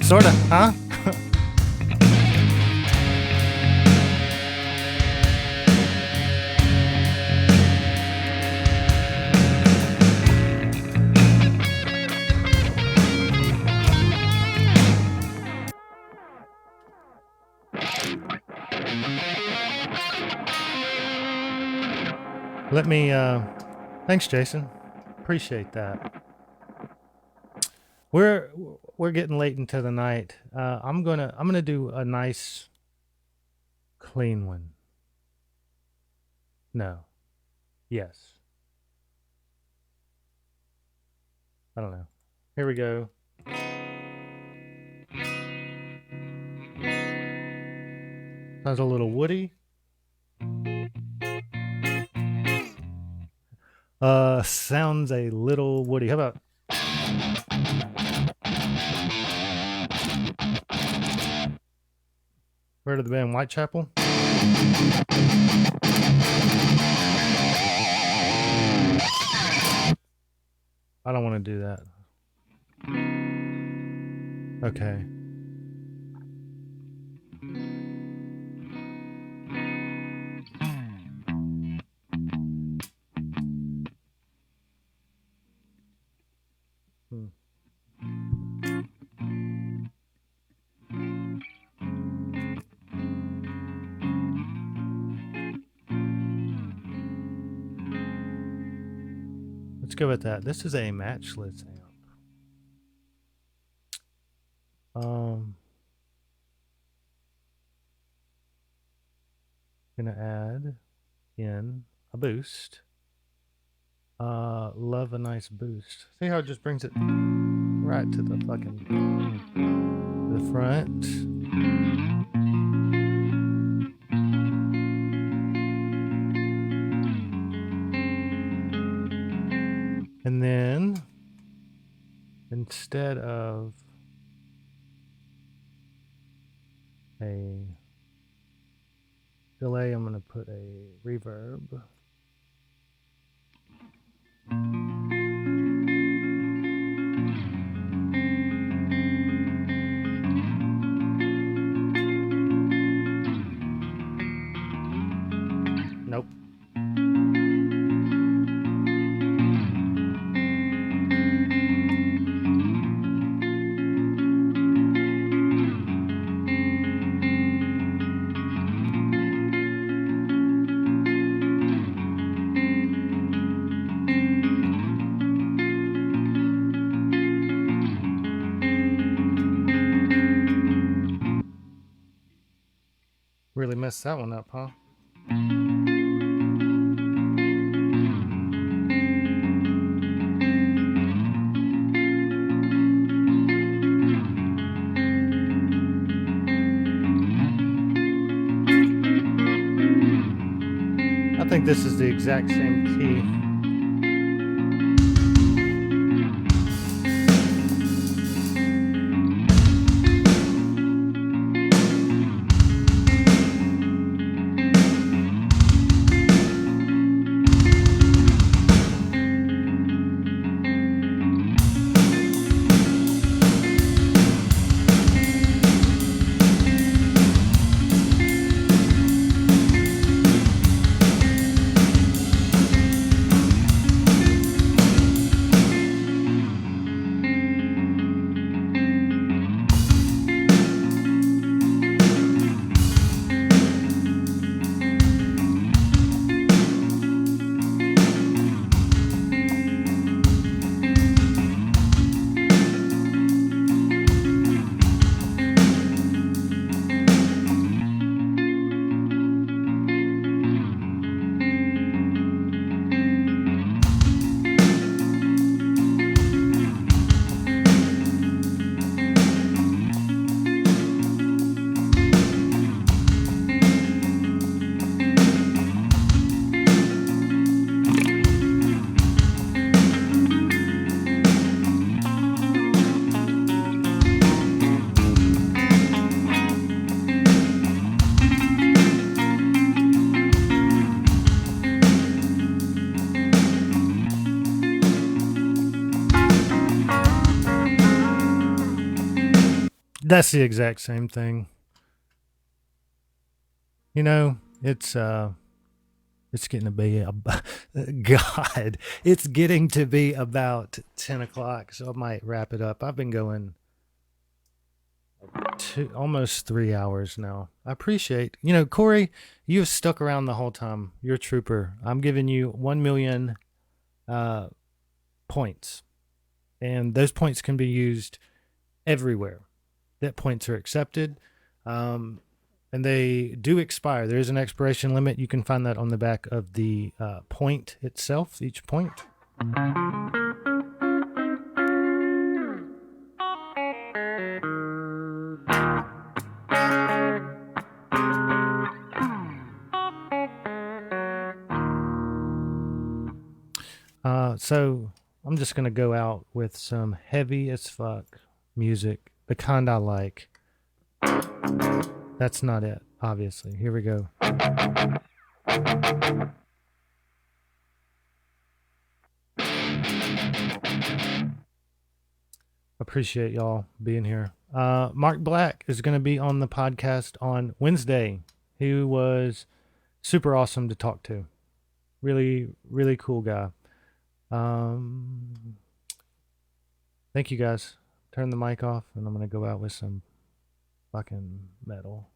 Sorta, huh? Let me, thanks, Jason. Appreciate that. We're getting late into the night. I'm gonna do a nice, clean one. No. Yes. I don't know. Here we go. Sounds a little woody. Sounds a little woody. How about? Heard of the band Whitechapel? I don't want to do that. Okay. Let's go with that. This is a matchless amp. Gonna add in a boost. Love a nice boost. See how it just brings it right to the front. And then instead of a delay, I'm going to put a reverb. Nope. Really messed that one up, huh? think this is the exact same key. That's the exact same thing. You know, it's getting to be God. It's getting to be about 10 o'clock, so I might wrap it up. I've been going almost 3 hours now. I appreciate, Corey, you have stuck around the whole time. You're a trooper. I'm giving you 1 million points, and those points can be used everywhere that points are accepted. And they do expire. There is an expiration limit. You can find that on the back of the point itself, each point. So I'm just going to go out with some heavy as fuck music, the kind I like. That's not it, obviously. Here we go. Appreciate y'all being here. Mark Black is going to be on the podcast on Wednesday. He was super awesome to talk to. Really, really cool guy. Thank you guys. Turn the mic off, and I'm going to go out with some fucking metal.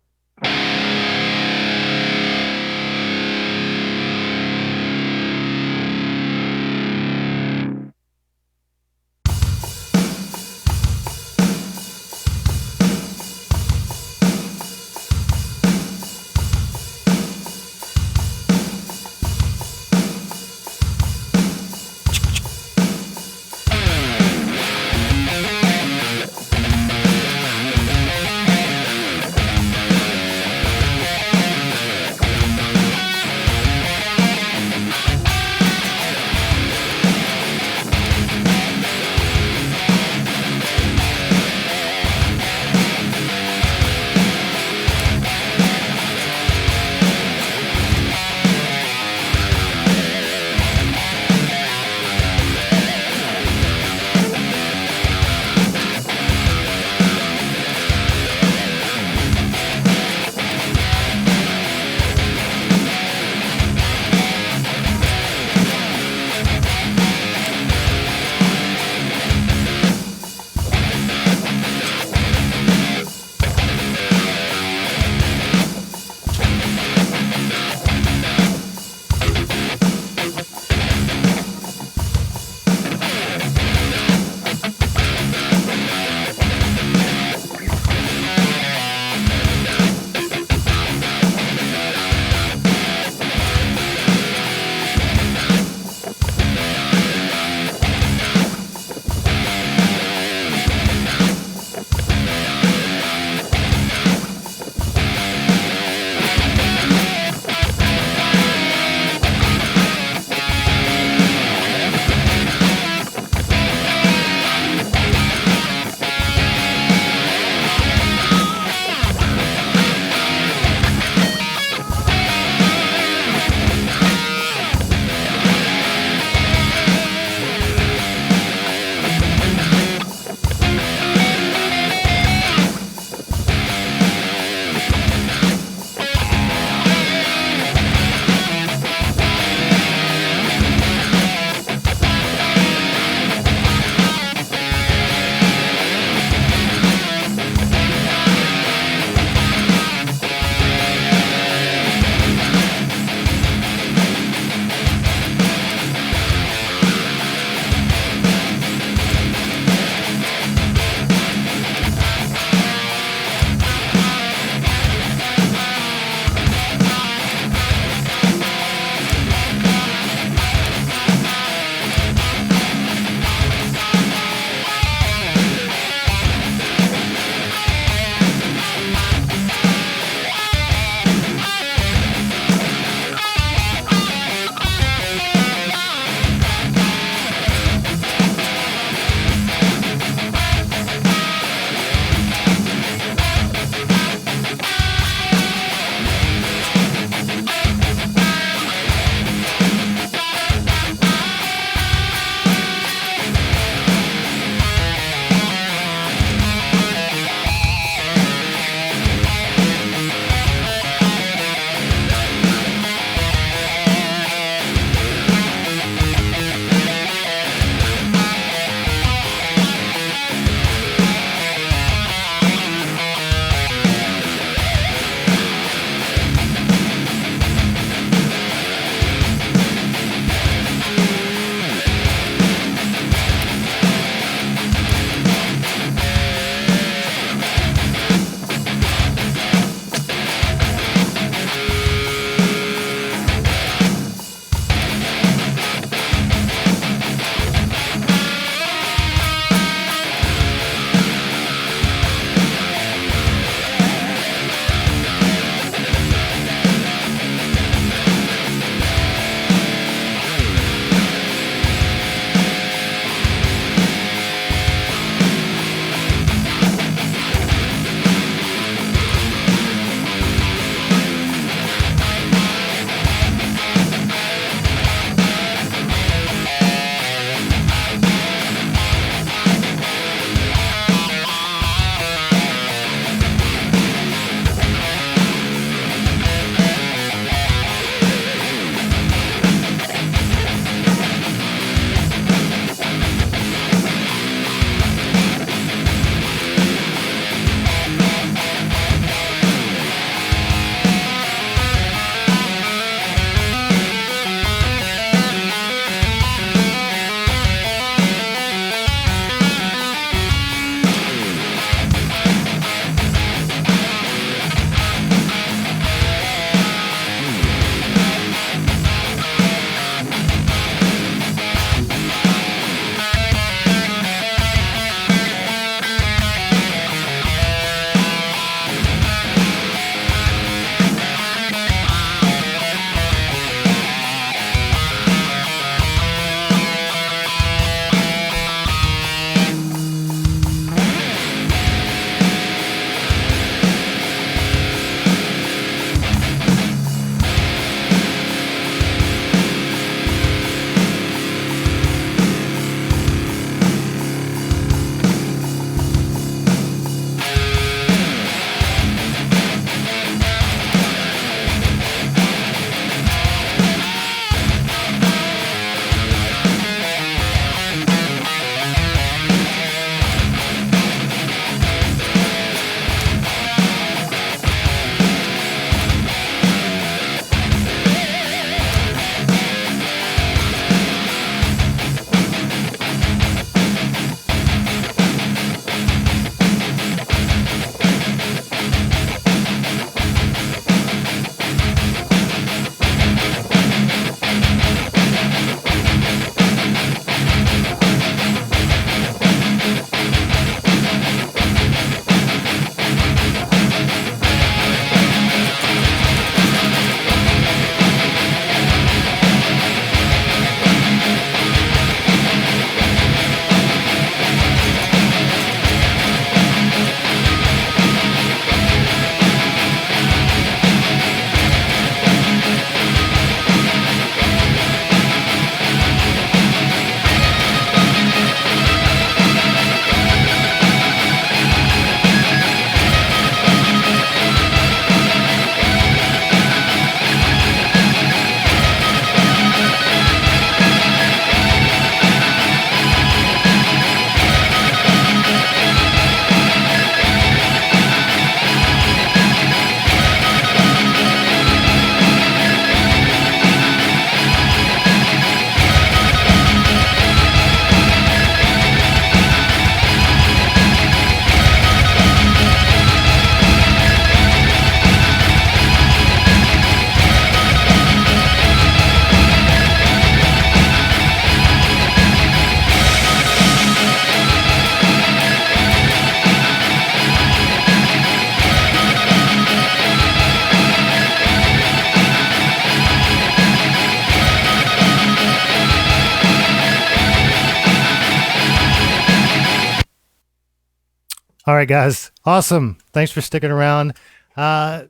All right, guys. Awesome. Thanks for sticking around.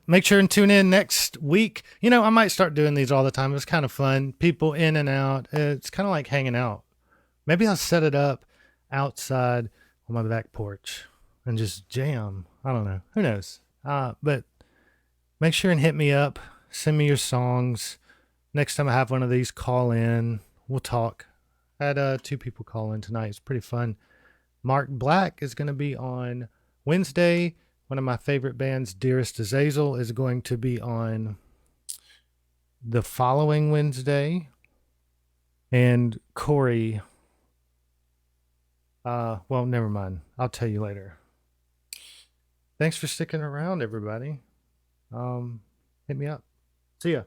Make sure and tune in next week. You know, I might start doing these all the time. It's kind of fun. People in and out. It's kind of like hanging out. Maybe I'll set it up outside on my back porch and just jam. I don't know. Who knows? But make sure and hit me up. Send me your songs. Next time I have one of these, call in. We'll talk. I had 2 people call in tonight. It's pretty fun. Mark Black is going to be on Wednesday. One of my favorite bands, Dearest Azazel, is going to be on the following Wednesday. And Corey, well, never mind. I'll tell you later. Thanks for sticking around, everybody. Hit me up. See ya.